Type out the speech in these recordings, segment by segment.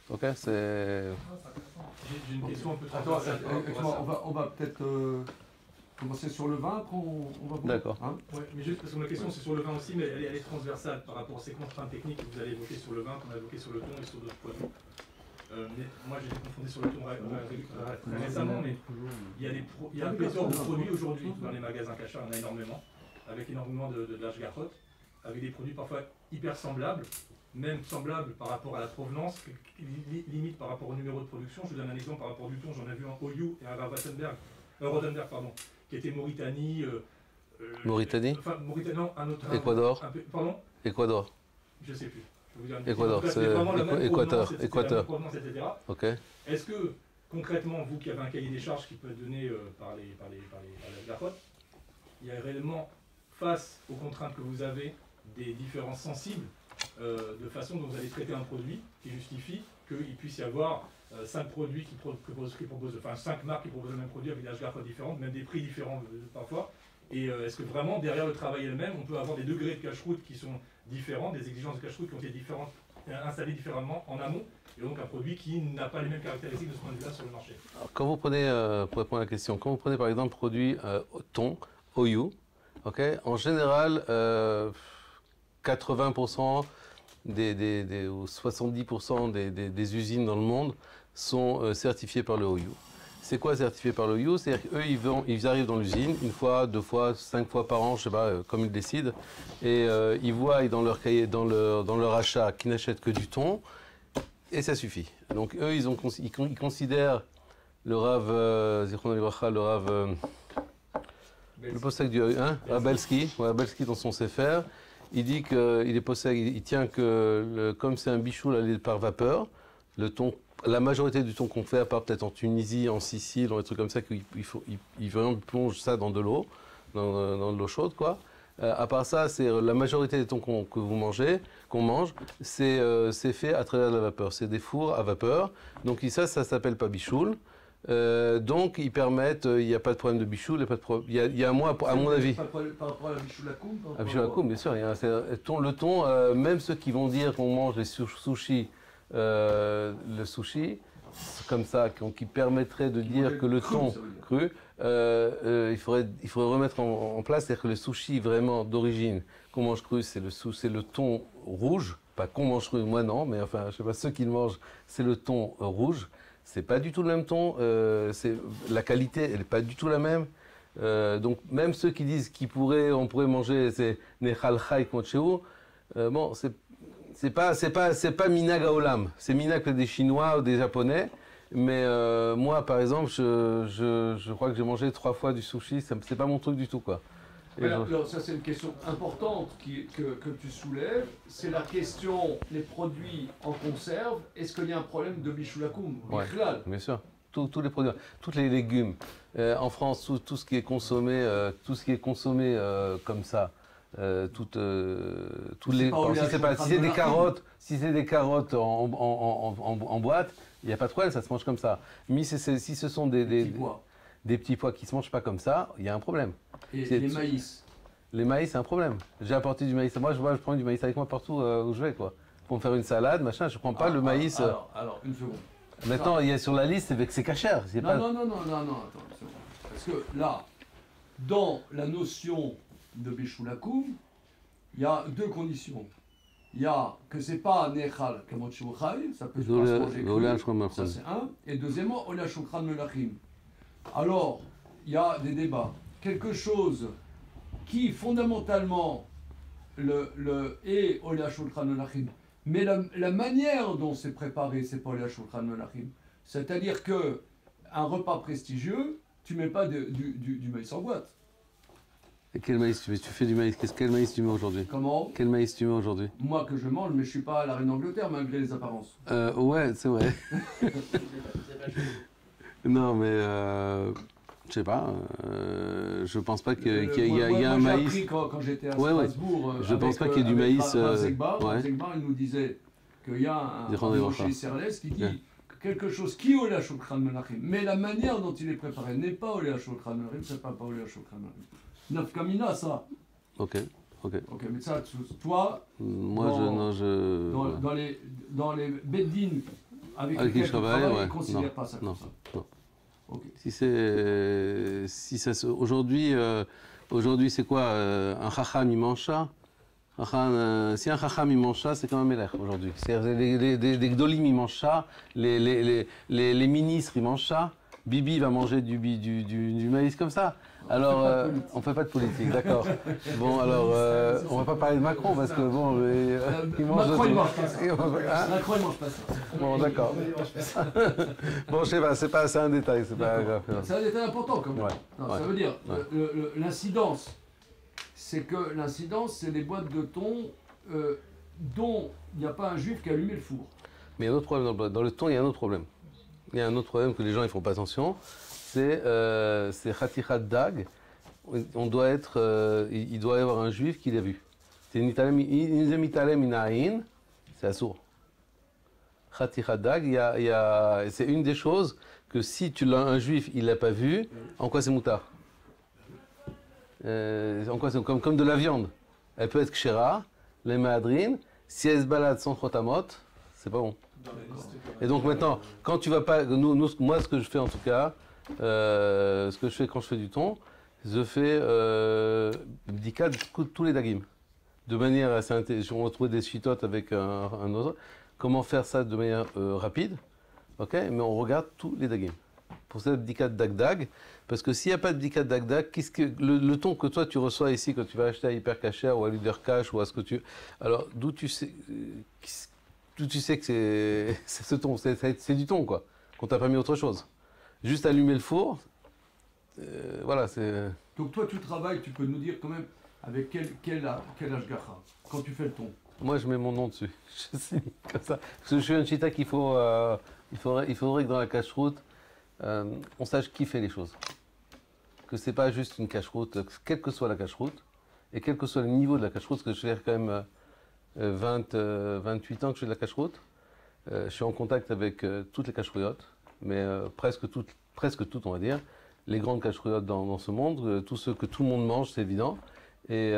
Ok, c'est... J'ai une question un peu Attends, transversale. on va peut-être commencer sur le vin, après on va voir. D'accord. Hein, Ouais, mais juste parce que ma question c'est sur le vin aussi, mais elle est transversale par rapport à ces contraintes techniques que vous avez évoquées sur le vin, qu'on a évoquées sur le thon et sur d'autres produits. Mais moi j'ai été confronté sur le thon très récemment, mais il y a un pléthore de produits aujourd'hui dans les magasins cachers, il y en a énormément, avec énormément de l'ashgachot, avec des produits parfois hyper semblables, même semblables par rapport à la provenance, limite par rapport au numéro de production. Je vous donne un exemple par rapport du thon, j'en ai vu un Oyu et un Rodenberg, pardon, qui était Mauritanie. Mauritanie? Enfin, Mauritanie, non, un autre. Équateur. Pardon? Équateur. Je sais plus. Je vais vous dire Équateur, c'est Équateur. Etc. Ok. Est-ce que, concrètement, vous qui avez un cahier des charges qui peut être donné par les GAFOT, il y a réellement, face aux contraintes que vous avez, des différences sensibles de façon dont vous allez traiter un produit qui justifie qu'il puisse y avoir 5 produits qui proposent, enfin 5 marques qui proposent le même produit avec des HGAFOT différentes, même des prix différents parfois. Et est-ce que vraiment, derrière le travail elle-même, on peut avoir des degrés de cache-route qui sont différents, des exigences de cache-route qui ont été différentes, installées différemment en amont, et donc un produit qui n'a pas les mêmes caractéristiques de ce point de vue-là sur le marché? Alors, quand vous prenez, pour répondre à la question, quand vous prenez par exemple produit thon, Oyu, ok, en général, 80% ou 70% des usines dans le monde sont certifiées par le Oyu. C'est quoi certifié par l'OIU? C'est-à-dire qu'eux, ils arrivent dans l'usine une fois, 2 fois, 5 fois par an, je sais pas, comme ils décident, et ils voient dans leur cahier, dans leur achat, qu'ils n'achètent que du thon, et ça suffit. Donc eux, ils considèrent le Rav, Zichron Livracha, le Rav, le possède du, hein, Belski, ouais, Belski dans son Sefer, il dit qu'il est possède, il tient que comme c'est un bichou par vapeur, le thon. La majorité du thon qu'on fait, à part peut-être en Tunisie, en Sicile, dans des trucs comme ça, ils plongent ça dans de l'eau, dans de l'eau chaude, quoi. À part ça, c'est la majorité des thons qu'on mange, c'est fait à travers la vapeur. C'est des fours à vapeur. Donc ça s'appelle pas bichoul. Donc ils permettent, il n'y a pas de problème de bichoul, il y a moins, à mon avis. Par rapport à la bichoulakoum? À bichoulakoum, bien sûr. Le thon, même ceux qui vont dire qu'on mange les sushis, le sushi, comme ça, qui permettrait de dire que le thon cru, il faudrait remettre en place, c'est-à-dire que le sushi vraiment d'origine qu'on mange cru, c'est le thon rouge, pas qu'on mange cru, moi non, mais enfin, je sais pas, ceux qui le mangent, c'est le thon rouge. C'est pas du tout le même thon, la qualité, elle n'est pas du tout la même. Donc même ceux qui disent on pourrait manger, c'est nechal chai kmocheu, bon, c'est pas minag haolam, c'est minag des Chinois ou des Japonais, mais moi par exemple, je crois que j'ai mangé 3 fois du sushi, c'est pas mon truc du tout, quoi. Alors, ça c'est une question importante que tu soulèves, c'est la question des produits en conserve. Est-ce qu'il y a un problème de bichoulakoum? Ouais, bien sûr. Tous les produits, tous les légumes. En France, tout ce qui est consommé, comme ça. Si c'est des carottes en boîte, il n'y a pas de problème, ça se mange comme ça. Mais si ce sont des petits pois qui ne se mangent pas comme ça, il y a un problème. Et les maïs? Les maïs, c'est un problème. J'ai apporté du maïs. Moi, je prends du maïs avec moi partout où je vais, quoi. Pour me faire une salade, machin, je ne prends pas le maïs. Alors, une seconde. Maintenant, il y a sur la liste, c'est cachère. Non, attends une seconde. Parce que là, dans la notion de bichoulakoum, il y a 2 conditions. Il y a que c'est pas nechal kamotchou chai, ça peut se manger cru, ça c'est un. Et deuxièmement, ola shukran melachim. Alors, il y a des débats. Quelque chose qui fondamentalement est ola shukran melachim, mais la manière dont c'est préparé, c'est pas ola shukran melachim. C'est-à-dire que un repas prestigieux, tu mets pas du maïs en boîte. Et quel maïs tu mets? Tu fais du maïs. Quel maïs tu mets aujourd'hui? Comment? Quel maïs tu mets aujourd'hui? Moi que je mange, mais je suis pas à la reine d'Angleterre malgré les apparences. Ouais, c'est vrai. Non, mais je sais pas. Je pense pas qu'il y a un maïs. J'ai appris quand j'étais à Strasbourg. Je pense pas qu'il y ait du maïs. Zegba, il nous disait qu'il y a un rocher Serles qui dit quelque chose qui est au la shukran melachim, mais la manière dont il est préparé n'est pas au la shukran melachim, c'est pas au la shukran melachim. Neuf kamina, ça. Ok, mais ça, toi, moi, dans les beddines avec Avec qui lequel je tu travaille, travailles, ouais. ils ne considèrent Non, pas ça non, comme ça. non. Ok. Aujourd'hui, c'est quoi un chacham, il mange ça. Si un chacham, il mange ça, c'est comme un melech aujourd'hui. C'est-à-dire les gdolim, ils mangent ça. Les ministres, ils mangent ça. Bibi va manger du maïs comme ça. Alors, on ne fait pas de politique, d'accord. Bon, alors, on ne va pas parler de Macron parce que, bon, il mange Macron, il de mange tout. pas ça. Hein? Macron, il mange pas ça. Bon, d'accord. Bon, je sais pas, c'est un détail, c'est pas grave. C'est un détail important quand même. Ouais, Non, ouais. Ça veut dire, Ouais. l'incidence, c'est les boîtes de thon dont il n'y a pas un juif qui a allumé le four. Mais il y a un autre problème dans le thon, il y a un autre problème. Il y a un autre problème que les gens ne font pas attention, c'est Khatichat Dag. Il doit y avoir un juif qui l'a vu. C'est Mitalem Inaïn, c'est assourd. Khatichat Dag, c'est une des choses que si un juif il l'a pas vu, en quoi c'est moutard? En quoi c'est comme de la viande. Elle peut être kshera, les mahadrin, si elle se balade sans chotamot, c'est pas bon. Et donc maintenant, quand tu vas pas, moi ce que je fais en tout cas, ce que je fais quand je fais du thon, je fais bdika de tous les dagim, de manière assez intelligente. On va trouver des suitotes avec un autre. Comment faire ça de manière rapide, ok? Mais on regarde tous les dagim. Pour cette bdika de dag, parce que s'il n'y a pas de bdika de dag, le thon que toi tu reçois ici quand tu vas acheter à Hyper Cacher ou à Leader Cash ou à ce que tu, alors d'où tu sais que c'est ce thon, c'est du thon quoi, qu'on t'a pas mis autre chose. Juste allumer le four, voilà, c'est... Donc toi, tu travailles, tu peux nous dire quand même avec quel ashgacha quand tu fais le thon. Moi, je mets mon nom dessus. Je signe comme ça. Parce que je suis un chita il faudrait que dans la cache-route, on sache qui fait les choses. Que c'est pas juste une cache-route, quelle que soit la cache-route, et quel que soit le niveau de la cache-route, parce que je fais quand même 28 ans que je fais de la cache-route. Je suis en contact avec toutes les cache-rouillottes, mais presque toutes, on va dire. Les grandes cache-rouillottes dans ce monde, tous ceux que tout le monde mange, c'est évident. Et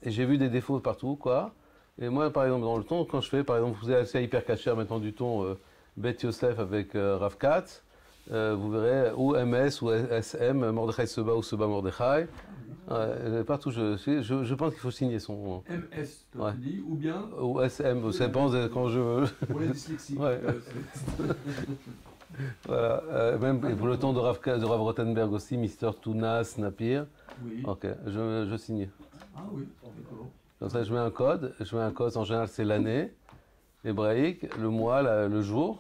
j'ai vu des défauts partout, quoi. Et moi, par exemple, dans le thon, quand je fais, par exemple, vous avez assez Hyper Cacher maintenant du thon Bet Yosef avec Rav Katz, vous verrez, ou MS ou SM, Mordechai Seba ou Seba Mordechai. Partout, je pense qu'il faut signer son... MS, toi Ouais. tu dis, ou bien Ou SM, ça dépend quand je veux. pour les dyslexiques. Ouais. Voilà, même pour le thon de Rav Rothenberg aussi, Mister Tunas, Napir. Oui. Ok, je signe. Ah oui, d'accord. Comme ça, je mets un code, en général, c'est l'année hébraïque, le mois, le jour,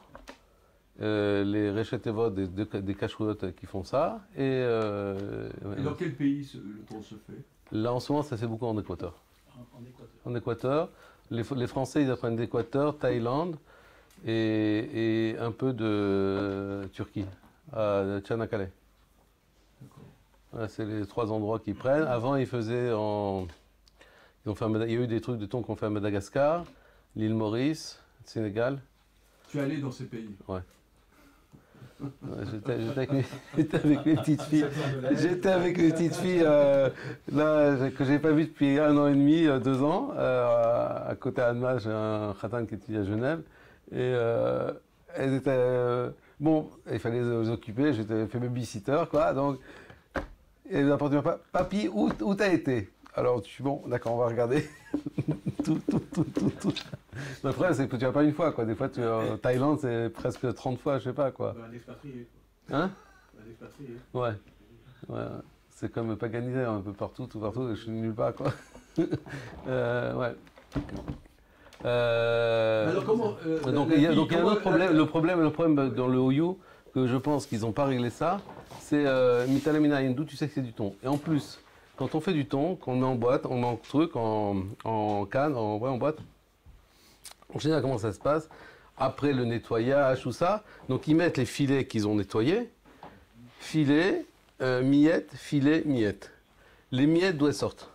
les Rechetevot des cache-rouillottes qui font ça. Et dans quel pays le thon se fait? là, en ce moment, ça se fait beaucoup en Équateur. En Équateur. En Équateur, les Français, ils apprennent d'Équateur, Thaïlande et un peu de Turquie, à Tchanakale. Voilà, c'est les 3 endroits qu'ils prennent. Avant, ils faisaient il y a eu des trucs de thon qu'on fait à Madagascar, l'île Maurice, Sénégal. Tu es allé dans ces pays? Ouais. J'étais avec mes petites filles. J'étais avec mes petites filles là, que j'ai pas vues depuis 1 an et demi, 2 ans. À côté d'Annemasse, j'ai un khatan qui étudie à Genève. Et elles étaient. Bon, il fallait les occuper, j'étais fait babysitter, quoi. Donc, elles n'apportaient pas. Papy, où t'as été? Alors, tu bon, d'accord, on va regarder. tout. Le problème, c'est que tu vas pas une fois, quoi. Des fois, tu es en Thaïlande, c'est presque 30 fois, je sais pas, quoi. Un expatrié. Hein? Un expatrié. Ouais. C'est comme paganisé un peu partout, tout partout, je suis nulle part, quoi. Ouais. Alors comment Donc, il y a un autre problème. Le problème dans le Oyu, que je pense qu'ils n'ont pas réglé ça, c'est Mitalem Inaïn, d'où tu sais que c'est du thon. Et en plus, quand on fait du thon, qu'on met en boîte, on met en truc, en canne, en boîte, en général, comment ça se passe? Après le nettoyage, tout ça, donc ils mettent les filets qu'ils ont nettoyés, filets, miettes, filets, miettes. Les miettes d'où elles sortent?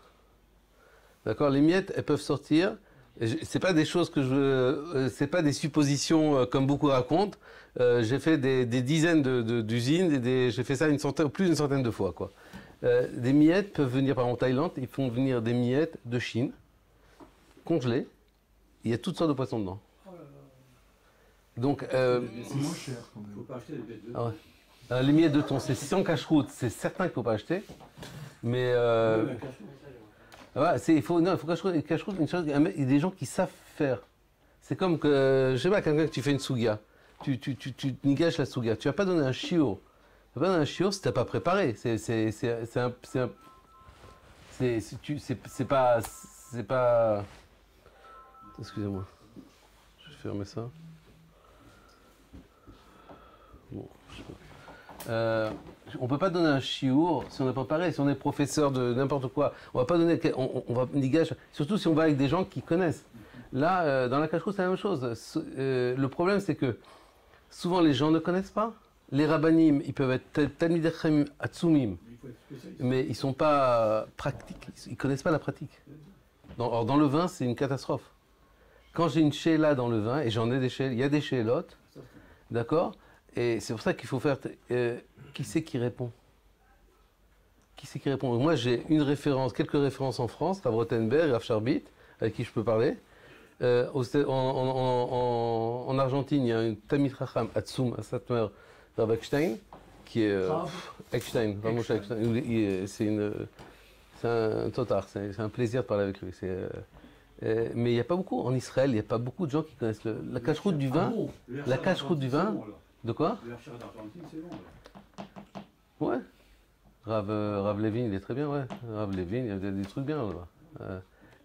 D'accord? Les miettes, elles peuvent sortir. C'est pas des choses c'est pas des suppositions comme beaucoup racontent. J'ai fait des dizaines d'usines, j'ai fait ça plus d'une centaine de fois, quoi. Des miettes peuvent venir, par exemple en Thaïlande, ils font venir des miettes de Chine, congelées. Il y a toutes sortes de poissons dedans. Donc, C'est moins cher quand Il ne faut même. pas acheter des bêtes de ah ouais. Les miettes de thon, c'est sans cache-route, c'est certain qu'il ne faut pas acheter. Mais ouais, il faut cache-route, une chose, il y a des gens qui savent faire. C'est comme que, je sais pas, quelqu'un que tu fais une souga, tu nigages la souga, tu vas pas donner un chiot. Tu vas pas donner un chiot si tu n'as pas préparé. C'est pas. Excusez-moi, je vais fermer ça. Bon, je sais pas. On ne peut pas donner un chiour si on n'est pas préparé, si on est professeur de n'importe quoi. On va pas donner, on va nigage, surtout si on va avec des gens qui connaissent. Là, dans la cache-route, c'est la même chose. Le problème, c'est que souvent les gens ne connaissent pas. Les rabbanim, ils peuvent être talmidei chachamim atzumim, Il faut être spécialiste. mais ils ne sont pas pratiques, ils ne connaissent pas la pratique. Or, dans le vin, c'est une catastrophe. Quand j'ai une sheila dans le vin, et j'en ai des sheila, il y a des sheilotes, d'accord? Et c'est pour ça qu'il faut faire. Qui c'est qui répond? Qui c'est qui répond? Moi, j'ai quelques références en France, Rav Rothenberg, Rav Charbit, avec qui je peux parler. En Argentine, il y a un Talmid Chacham Atzum Asatmer Rav Eckstein, qui est Eckstein, vraiment Eckstein. C'est un totard, c'est un plaisir de parler avec lui. Mais il n'y a pas beaucoup, en Israël, il n'y a pas beaucoup de gens qui connaissent la cache-route du vin. La cache-route du vin. De quoi? Le Hercher d'Argentine, c'est bon. Ouais. Rav Levin, il est très bien, ouais. Rav Levin, il y a des trucs bien là-bas.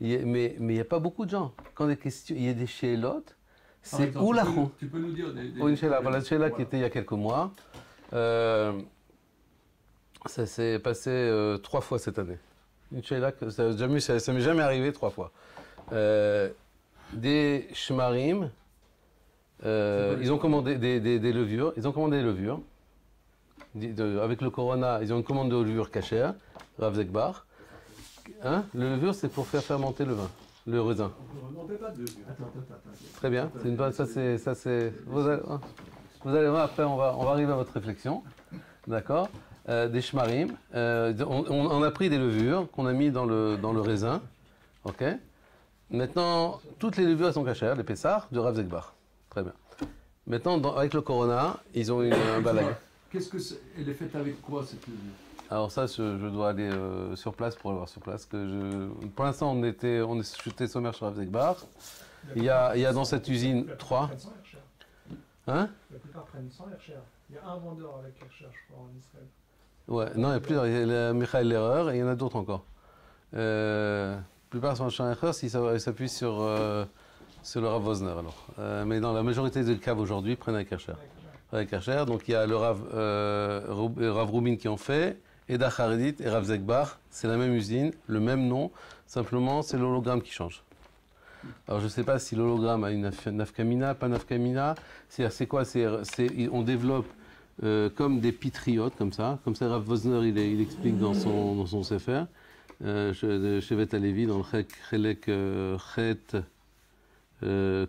Mais il n'y a pas beaucoup de gens. Quand des questions, il y a des shélotes, c'est où la roue? Tu peux nous dire des Une shéla, voilà, la shéla qui était il y a quelques mois. Ça s'est passé 3 fois cette année. Une shéla, ça m'est jamais arrivé 3 fois. Des shmarim. Ils ont commandé des levures. Ils ont commandé des levures. Avec le corona, ils ont une commande de levure cachère, Rav Zekbar. Hein? Le levure, c'est pour faire fermenter le vin, le raisin. On ne fait pas de levure. Attends. Très bien. Ça c'est. Vous allez voir. Après, on va arriver à votre réflexion. D'accord. Des shmarim. On a pris des levures qu'on a mis dans le raisin. Ok. Maintenant, toutes les levures elles sont cachères, les pessars de Rav Zekbar. Très bien. Maintenant, avec le corona, ils ont un balag. Qu'est-ce que c'est? Elle est faite avec quoi cette levure? Alors ça, je dois aller sur place pour le voir sur place. Pour l'instant, j'étais sommaire sur Rav Zekbar. Il y a dans cette usine 3. Hein? La plupart prennent sans Hercher. Il y a un vendeur avec Hercher, je crois, en Israël. Ouais, non, il y a plusieurs. Il y a Michael Lehrer et il y en a d'autres encore. La plupart sont en Hercher s'ils s'appuient sur le Rav Wosner alors. Mais dans la majorité des caves aujourd'hui prennent avec Hercher. Avec Hercher, donc il y a le Rav Rubin qui en fait, Eda Haredit et Rav Zekbar, c'est la même usine, le même nom, simplement c'est l'hologramme qui change. Alors je ne sais pas si l'hologramme a une nafkamina, pas nafkamina, c'est quoi? On développe comme des pitriotes, comme ça Rav Wosner il explique dans son Sefer, chez Vet Alevi, dans le Chelek Chet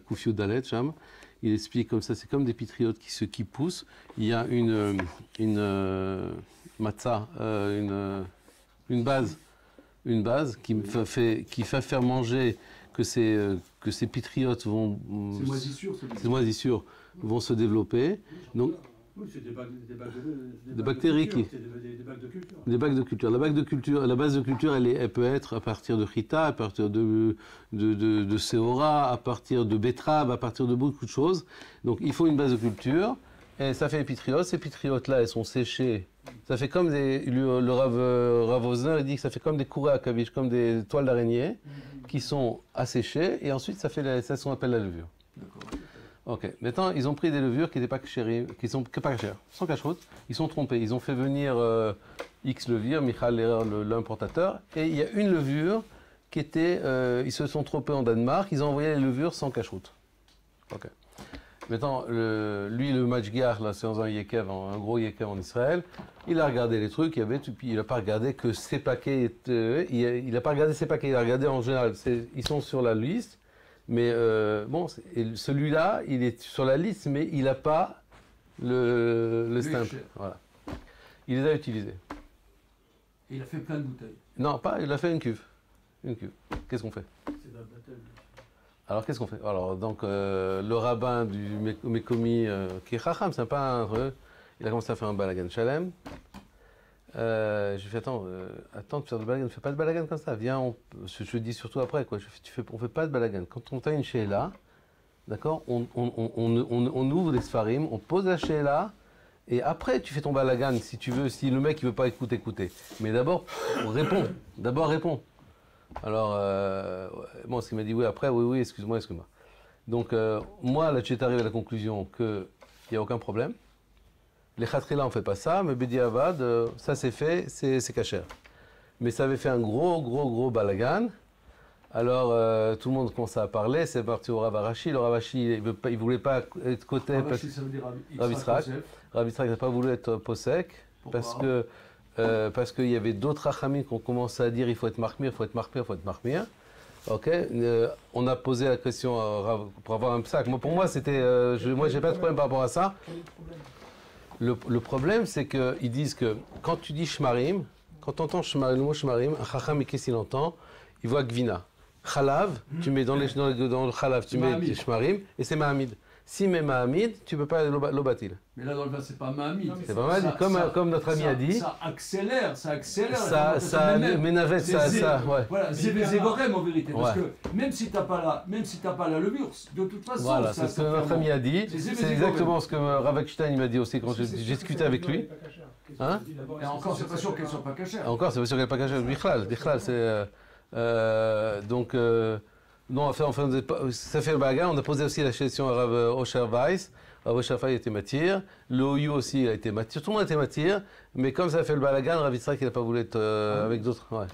Kufiou Dalet, Sham. Il explique comme ça, c'est comme des pitriotes qui poussent. Il y a une matzah, une base qui fait faire manger que ces pitriotes vont. Ces moisissures vont se développer. Donc, Oui, c'est des bactéries qui. C'est des bacs de culture. Des bacs de culture. La base de culture, elle peut être à partir de chita, à partir de seora, à partir de betterave, à partir de beaucoup de choses. Donc il faut une base de culture. Et ça fait les pitriotes. Ces pitriotes-là, elles sont séchées. Ça fait comme le Rav Wosner, il dit que ça fait comme des courées à kavish, comme des toiles d'araignée qui sont asséchées. Et ensuite, ça ce qu'on appelle la levure. Ok. Maintenant, ils ont pris des levures qui n'étaient pas chéries, qui sont pas cachères, sans cache-route. Ils sont trompés. Ils ont fait venir X levure, Michal Lehrer, l'importateur, et il y a une levure qui était. Ils se sont trompés en Danemark. Ils ont envoyé les levures sans cache-route. Ok. Maintenant, lui, le matchgar, là, c'est dans un yekev, un gros yekev en Israël. Il a regardé les trucs, puis il n'a pas regardé que ces paquets. Il n'a pas regardé ces paquets. Il a regardé en général. Ils sont sur la liste. Mais bon, celui-là, il est sur la liste, mais il n'a pas le stamp. Voilà. Il les a utilisés. Et il a fait plein de bouteilles. Non, pas, il a fait une cuve. Qu'est-ce qu'on fait? C'est d'un battle. Alors qu'est-ce qu'on fait? Alors donc le rabbin du Mekomi, qui est Chacham, c'est un peintre, il a commencé à faire un balagan Shalem. Je lui ai fait attends, tu fais de balagan, fais pas de balagan comme ça, viens, je dis surtout après, quoi. On fait pas de balagan. Quand on t'a une sheila, d'accord, on ouvre les sfarim, on pose la sheila, et après tu fais ton balagan si tu veux, si le mec il veut pas écouter. Mais d'abord, réponds. Alors, bon, ce qu'il m'a dit, oui, après, oui, excuse-moi. Donc, moi, là, tu es arrivé à la conclusion qu'il n'y a aucun problème. Les khatrila, on ne fait pas ça, mais Bedi Avad, ça c'est fait, c'est kasher. Mais ça avait fait un gros balagan. Alors, tout le monde commençait à parler, c'est parti au Rav Arashi. Le Rav Arashi, il ne voulait pas être côté. Rav Arashi, ça veut dire Rav Yitzhak. Rav Yitzhak n'a pas voulu être posek, parce qu'il y avait d'autres rachamim qui ont commencé à dire il faut être marmir. Ok, on a posé la question pour avoir un psak. Pour moi, c'était, moi, j'ai pas de problème par rapport à ça. Quel est le problème? Le problème, c'est qu'ils disent que quand tu dis shmarim, quand tu entends le mot shmarim, un chacham, qu'est-ce qu'il entend? Il voit gvina. Chalav, tu mets dans le chalav, tu mets shmarim, et c'est mahamid. Si met mahamid, tu ne peux pas l'obatil. Mais là, dans le vin, c'est pas mahamid. C'est pas mal, comme notre ami a dit. Ça accélère. Ça ménavette, ça, ouais. Voilà, c'est Zévorem en vérité. Parce que même si tu n'as pas la levure, de toute façon. Voilà, c'est ce que notre ami a dit. C'est exactement ce que Rav Akishtain m'a dit aussi quand j'ai discuté avec lui. Hein? Et encore, c'est pas sûr qu'elle ne soit pas cachée. Encore, c'est pas sûr qu'elle n'est pas cachée. Bichlal, c'est. Donc. Non, enfin, ça fait le bagarre. On a posé aussi la question à Rav Osher Weiss. Rav Osher Weiss était matir. Le OU aussi a été matir. Tout le monde a été matir. Mais comme ça a fait le balagan, Rav Yitzhak, il n'a pas voulu être avec d'autres. Ouais.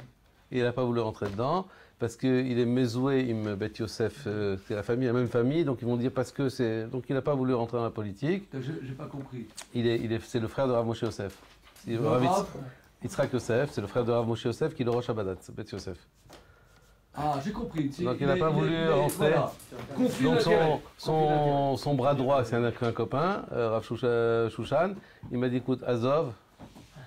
Il n'a pas voulu rentrer dedans. Parce qu'il est mezoué, im Bet Yosef, c'est la famille, la même famille. Donc ils vont dire parce que c'est. Donc il n'a pas voulu rentrer dans la politique. J'ai pas compris. C'est le frère de Rav Moshe Yosef. Rav Yitzhak Yosef, c'est le frère de Rav Moshe Yosef qui est le Rosh Habadat, Bet Yosef. Ah, j'ai compris. Donc il n'a pas voulu rentrer. Voilà. Donc son bras droit, c'est un copain, Rav Shushan. Il m'a dit écoute, Azov,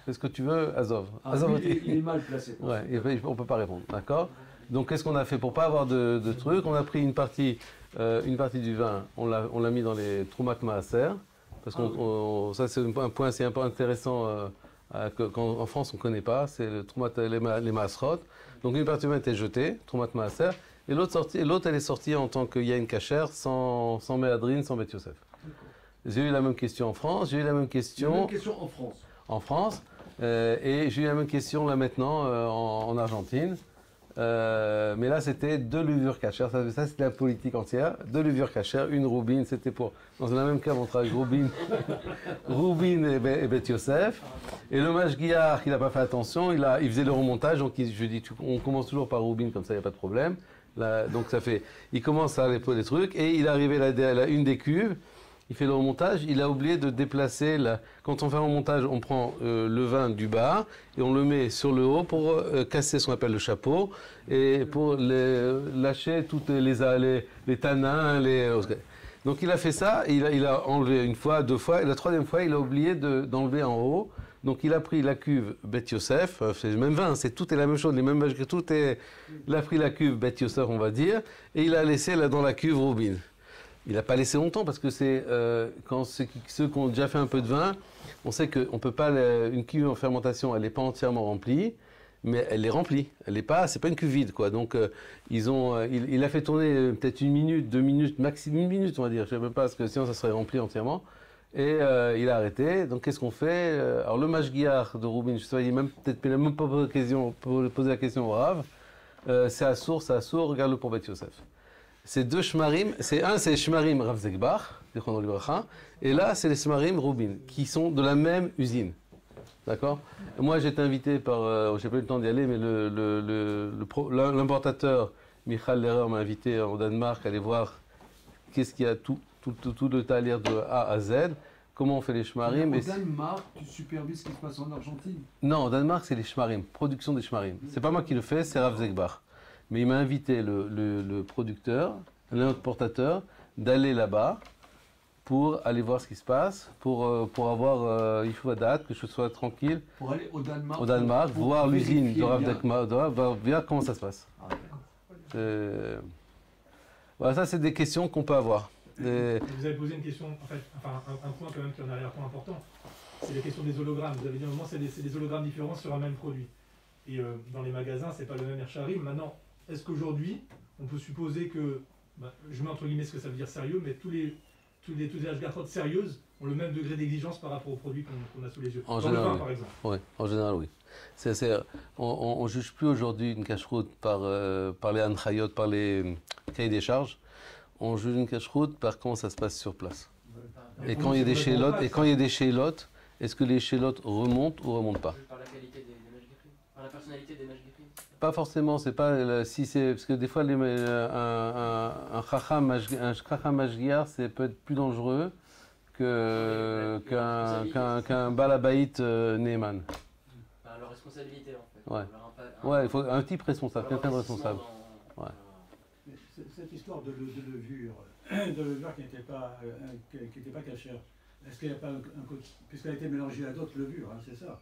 qu'est-ce que tu veux, Azov. Azov il est mal placé. Ouais, on ne peut pas répondre, d'accord. Donc qu'est-ce qu'on a fait pour ne pas avoir de trucs? On a pris une partie du vin, on l'a mis dans les Troumat Maaser. Parce que ça c'est un point assez intéressant qu'en France on ne connaît pas, c'est le Troumat, les Maasrot. Donc une partie du vin était jetée, Troumat Maaser, et l'autre elle est sortie en tant que Yain Kacher, sans Méadrine, sans Bet Yosef. J'ai eu la même question en France, j'ai eu la même question en France. En France, et j'ai eu la même question là maintenant en Argentine. Mais là c'était 2 levures Kacher, ça c'était la politique entière, 2 levures Kacher, une roubine, c'était pour, dans la même cave on travaille roubine et Bet Yosef, et le Mashgiach il n'a pas fait attention, il faisait le remontage, donc je dis on commence toujours par roubine comme ça il n'y a pas de problème, là, donc ça fait, il commence à les trucs, et il est arrivé à une des cuves, il fait le remontage, il a oublié de déplacer, quand on fait un remontage, on prend le vin du bas et on le met sur le haut pour casser ce qu'on appelle le chapeau et pour lâcher toutes les tanins, Donc il a fait ça, il a enlevé une fois, 2 fois, et la 3e fois, il a oublié d'enlever en haut. Donc il a pris la cuve Bet Yosef, c'est le même vin, tout est la même chose, les mêmes vaches, il a pris la cuve Bet Yosef, on va dire, et il a laissé dans la cuve Roubine. Il n'a pas laissé longtemps parce que c'est quand ceux qui ont déjà fait un peu de vin, on sait qu'on peut pas une cuve en fermentation, elle n'est pas entièrement remplie, mais elle est remplie. Elle n'est pas, c'est pas une cuve vide quoi. Donc il a fait tourner peut-être 1 minute, 2 minutes, maximum 1 minute on va dire. Je sais même pas parce que sinon ça serait rempli entièrement. Et il a arrêté. Donc qu'est-ce qu'on fait? Alors le mashgiach de Roubine, je sais pas, il n'a même pas posé la question au Rav. C'est assour, regarde-le pour Bet Yosef. C'est 2 shmarim, c'est shmarim Rav Zekbar, et là c'est les shmarim Roubine, qui sont de la même usine. D'accord? Moi j'ai été invité par, j'ai pas eu le temps d'y aller, mais l'importateur Michal Lehrer m'a invité au Danemark à aller voir qu'est-ce qu'il y a tout le talier de A à Z, comment on fait les shmarim. Au Danemark, tu supervises ce qui se passe en Argentine? Non, au Danemark c'est les shmarim, production des shmarim. C'est pas moi qui le fais, c'est Rav Zekbar. Mais il m'a invité, le producteur, l'importateur, d'aller là-bas pour aller voir ce qui se passe, pour avoir Yishuadat, que je sois tranquille. Pour aller au Danemark. Au Danemark, voir l'usine de Rav Zekbar, voir comment ça se passe. Voilà, ça, c'est des questions qu'on peut avoir. Vous avez posé une question, en fait, enfin un point quand même qui est en arrière-plan important, c'est la question des hologrammes. Vous avez dit à un moment, c'est des hologrammes différents sur un même produit. Et dans les magasins, c'est pas le même Ercharim. Maintenant, est-ce qu'aujourd'hui, on peut supposer que, je mets entre guillemets ce que ça veut dire sérieux, mais tous les Ashgachot sérieuses ont le même degré d'exigence par rapport aux produits qu'on a sous les yeux. En dans général, le vin, oui. par exemple. Oui, en général, oui. On ne juge plus aujourd'hui une cache-route par les anchayot, par les cahiers des charges. On juge une cache-route par comment ça se passe sur place. Et quand il y a des chélotes, est-ce que les chélotes remontent ou ne remontent pas? Par la qualité des mashgichim, par la personnalité des mashgichim. Pas forcément, c'est pas si c'est parce que des fois un chacham mashgiar c'est peut être plus dangereux qu'un balabait Neyman. Leur responsabilité en fait. Ouais. Ouais, il faut un type responsable, quelqu'un de responsable. Ouais. Cette histoire de levure qui n'était pas cachère, est-ce qu'il n'y a pas un côté, puisqu'elle a été mélangée à d'autres levures, hein, c'est ça?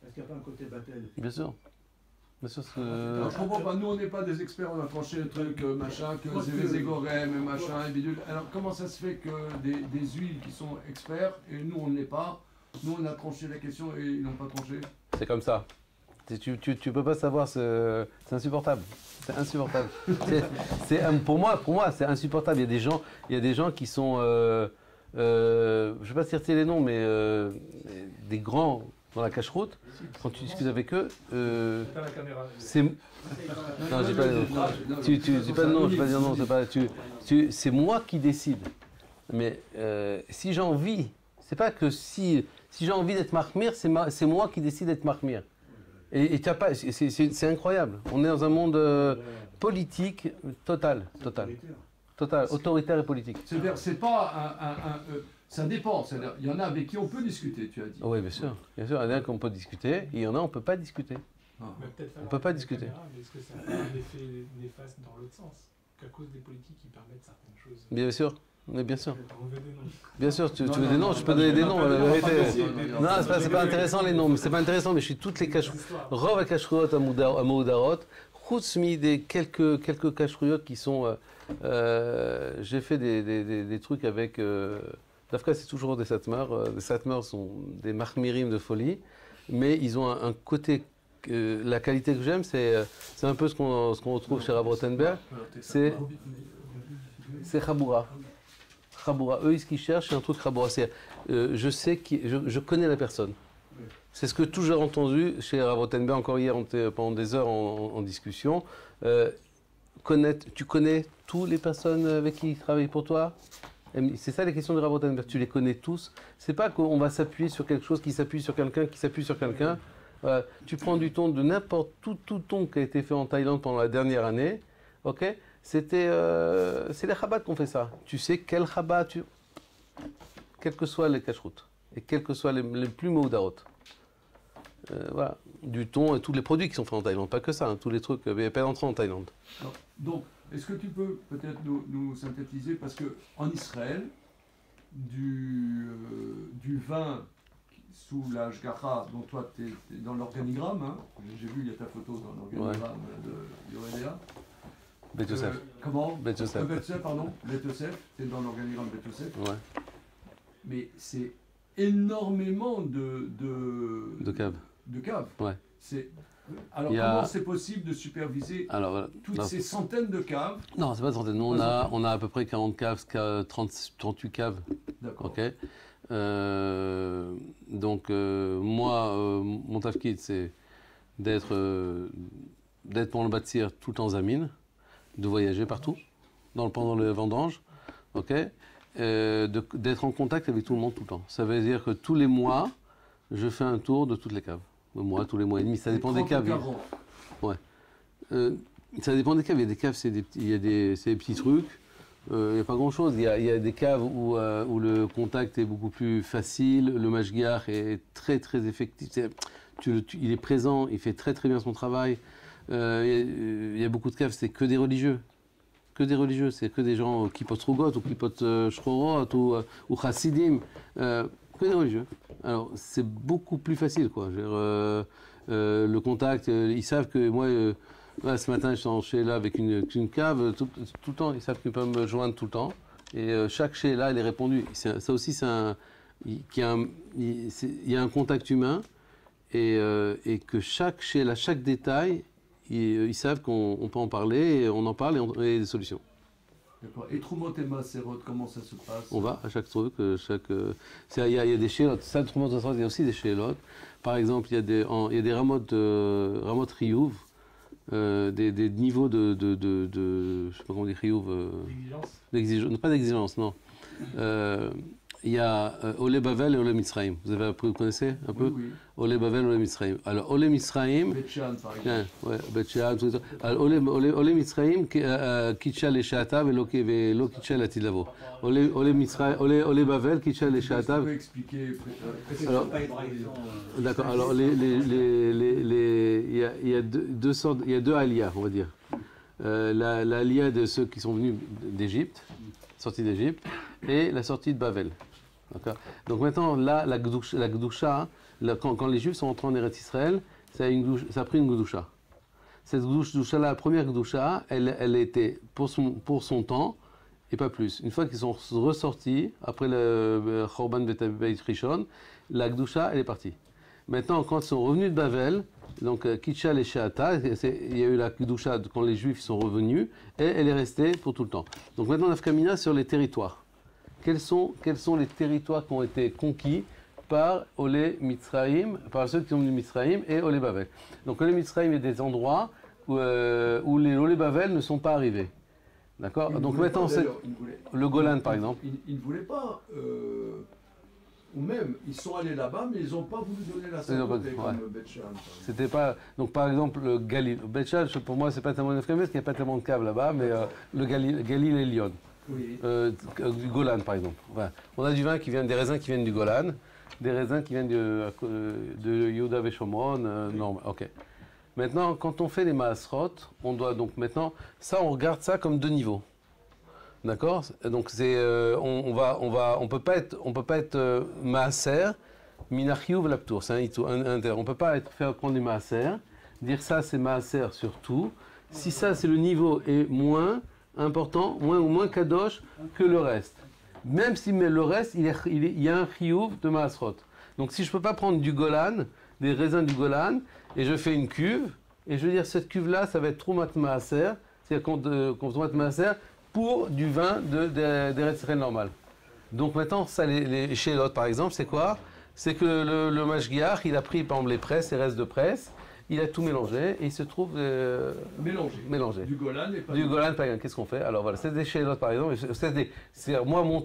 Est-ce qu'il n'y a pas un côté battel? Bien sûr. Bien sûr. Alors, je comprends pas, nous on n'est pas des experts, on a tranché le truc, machin, que c'est des égorèmes, machin, et bidule. Alors comment ça se fait que des huiles qui sont experts, et nous on ne l'est pas, nous on a tranché la question et ils n'ont pas tranché? C'est comme ça. Tu peux pas savoir, c'est insupportable. C'est insupportable. Pour moi, c'est insupportable. Il y a des gens qui sont, je ne vais pas citer les noms, mais des grands dans la cache-route. Quand tu discutes avec eux, c'est. Non, j'ai pas. Tu dis pas de nom, je vais pas dire non. C'est pas. C'est moi qui décide. Mais si j'ai envie, c'est pas que si j'ai envie d'être marmire, c'est moi qui décide d'être marmire. Et tu as pas, c'est incroyable. On est dans un monde politique total, autoritaire et politique. C'est-à-dire, c'est pas ça dépend. C'est-à-dire, il y en a avec qui on peut discuter, tu as dit. Oui, bien sûr. Bien sûr, il y en a qu'on peut discuter, et il y en a on peut pas discuter. On ne peut pas discuter. Est-ce que ça a un effet néfaste dans l'autre sens? Qu'à cause des politiques qui permettent certaines choses. Bien sûr. Mais bien sûr. On veut des noms. Bien sûr, tu veux des noms, je peux donner des noms, la vérité. Non, c'est pas intéressant les noms, c'est pas intéressant, mais je suis toutes les cache-routes. Rov cache-routes à Moudarot, Khoutsmi des quelques cache-routes qui sont. J'ai fait des trucs avec. Dafka, c'est toujours des satmars. Les satmars sont des marmirim de folie, mais ils ont un côté. La qualité que j'aime, c'est un peu ce qu'on retrouve chez Rav Rothenberg. C'est Chaboura. Chaboura. Eux, ce qu'ils cherchent, c'est un truc Chaboura. Je connais la personne. C'est ce que j'ai entendu chez Rav Rothenberg. Encore hier, on était pendant des heures en discussion. Tu connais toutes les personnes avec qui ils travaillent pour toi? C'est ça les questions de Rav Rothenberg. Tu les connais tous. C'est pas qu'on va s'appuyer sur quelque chose qui s'appuie sur quelqu'un, qui s'appuie sur quelqu'un. Tu prends du thon de n'importe tout thon qui a été fait en Thaïlande pendant la dernière année. Ok? C'est les Chabad qui ont fait ça. Tu sais quel Chabad quels que soient les cache-routes et quels que soient les plus maudarot. Voilà. Du thon et tous les produits qui sont faits en Thaïlande. Pas que ça, hein, tous les trucs. Il n'y a pas d'entrée en Thaïlande. Donc, est-ce que tu peux peut-être nous synthétiser, parce qu'en Israël, du vin sous la Hashgacha, dont toi tu es dans l'organigramme, hein, j'ai vu, il y a ta photo dans l'organigramme de Yoredea. Bet Yosef. Comment? Bet Yosef. Bet Yosef, pardon. Bet Yosef, tu es dans l'organigramme Bet Yosef. Ouais. Mais c'est énormément de caves. De caves. Ouais. Alors comment c'est possible de superviser toutes ces centaines de caves? Non, c'est pas centaines. Nous, on a à peu près 40 caves, 38 caves. D'accord. Ok. Donc moi, mon tafkid, c'est d'être pendant le bâtir tout le temps zamine, de voyager partout, pendant le vendange, ok, d'être en contact avec tout le monde tout le temps. Ça veut dire que tous les mois, je fais un tour de toutes les caves. Tous les mois et demi, ça dépend des caves. Ouais. Ça dépend des caves. Il y a des caves, c'est des petits trucs. Il n'y a pas grand-chose. Il y a des caves où le contact est beaucoup plus facile, le mashgiach est très très effectif. Il est présent, il fait très très bien son travail. Il y a beaucoup de caves, c'est que des religieux. Que des religieux, c'est que des gens qui potent Rougot ou qui potent Shrorot ou Chassidim. Que des religieux. Alors c'est beaucoup plus facile, quoi. Le contact, ils savent que moi, Ouais, ce matin, je suis en Sheila avec une cave, tout le temps, ils savent qu'ils peuvent me joindre tout le temps. Et chaque Sheila, elle est répondue. Ça aussi, il y a un contact humain et que chaque Sheila, chaque détail, ils savent qu'on peut en parler, et on en parle et il y a des solutions. D'accord. Et Trumot et Maserot, comment ça se passe? On va à chaque truc, il y a des Sheilot. Ça, Trumot et Maserot, il y a aussi des Sheilot. Par exemple, il y a des Ramot Riyuv. Des niveaux de je sais pas comment on dit, d'exigence, pas d'exigence, non. Il y a Olé Bavel et Olé Mitzrayim. Vous connaissez un peu? Oui. Olé Bavel, Olé Mitzrayim. Alors, Olé Mitzrayim. Bet-Shan, par exemple. Ouais, Bet-Shan, tout ça. Alors, Olé Mitzrayim, Kitcha le Sha'atav et Lo Kitcha le Tilavo. Olé Bavel, Kitcha le Sha'atav. Tu peux expliquer? Alors, d'accord. Alors, il y a deux sortes, il y a deux aliyahs, on va dire. L'aliyah de ceux qui sont venus d'Égypte, sortie d'Égypte, et la sortie de Bavel. Donc maintenant, là, la Gdusha, quand les Juifs sont entrés en Eretz Israël, ça a pris une Gdusha. Cette Gdusha, la première Gdusha, elle était pour son temps et pas plus. Une fois qu'ils sont ressortis, après le Chorban Beit Rishon, la Gdusha, elle est partie. Maintenant, quand ils sont revenus de Bavel, donc Kitchal et Sheata, il y a eu la Gdusha quand les Juifs sont revenus, et elle est restée pour tout le temps. Donc maintenant, Nafkamina sur les territoires. Quels sont les territoires qui ont été conquis par Olé Mitzrayim, par ceux qui ont venu de Mitzrayim et Olé Bavel. Donc Olé Mitzrayim, il y a des endroits où les Olé Bavel ne sont pas arrivés. D'accord? Donc maintenant, le Golan par exemple. Ils ne voulaient pas, ou même, ils sont allés là-bas, mais ils n'ont pas voulu donner la sainteté comme Bet-Shan. C'était pas, donc par exemple le Galil. Bet-Shan, pour moi, c'est pas tellement une parce qu'il n'y a pas tellement de caves là-bas, mais le Galil et Lyon. Oui. Du Golan par exemple. Enfin, on a des raisins qui viennent du Golan, des raisins qui viennent de Yehuda Veshomron. Non, ok. Maintenant, quand on fait les Maasrot, on doit donc maintenant, ça on regarde ça comme deux niveaux. D'accord? Donc c'est, on peut pas être Maaser, Minachiyuv Laptour. C'est on peut pas faire prendre du Maaser, dire ça c'est Maaser sur tout. Si ça c'est le niveau est moins important, moins kadosh que le reste. Même si le reste, il y a un chiyuv de Maasrot. Donc si je ne peux pas prendre du Golan, des raisins du Golan, et je fais une cuve, et je veux dire cette cuve-là, ça va être Troumat Maaser, c'est-à-dire qu'on Troumat Maaser pour du vin d'Eretz Israël normal. Donc maintenant, ça, les Sheilot par exemple, c'est quoi? C'est que le Mashgiach, il a pris par exemple les presses, les restes de presse, il a tout mélangé et il se trouve mélangé. Du Golan et pas du Golan. Qu'est-ce qu'on fait? Alors voilà, c'est des Sheilot par exemple.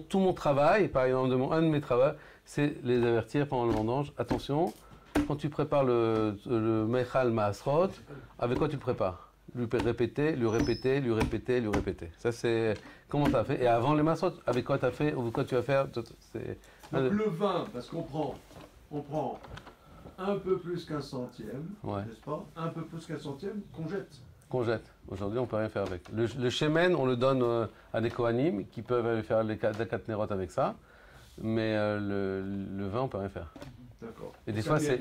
Tout mon travail, par exemple, un de mes travaux, c'est les avertir pendant le vendange. Attention, quand tu prépares le Mechal Maasrot, avec quoi tu le prépares? Lui répéter. Ça c'est comment tu as fait. Et avant les Maasrot, avec quoi tu as fait ou quoi tu vas faire? Donc le vin, parce qu'on prend un peu plus qu'un centième, n'est-ce pas? Un peu plus qu'un centième qu'on jette. Aujourd'hui, on ne peut rien faire avec. Le shemen, on le donne à des kohanim qui peuvent aller faire des katnerot avec ça, mais le vin, on ne peut rien faire. D'accord. Et des fois, c'est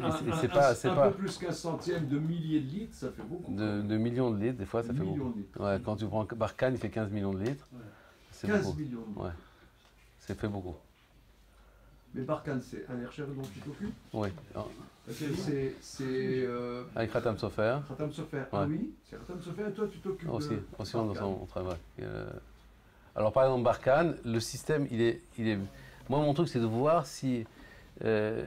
pas... Un peu plus qu'un centième de milliers de litres, ça fait beaucoup. De millions de litres, des fois, ça fait beaucoup. Ouais, quand tu prends Barkan, il fait 15 millions de litres. Ouais. C'est 15 beaucoup. Millions de litres. Ouais. Ça fait beaucoup. Mais Barkan, c'est un Hercher dont tu t'occupes? Oui. C'est avec Khatam Sofer. Khatam Sofer, ouais. Ah oui, c'est Khatam Sofer et toi tu t'occupes aussi on travaille. Alors par exemple Barkan, le système il est... Moi mon truc c'est de voir si... je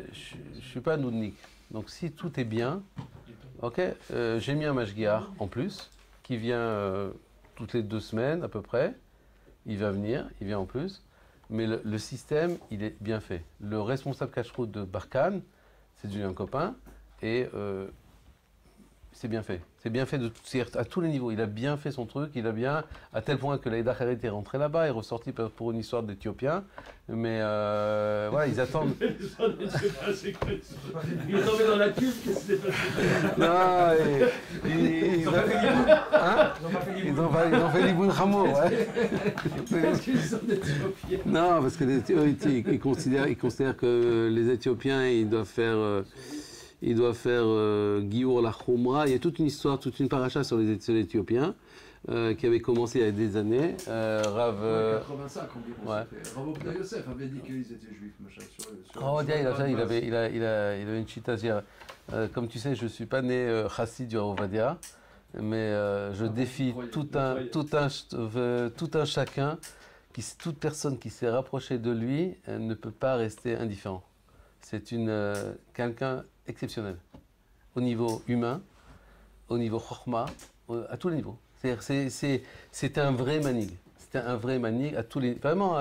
suis pas noudnik. Donc si tout est bien, ok, j'ai mis un mashgiach en plus, qui vient toutes les 2 semaines à peu près. Il va venir, il vient en plus. Mais le système, il est bien fait. Le responsable cache-route de Barkan, c'est devenu un copain, et c'est bien fait. C'est bien fait à tous les niveaux. Il a bien fait son truc, il a bien, à tel point que l'Aïda Kharit est rentré là-bas, est ressorti pour une histoire d'Éthiopiens. Mais voilà, ils attendent. Il est tombé dans la cuve, qu'est-ce qui s'est passé? Non, ils ont fait l'Iboun Hamour, ouais. Parce qu'ils sont Éthiopiens. Non, parce que ils considèrent que les Éthiopiens, ils doivent faire... il doit faire Giour la Khomra. Il y a toute une histoire, toute une paracha sur les Éthiopiens qui avait commencé il y a des années. Rav. 85 environ. Ouais. Rav Obda Yosef avait dit qu'ils étaient juifs, machin. Il avait une chita. Comme tu sais, je ne suis pas né chassid du Rav Ovadia, mais je défie tout un chacun, toute personne qui s'est rapprochée de lui ne peut pas rester indifférent. C'est quelqu'un exceptionnel, au niveau humain, au niveau chorma, à tous les niveaux. C'était un vrai manig. C'était un vrai manig à tous les... Vraiment,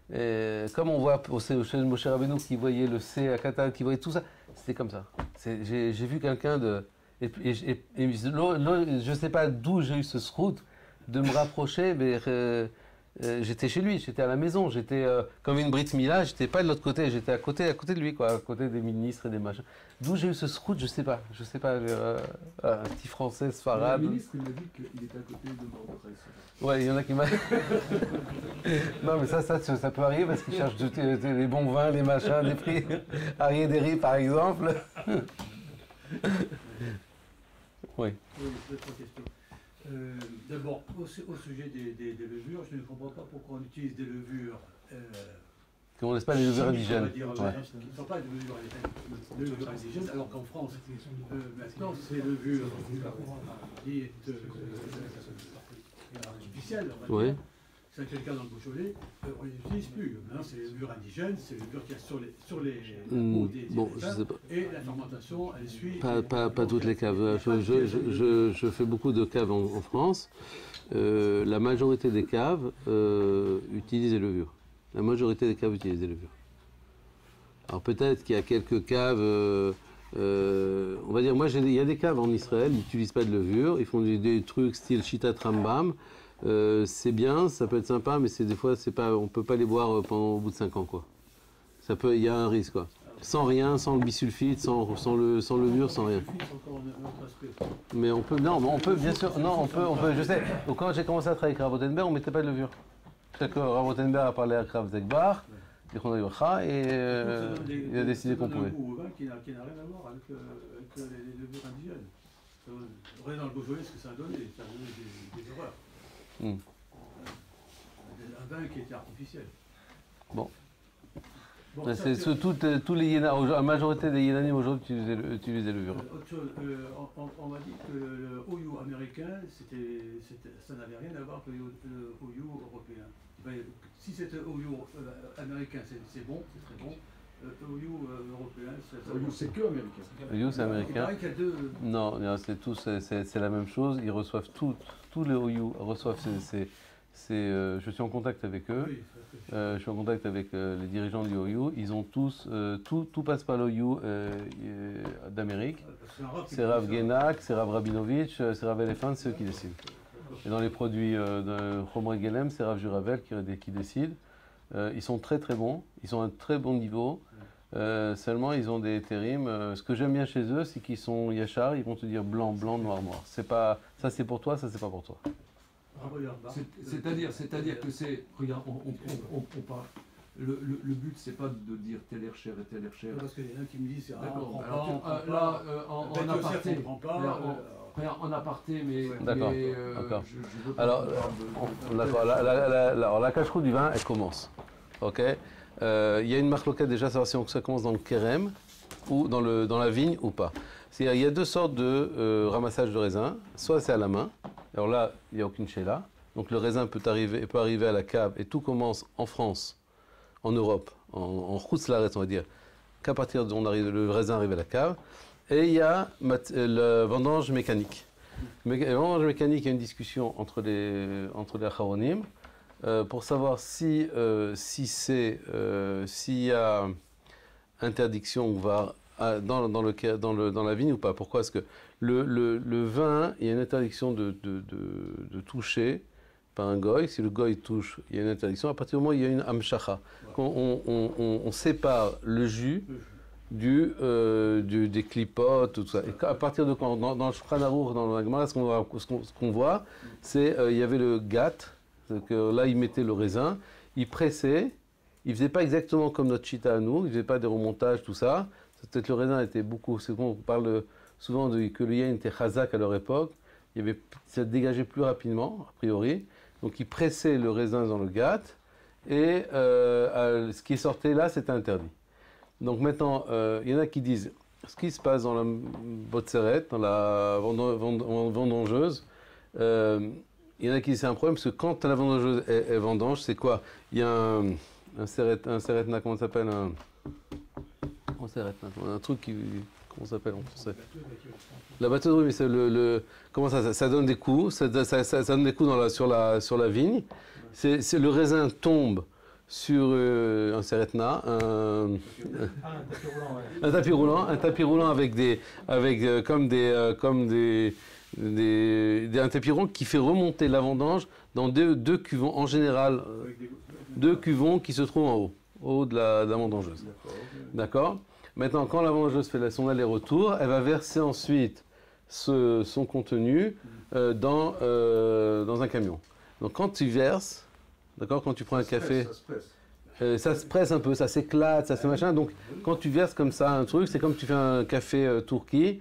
comme on voit chez Moshe Rabbeinu qui voyait le C à Katan, qui voyait tout ça, c'était comme ça. J'ai vu quelqu'un de... Et je ne sais pas d'où j'ai eu ce srout de me rapprocher, mais j'étais chez lui, j'étais à la maison, j'étais comme une Brit Mila, j'étais pas de l'autre côté, j'étais à côté de lui, quoi, à côté des ministres et des machins. D'où j'ai eu ce srout, je sais pas, un petit français sfarade. Le ministre, il m'a dit qu'il était à côté de Mordechai. Ouais, il y en a qui m'a... Non, mais ça peut arriver parce qu'ils cherchent les bons vins, les machins, des prix. Arié Derry, par exemple. Oui. Oui, deux, trois questions. D'abord, au sujet des levures, je ne comprends pas pourquoi on utilise des levures. Qu'on laisse pas les levures indigènes. Qui ne sont pas des levures indigènes, alors qu'en France, maintenant, ces levures dites artificielles, on va dire, c'est le cas dans le Beaujolais, on ne les utilise plus. Maintenant, c'est les levures indigènes, c'est les levures qu'il y a sur les peaux des je sais pas. et la fermentation, elle suit. Pas toutes les caves. Je fais beaucoup de caves en France. La majorité des caves utilisent des levures. La majorité des caves utilisent des levures. Alors peut-être qu'il y a quelques caves, on va dire, il y a des caves en Israël, ils n'utilisent pas de levure, ils font des trucs style Shitat Rambam. C'est bien, ça peut être sympa, mais des fois, on ne peut pas les boire au bout de 5 ans, quoi. Il y a un risque, quoi. Sans rien, sans le bisulfite, sans levure, sans rien. Mais on peut, bien sûr, je sais. Donc, quand j'ai commencé à travailler avec Rav Rothenberg, on ne mettait pas de levure. C'est que Rav Rothenberg a parlé avec Rav Zekbar, et il a décidé qu'on pouvait. C'est un goût au vin qui n'a rien à voir avec les levures indigènes. Regardez dans le Beaujolais ce que ça a donné des horreurs. Un vin qui était artificiel. Bon, la majorité des Yénanim aujourd'hui utilisent des levures. Autre chose, on m'a dit que le OU américain, ça n'avait rien à voir avec le OU européen. Si c'était OU américain, c'est bon, c'est très bon. OU européen, c'est que américain. OU, c'est américain. Non, c'est la même chose. Ils reçoivent tous les OU reçoivent je suis en contact avec eux. Oui, je suis en contact avec les dirigeants du OU. Ils ont tous, tout passe par l'OU d'Amérique. C'est Rav Genak, c'est Rav Rabinovitch, c'est Rav Elephant, c'est eux qui décident. Et dans les produits de Chomre Gelem, c'est Rav Juravel qui décide. Ils sont très très bons, ils sont à un très bon niveau. Seulement, ils ont des térims. Ce que j'aime bien chez eux, c'est qu'ils sont yachar, ils vont te dire blanc, blanc, noir, noir. C'est pas, ça c'est pour toi, ça c'est pas pour toi. C'est-à-dire que c'est... Regarde, on parle... Le but, c'est pas de dire tel air cher et tel air cher. Parce qu'il y en a qui me disent... Là, en aparté... En aparté, mais... D'accord. Alors, la cache-roue du vin, elle commence. Ok. Il y a une marloquette déjà, savoir si ça commence dans le kérem ou dans la vigne ou pas. Il y a deux sortes de ramassage de raisin. Soit c'est à la main. Alors là, il n'y a aucune chéla. Donc le raisin peut arriver à la cave et tout commence en France, en Europe, en Rousselaret, on va dire, qu'à partir d'où le raisin arrive à la cave. Et il y a le vendange mécanique. Le vendange mécanique, il y a une discussion entre les acharonim pour savoir s'il y a interdiction dans la vigne ou pas. Pourquoi? Parce que le vin, il y a une interdiction de toucher par un goy. Si le goy touche, il y a une interdiction. À partir du moment où il y a une amshacha, on sépare le jus des clipotes, tout ça. Et à partir de quand, dans le Shulchan Aruch, dans la Gemara, ce qu'on voit, c'est il y avait le gat, que là il mettait le raisin, il pressait, il faisait pas exactement comme notre chita à nous, il faisait pas des remontages, tout ça. Peut-être le raisin était beaucoup. C'est qu'on parle souvent que le yen était chazak à leur époque. Ça dégageait plus rapidement, a priori. Donc ils pressaient le raisin dans le gat. Et ce qui sortait là, c'était interdit. Donc maintenant, il y en a qui disent ce qui se passe dans la botseret, dans la vendangeuse. Il y en a qui disent c'est un problème parce que quand la vendangeuse est vendange, c'est quoi? Il y a un seretna, comment ça s'appelle? Un truc qui. Comment ça s'appelle en français? La batteuse, oui, mais c'est comment ça donne des coups, ça donne des coups sur la vigne. Le raisin tombe sur un seretna, un tapis roulant avec un tapis roulant qui fait remonter la vendange dans deux cuvons, en général, deux cuvons qui se trouvent en haut de la vendangeuse. D'accord? Maintenant, quand la vendangeuse fait son aller-retour, elle va verser ensuite son contenu dans un camion. Donc quand tu verses, d'accord, quand tu prends un café, ça se presse un peu, ça s'éclate, ça se machin. Donc quand tu verses comme ça un truc, c'est comme tu fais un café turki.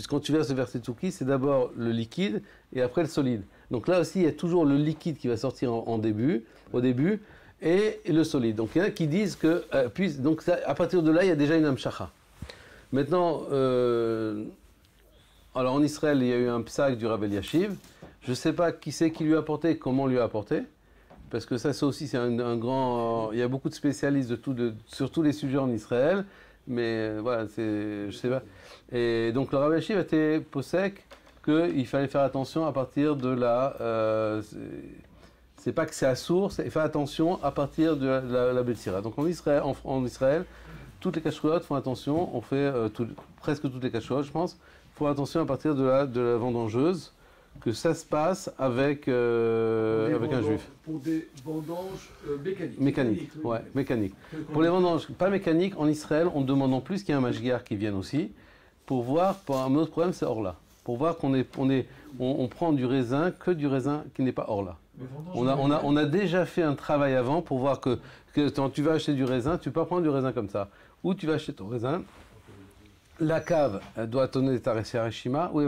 Quand tu verses le versé turki, c'est d'abord le liquide et après le solide. Donc là aussi, il y a toujours le liquide qui va sortir au début, et le solide. Donc il y en a qui disent que, donc à partir de là, il y a déjà une amshacha. Maintenant, alors en Israël, il y a eu un psak du Rav Eliashiv. Je ne sais pas qui c'est qui lui a apporté et comment lui a apporté. Parce que ça aussi, c'est un grand. Il y a beaucoup de spécialistes sur tous les sujets en Israël. Mais voilà, je sais pas. Et donc le Rav Eliashiv était possèque qu'il fallait faire attention à partir de la. C'est pas que c'est à source, il faut attention à partir de la Betsira. Donc en Israël, toutes les cacheroutes font attention, on fait presque toutes les cacheroutes, je pense, font attention à partir de la vendangeuse, que ça se passe avec un juif. Pour des vendanges mécaniques. Mécaniques, ouais, mécaniques. Pour les vendanges pas mécaniques, en Israël, on demande en plus qu'il y ait un mashgiach qui vienne aussi, pour voir, un autre problème, c'est orla. Pour voir qu'on prend du raisin que du raisin qui n'est pas orla. On a déjà fait un travail avant pour voir que quand tu vas acheter du raisin, tu peux pas prendre du raisin comme ça. Ou tu vas acheter ton raisin, la cave elle doit donner ta Rishima, ou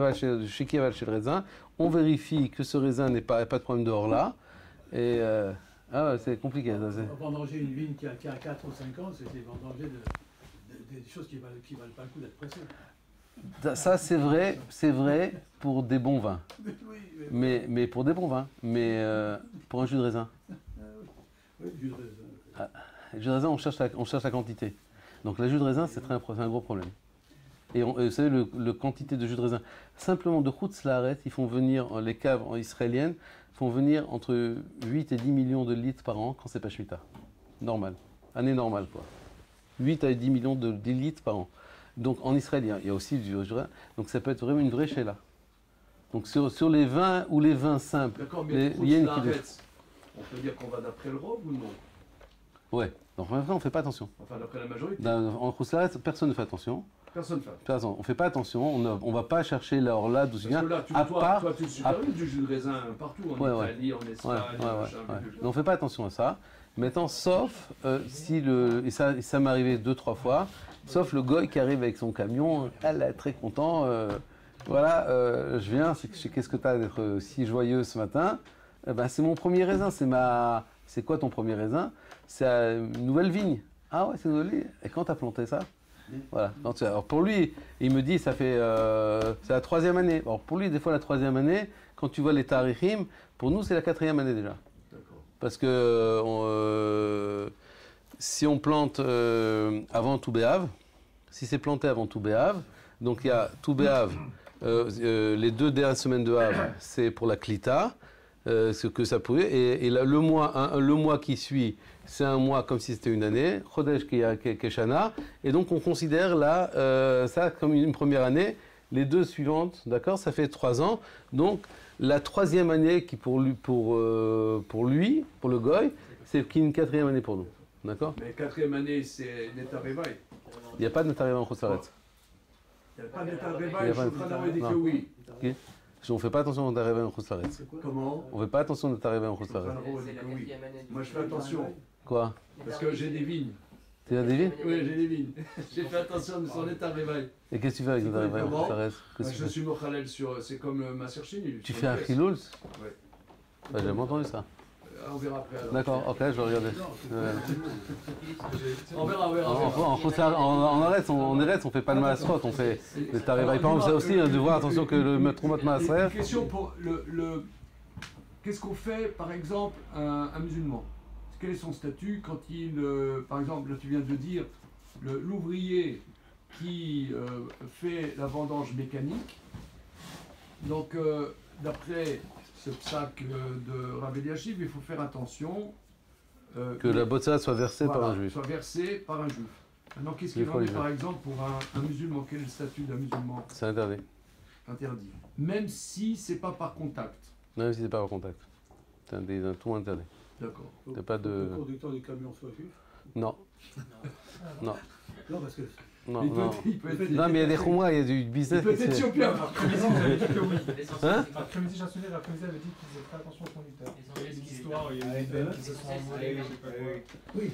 chez qui elle va acheter le raisin. On vérifie que ce raisin n'a pas de problème de orla. Et c'est compliqué. Vendanger une vigne qui a 4 ou 5 ans, c'est vendanger des choses qui valent pas le coup d'être pressées. Ça, c'est vrai pour des bons vins. Mais pour des bons vins. Mais pour un jus de raisin. Oui, jus de raisin. Le jus de raisin, on cherche la quantité. Donc, le jus de raisin, c'est un gros problème. Et vous savez, la quantité de jus de raisin. Simplement, de Chutz Laaretz, ils font venir, les caves israéliennes, font venir entre 8 et 10 millions de litres par an quand c'est pas Shemitah. Normal. Année normale, quoi. 8 à 10 millions de litres par an. Donc en Israël, il y a aussi du raisin. Donc ça peut être vraiment une vraie chéla. Donc sur les vins ou les vins simples, il y a une on peut dire qu'on va d'après le robe ou non? Ouais. Donc en fait, on ne fait pas attention. Enfin, d'après la majorité. En Chouslaret, personne ne fait attention. Personne ne fait. On ne fait pas attention. On ne va pas chercher l'orla d'où vient. Toi, tu supervises du jus de raisin partout, en Italie, en Espagne, on ne fait pas attention à ça. Maintenant, sauf si et ça m'est arrivé 2-3 fois. Sauf le goy qui arrive avec son camion, elle est très content. Je viens, qu'est-ce que tu as d'être si joyeux ce matin? C'est mon premier raisin, c'est quoi ton premier raisin? C'est une nouvelle vigne. Ah ouais, c'est une nouvelle vigne. Et quand tu as planté ça? Voilà. Alors pour lui, il me dit, c'est la 3e année. Alors pour lui, des fois la 3e année, quand tu vois les tarichim, pour nous c'est la 4e année déjà. Parce que si on plante avant Tou B'Av, si c'est planté avant Tou B'Av, donc il y a Tou B'Av, les 2 dernières semaines de Av, c'est pour la Klita, ce que ça pouvait, et là, le mois qui suit, c'est un mois comme si c'était une année, Chodesh Keshana, et donc on considère là ça comme une première année, les 2 suivantes, d'accord, ça fait 3 ans, donc la 3e année qui pour lui, pour le goy, c'est une 4e année pour nous. D'accord? Mais 4e année, c'est Neta Revaï. Il n'y a pas de Neta Revaï en Chouslaret. Il n'y a pas de Neta Revaï, je suis en train de dire que oui. Okay. On ne fait pas attention au Neta Revaï en Chouslaret. Comment? On ne fait pas attention au Neta Revaï en Chouslaret. Moi, je fais attention. Quoi? Parce que j'ai des vignes. Tu as des vignes? Oui, j'ai des vignes. J'ai fait attention à son état réveil. Et qu'est-ce que tu fais avec le réveil? Comment? Ça reste. Qu'est-ce que tu Je fais? suis mochalel sur. C'est comme ma Cherchini. Tu fais un chiloul? Ouais. J'ai jamais entendu ça. On verra après. alors. D'accord, ok, je vais regarder. On verra, on verra. En Eretz, on fait pas le maasrot, on fait le tarévaï. Par exemple, ça aussi, de voir, attention que le tromot maaser. Une question pour le. Qu'est-ce qu'on fait, par exemple, un musulman? Quel est son statut quand il. Par exemple, là tu viens de dire, l'ouvrier qui fait la vendange mécanique. Donc, d'après ce psaque de Rav Eliashiv, il faut faire attention Que la botza soit versée par voilà, un juif. soit versé par un juif. Maintenant, qu'est-ce Il qu'il faut en est les par exemple pour un musulman? Quel est le statut d'un musulman C'est interdit. interdit? Même si c'est pas par contact. Même si c'est pas en contact. C'est tout interdit. D'accord. T'as pas de. Le conducteur du camion soit juif. Non. Non. Non, parce que Non, il peut non. être, il peut être, Non, mais il y a des choumas, il y a du business. il peut être qui se fait. éthiopien. L'après-midi, vous avez dit que oui. Hein? L'après-midi, chansonnier, l'après-midi avait dit qu'ils faisaient pas attention aux conducteurs. Il y a une histoire, il y a Ah, des bennes qui se sont envolées, je sais pas quoi. oui.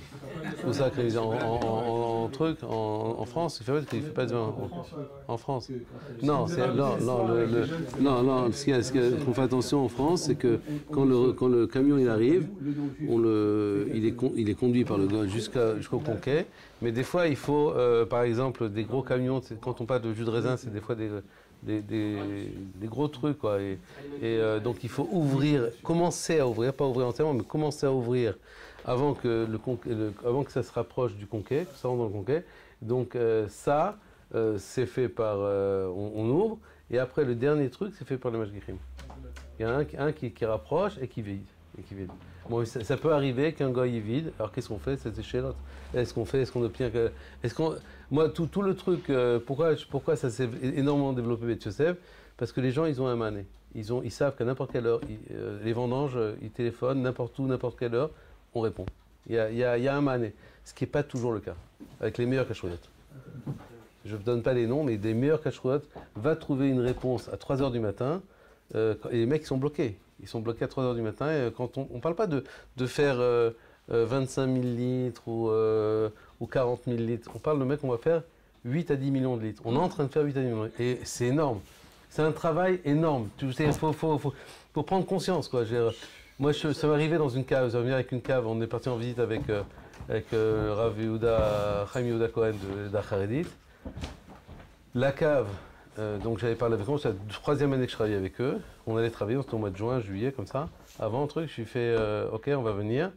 Où ça, Crédit en truc, en France, il fait pas de vin. En France, ouais, ouais. En France. Que- Non, ce qu'on fait attention en France, c'est que quand le camion il arrive, il est conduit par le gars jusqu'au conquet. Mais des fois, il faut, par exemple, des gros camions. Quand on parle de jus de raisin, c'est des fois des gros trucs, quoi. Et donc, il faut ouvrir, commencer à ouvrir, pas ouvrir entièrement, mais commencer à ouvrir avant que avant que ça se rapproche du conquet, que ça rentre dans le conquet. Donc, ça, c'est fait par, on ouvre, et après le dernier truc, c'est fait par le mashgichim. Il y en a un qui rapproche et qui vide. Bon, ça peut arriver qu'un gars il vide. Alors qu'est-ce qu'on fait? C'est chez l'autre. Est-ce qu'on obtient que, moi tout le truc, pourquoi ça s'est énormément développé Beth Yosef? Parce que les gens ils ont un mané. Ils savent qu'à n'importe quelle heure, les vendanges, ils téléphonent n'importe où, n'importe quelle heure, on répond. Il y a un mané. Ce qui n'est pas toujours le cas avec les meilleurs cacheroutes. Je ne donne pas les noms, mais des meilleurs cacheroutes va trouver une réponse à 3h du matin. Et les mecs ils sont bloqués. Ils sont bloqués à 3h du matin. Et quand on ne parle pas de faire 25 000 litres ou 40 000 litres. On parle de mecs, on va faire 8 à 10 millions de litres. On est en train de faire 8 à 10 millions de litres. Et c'est énorme. C'est un travail énorme. Tu sais, il faut prendre conscience, quoi. Moi, ça m'est arrivé dans une cave. Ça m'est arrivé avec une cave. On est parti en visite avec Rav Yehuda, Chaim Yehuda Cohen de Haredit. La cave. Donc j'avais parlé avec eux, c'est la 3e année que je travaillais avec eux. On allait travailler, c'était au mois de juin, juillet, comme ça. Avant le truc, je lui ai fait ok, on va venir.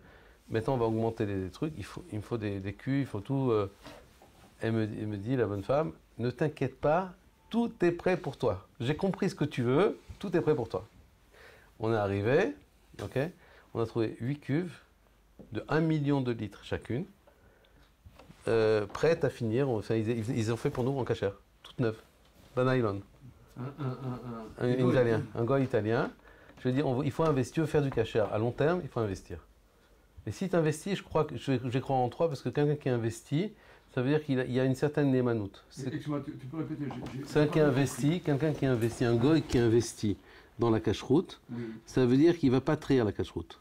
Maintenant, on va augmenter les trucs. Il me faut des culs, il faut tout. Elle me dit, la bonne femme, ne t'inquiète pas, tout est prêt pour toi. J'ai compris ce que tu veux, tout est prêt pour toi. On est arrivé, ok. On a trouvé 8 cuves de 1 million de litres chacune, prêtes à finir. Enfin, ils ont fait pour nous en cachère, toutes neuves. Un nylon. Un gars italien. Je veux dire, il faut investir, faire du cachère. À long terme, il faut investir. Et si tu investis, je crois en 3 parce que quelqu'un qui investit, ça veut dire qu'il y a une certaine némanoute. Excuse-moi, tu peux répéter. Quelqu'un qui investit, un gars qui investit dans la cache-route, Oui. ça veut dire qu'il ne va pas trahir la cache-route.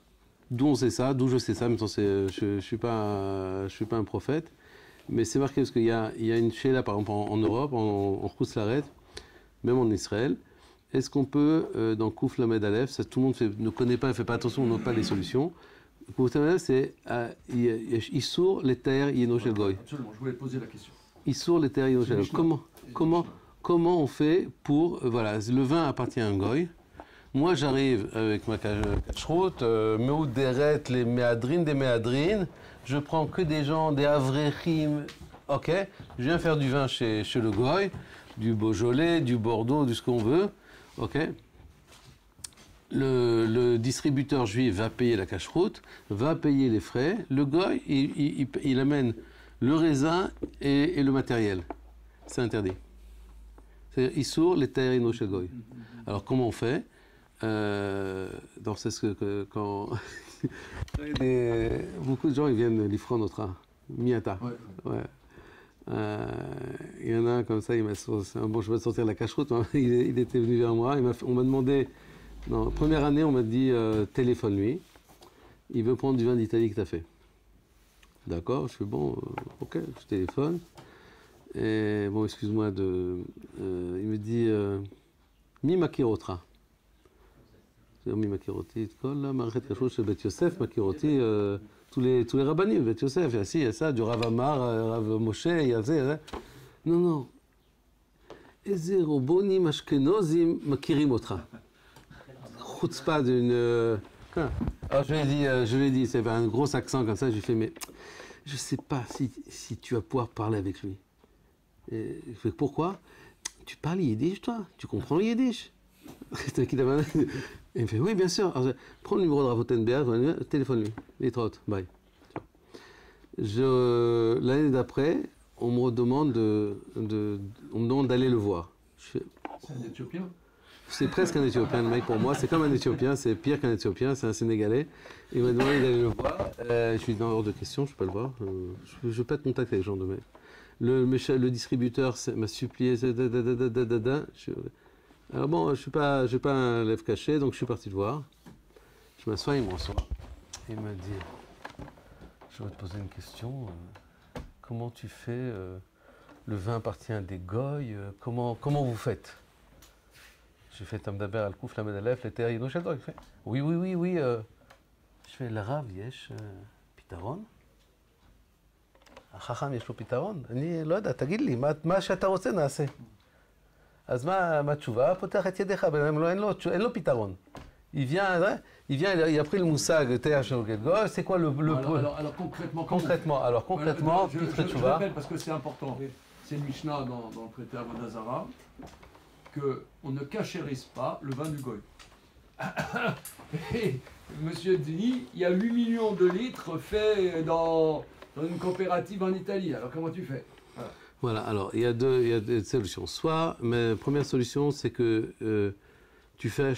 D'où je sais ça, mais je ne suis pas un prophète. Mais c'est marqué parce qu'il y a une chéla, par exemple, en Europe, en Khoutslaret, même en Israël. Est-ce qu'on peut, dans Kouf Lamed Aleph, ça tout le monde ne connaît pas, ne fait pas attention, on n'a pas les solutions. Kouf Lamed Aleph, c'est Issour l'Eter Yeno Shel Goy. Absolument, je voulais te poser la question. Issour l'Eter Yeno Shel Goy. Comment on fait pour. Voilà, le vin appartient à un Goy. Moi, j'arrive avec ma cache-route, Meoud Deret, les méadrines, des méadrines. Je prends que des gens, des Avrechim, ok. Je viens faire du vin chez le Goy, du Beaujolais, du Bordeaux, du ce qu'on veut, ok. Le distributeur juif va payer la cache-route, va payer les frais. Le Goy, il amène le raisin et le matériel. C'est interdit. C'est-à-dire, Issour, les terres chez le Goy. Alors, comment on fait? C'est ce que quand beaucoup de gens ils viennent l'Ifron notre Miata. Ouais. Il y en a un comme ça, bon, je vais te sortir la cache-route. Il était venu vers moi. On m'a demandé, première année, on m'a dit téléphone-lui. Il veut prendre du vin d'Italie que tu as fait. D'accord, je fais bon, ok, je téléphone. Et bon, excuse-moi de. Il me dit Mi makirotra. Mi makiroti, là, Marchet Kachot chez Bet Yosef, makiroti, tous les rabbanim, Bet Yosef, il y a ci, il y a ça, du Rav Amar, Rav Moshe, il y a ça. Non, non. Eze robonim ashkenozim makirim otra. Chutzpah d'une. Alors je lui ai dit, c'est un gros accent comme ça, je lui ai fait, mais je ne sais pas si tu vas pouvoir parler avec lui. Et je fais, pourquoi? Tu parles yiddish, toi? Tu comprends le yiddish? Il me fait, oui, bien sûr. Alors, prends le numéro de Ravotenberg, téléphone-lui, les trottes, bye. L'année d'après, on me demande d'aller le voir. C'est un Éthiopien? C'est presque un Éthiopien, le mec, pour moi. C'est comme un Éthiopien, c'est pire qu'un Éthiopien, c'est un Sénégalais. Il m'a demandé d'aller le voir. Je lui ai dit, non, hors de question, je ne peux pas le voir. Je ne veux pas de contact avec les gens de mec. Le distributeur m'a supplié. Alors bon, je n'ai pas un lèvre caché, donc je suis parti le voir. Je m'assois, il m'assoit. Il me dit, je vais te poser une question. Comment tu fais le vin appartient à des goy. Comment vous faites? J'ai fait Tam Daber al Kouf, la Medalef, les terres, il fait oui. Je fais l'arabe, yesh pitaron. החכם יש לו פתרון? אני לא יודע, תגיד לי, מה שאתה רוצה נעשה. אז מה התשובה? פותח את ידיך, אין לו פתרון. Il a pris le moussag, c'est quoi le... Alors concrètement. Concrètement, je rappelle parce que c'est important. C'est le Mishnah dans le traité Avodah Zarah qu'on ne cachérise pas le vin du goy. Et monsieur dit, il y a 8 millions de litres faits dans une coopérative en Italie. Alors comment tu fais? Voilà, alors il y a deux solutions. Soit, ma première solution, c'est que tu fais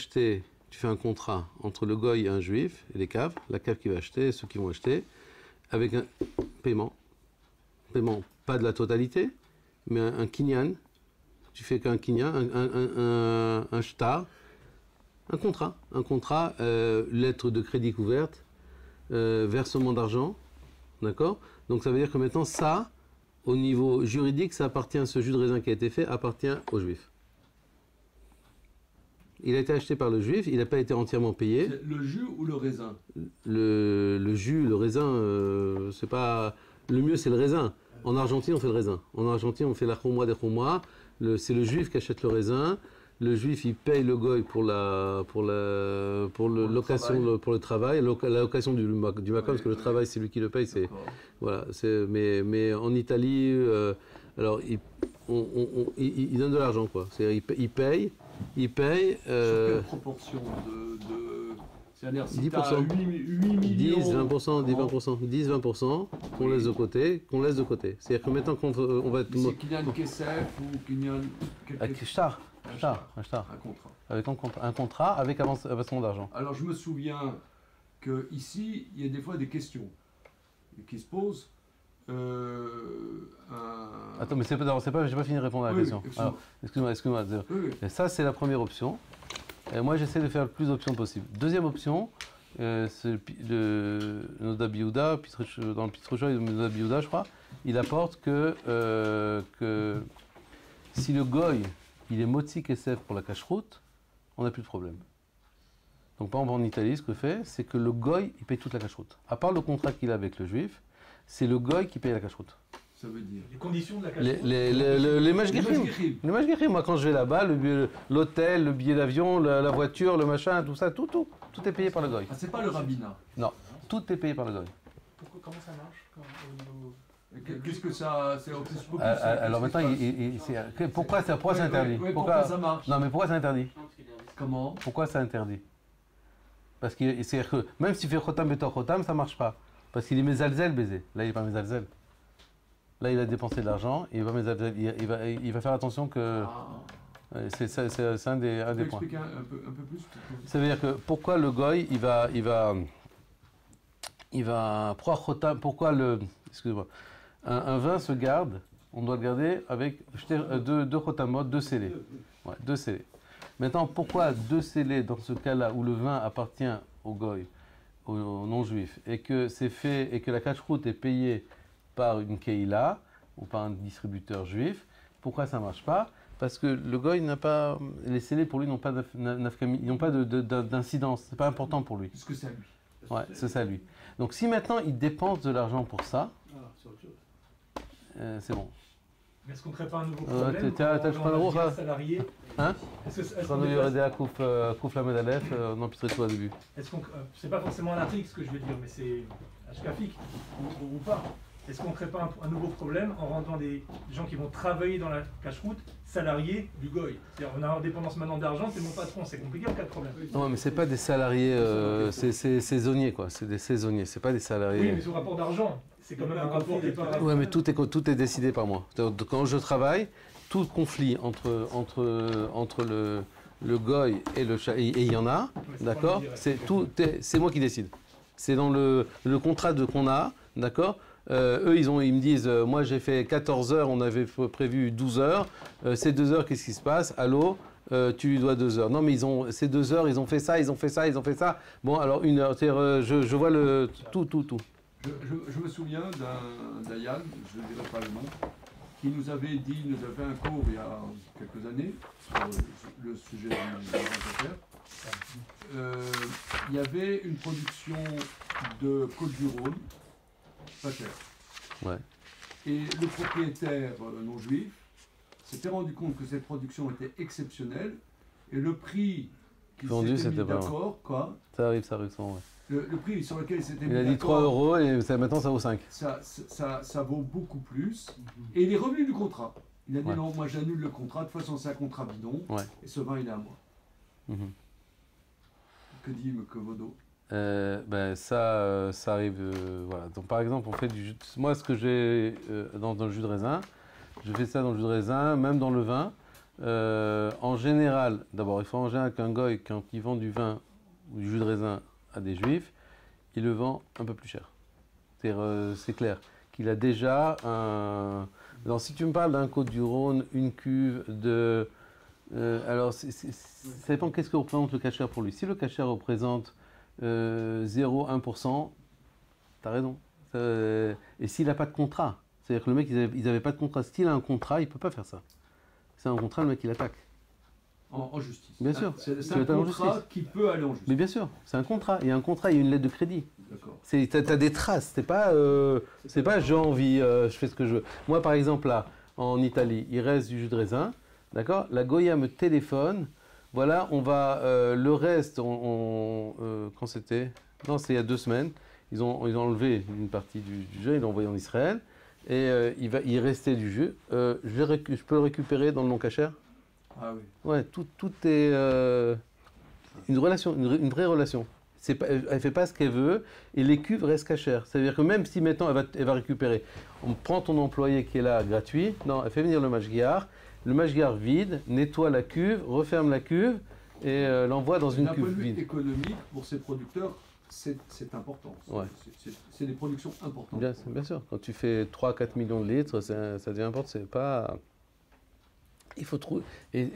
un contrat entre le goy et un juif, et les caves, la cave qui va acheter, ceux qui vont acheter, avec un paiement pas de la totalité, mais un kinyan. Tu fais qu'un kinyan, un shtar, un contrat, lettre de crédit couverte, versement d'argent, d'accord? Donc ça veut dire que maintenant ça, au niveau juridique, ça appartient, ce jus de raisin qui a été fait, appartient aux juifs. Il a été acheté par le juif, il n'a pas été entièrement payé. C'est le jus ou le raisin? Le jus, le raisin, c'est pas... Le mieux, c'est le raisin. En Argentine, on fait le raisin. En Argentine, on fait la chumra des chumra. C'est le juif qui achète le raisin. Le juif, il paye le goy pour le travail, la location du macon, parce que le travail, c'est lui qui le paye. Voilà, mais en Italie, alors, il donne de l'argent, quoi. Il paye. Sur quelle proportion c'est-à-dire si 10%. 8 millions... 10-20% qu'on laisse de côté. C'est-à-dire que maintenant qu'on va... C'est Kinyan Kesef ou Kinyan... Un contrat. Un contrat avec avancement d'argent. Alors je me souviens qu'ici, il y a des fois des questions qui se posent. Attends, mais j'ai pas fini de répondre à la question. Excuse-moi. Oui. Et ça, c'est la première option. Et moi, j'essaie de faire le plus d'options possible. Deuxième option, c'est le Noda Biouda, dans le Pitrochoy de Noda Biouda, je crois, il apporte que si le goy, il est motzi kesef pour la cacheroute, on n'a plus de problème. Donc, par exemple, en Italie, ce que fait, c'est que le goy, il paye toute la cacheroute. À part le contrat qu'il a avec le juif, c'est le goy qui paye la cacheroute. Ça veut dire les conditions de la cacheroute. Les mashgichim. Les mashgichim. Moi, quand je vais là-bas, l'hôtel, le billet d'avion, la voiture, le machin, tout ça, tout est payé par le goy. Ah, c'est pas le rabbinat? Non, tout est payé par le goy. Comment ça marche Qu'est-ce que ça... Alors maintenant, pourquoi c'est interdit? Pourquoi ça marche? Non, mais pourquoi c'est interdit? Comment? Pourquoi c'est interdit? Parce que c'est-à-dire que même si tu fais chotam betor chotam, ça marche pas. Parce qu'il est mezalzel baiser. Là, il n'est pas mezalzel. Là, il a dépensé de l'argent, il va faire attention que... C'est un des points. Expliquer un peu plus. Ça veut dire que pourquoi le goy, pourquoi excusez-moi, un vin se garde, on doit le garder avec deux chotamot, 2 scellés. Ouais, 2 scellés. Maintenant, pourquoi 2 scellés dans ce cas-là où le vin appartient au goy, aux non-juifs et que c'est fait et que la cache-route est payée par une keïla ou par un distributeur juif, pourquoi ça ne marche pas? Parce que le goy n'a pas, les scellés pour lui n'ont pas d'incidence, c'est pas important pour lui. Puisque c'est à lui. Ouais, c'est ça lui. Donc si maintenant il dépense de l'argent pour ça, c'est autre chose. c'est bon. Mais est-ce qu'on ne crée pas un nouveau problème t'as le quand là un salarié Hein? est-ce Quand qu'on il y aurait des Kouf la Medalef, on empiterait tout au début. c'est pas forcément un article ce que je veux dire, mais c'est HKFIC ou pas. Est-ce qu'on ne crée pas un nouveau problème en rendant des gens qui vont travailler dans la cache-route salariés du goy? C'est-à-dire on a une dépendance maintenant d'argent, c'est mon patron, c'est compliqué en cas de problème. Non mais c'est pas des salariés, c'est saisonniers quoi, c'est des saisonniers, c'est pas des salariés. Oui mais ce rapport d'argent, c'est quand même un rapport qui est pas... Ouais mais tout est décidé par moi. Quand je travaille, tout conflit entre le goy et le chat, et il y en a, d'accord, c'est moi qui décide. C'est dans le contrat qu'on a, d'accord. Eux, ils me disent, moi j'ai fait 14 heures, on avait prévu 12 heures. Ces 2 heures, qu'est-ce qui se passe? Allô, tu lui dois 2 heures. Non, mais ces 2 heures, ils ont fait ça, ils ont fait ça, ils ont fait ça. Bon, alors 1 heure. Je vois tout. Je me souviens d'un Yann, je ne dirai pas le nom, qui nous avait fait un cours il y a quelques années sur le sujet du affaires. Il y avait une production de Côte-du-Rhône, pas cher. Ouais. Et le propriétaire non juif s'était rendu compte que cette production était exceptionnelle et le prix qu'il s'était mis d'accord, quoi. Ça arrive souvent, ouais. Le prix sur lequel il s'était mis d'accord. Il a dit 3 euros et maintenant ça vaut 5. Ça vaut beaucoup plus. Et il est revenu du contrat. Il a dit non, moi j'annule le contrat, de toute façon c'est un contrat bidon, et ce vin il est à moi. Que dit M. Vodo? Ça arrive, voilà. Donc par exemple, on fait du jus. Moi, ce que j'ai dans le jus de raisin, je fais ça dans le jus de raisin, même dans le vin. En général, d'abord, il faut en général qu'un goy, quand il vend du vin ou du jus de raisin à des juifs, il le vend un peu plus cher. C'est clair qu'il a déjà un. Alors, si tu me parles d'un Côte-du-Rhône, une cuve de. Alors, ça dépend qu'est-ce que représente le cachère pour lui. Si le cachère représente 0,1%, t'as raison. Et s'il n'a pas de contrat, c'est-à-dire que le mec, ils n'avaient pas de contrat. S'il a un contrat, il ne peut pas faire ça. C'est un contrat, le mec, il attaque. En justice. Bien sûr. C'est un contrat qui peut aller en justice. Mais bien sûr, c'est un contrat. Il y a un contrat, il y a une lettre de crédit. D'accord. T'as des traces. C'est pas j'ai envie, je fais ce que je veux. Moi, par exemple, là, en Italie, il reste du jus de raisin. D'accord? La Goya me téléphone. Voilà, on va. Le reste, quand c'était? Non, c'est il y a 2 semaines. Ils ont enlevé une partie du jus, ils l'ont envoyé en Israël. Et il restait du jus. Je peux le récupérer dans le non-cachère? Ah oui. Ouais, tout est une relation, une vraie relation. Elle ne fait pas ce qu'elle veut et les cuves restent cachères. C'est-à-dire que même si maintenant elle va récupérer, on prend ton employé qui est là gratuit, non, elle fait venir le mashgiar. Le mashgiar vide, nettoie la cuve, referme la cuve et l'envoie dans une cuve vide. D'un point de vue économique, pour ces producteurs, c'est important. Ouais. C'est des productions importantes. Bien sûr. Quand tu fais 3-4 millions de litres, ça devient important. C'est pas... Il faut trouver... Et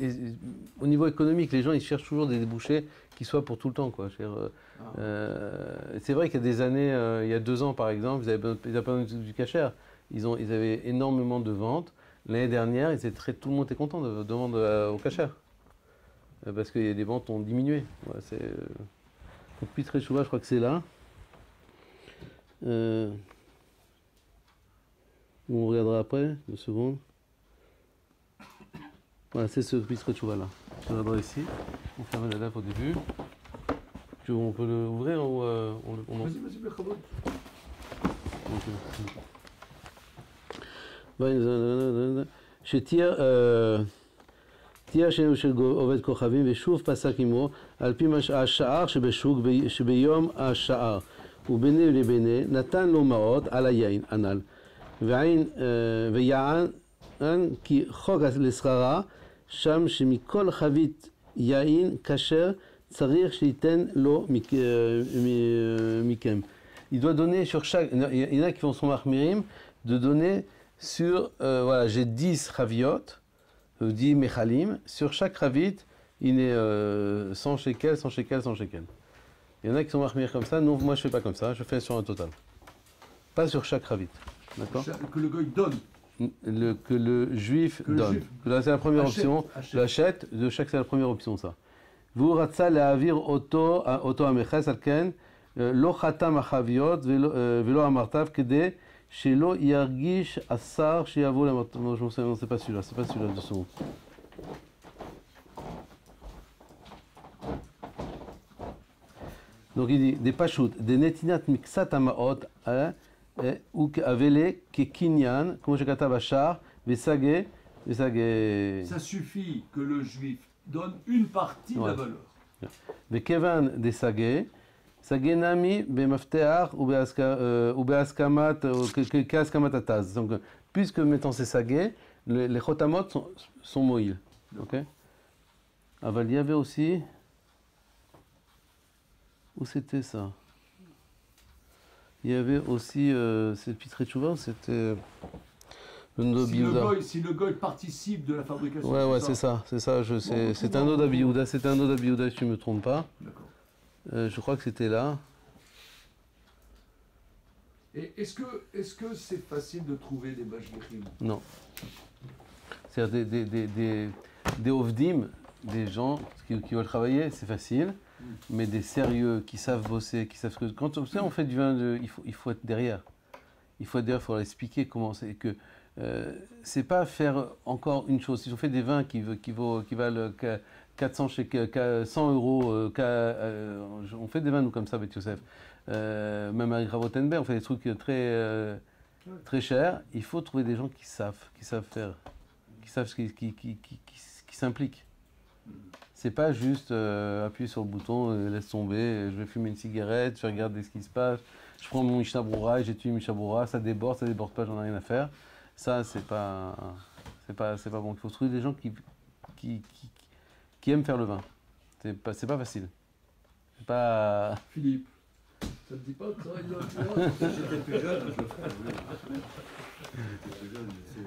au niveau économique, les gens, ils cherchent toujours des débouchés qui soient pour tout le temps, quoi. C'est vrai qu'il y a des années, il y a 2 ans par exemple, ils avaient pas du cachère. Ils avaient énormément de ventes. L'année dernière, tout le monde était content de vendre au cachère. Parce que les ventes ont diminué. Ouais, donc Pitre Chouva, je crois que c'est là. On regardera après, 2 secondes. Voilà, c'est ce Pitre Chouva là. Je regarderai ici. On ferme la lèvre au début. On peut l'ouvrir ou on Vas-y, Berkhavod. שתהיה של עובד כוכבים ושוב פסק עמו על פי השער שבשוק שביום השער וביני לביני נתן לו מעות על היין הנ"ל ויען כי חוק לשכרה שם שמכל חבית יין כשר צריך שייתן לו מכם. Il doit donner sur chaque... Il y en a qui vont son marmirim de donner sur... voilà, j'ai 10 chaviot, 10 mechalim. Sur chaque chavit, il est 100 shekels, 100 shekels, 100 shekels. Il y en a qui sont marmir comme ça. Non, moi je fais pas comme ça. Je fais sur un total. Pas sur chaque ravit. D'accord? Que le goy donne. Que le juif Que le donne. juif Là, c'est la première achète, option. achète. L'achète. De chaque, c'est la première option, ça. Vous ratza le'avir auto ameches alken lo chatam achaviot velo amartav kede shelo yargish asar shiavo l'amartav. Non, je ne sais pas, c'est pas celui-là de son. Donc il dit des pachout, des netinat miksat amaot ou avele kekinyan, comme je katav achar, vesage. Ça suffit que le juif donne une partie de la Ouais. valeur. וכיוון דסגה, סגה נמי במפתח ובהסכמת, כהסכמת התז. Donc, puisque maintenant c'est sagé, les chotamot sont moïles. Ok? אבל il y avait aussi... Où c'était ça? Il y avait aussi... c'est le Pitré Tchouva, c'était... Le Noda Biouda. Si le goy participe de la fabrication. Ouais, c'est ça, c'est un Noda Biouda, c'est un Noda Biouda si je ne me trompe pas. D'accord. Je crois que c'était là. Et est-ce que c'est facile de trouver des mashgichim? Non. C'est-à-dire des ovdim, des gens qui veulent travailler, c'est facile, mais des sérieux qui savent bosser, qui savent que quand on fait du vin, il faut être derrière. Il faut être derrière, il faut leur expliquer comment c'est que c'est pas faire encore une chose. Si on fait des vins qui valent 400 100 euros, on fait des vins nous comme ça, Beth Yosef. Même avec Ravotenberg, on fait des trucs très chers. Il faut trouver des gens qui savent faire, qui s'impliquent. C'est pas juste appuyer sur le bouton, laisse tomber, je vais fumer une cigarette, je regarde ce qui se passe, je prends mon Mishnah Brura et j'étudie Mishnah Brura, ça déborde pas, j'en ai rien à faire. Ça, c'est pas bon. Il faut trouver des gens qui aiment faire le vin. C'est pas facile. C'est pas... Philippe, ça te dit pas de travailler dans le J'étais plus jeune, je le ferais. J'étais plus jeune, mais c'est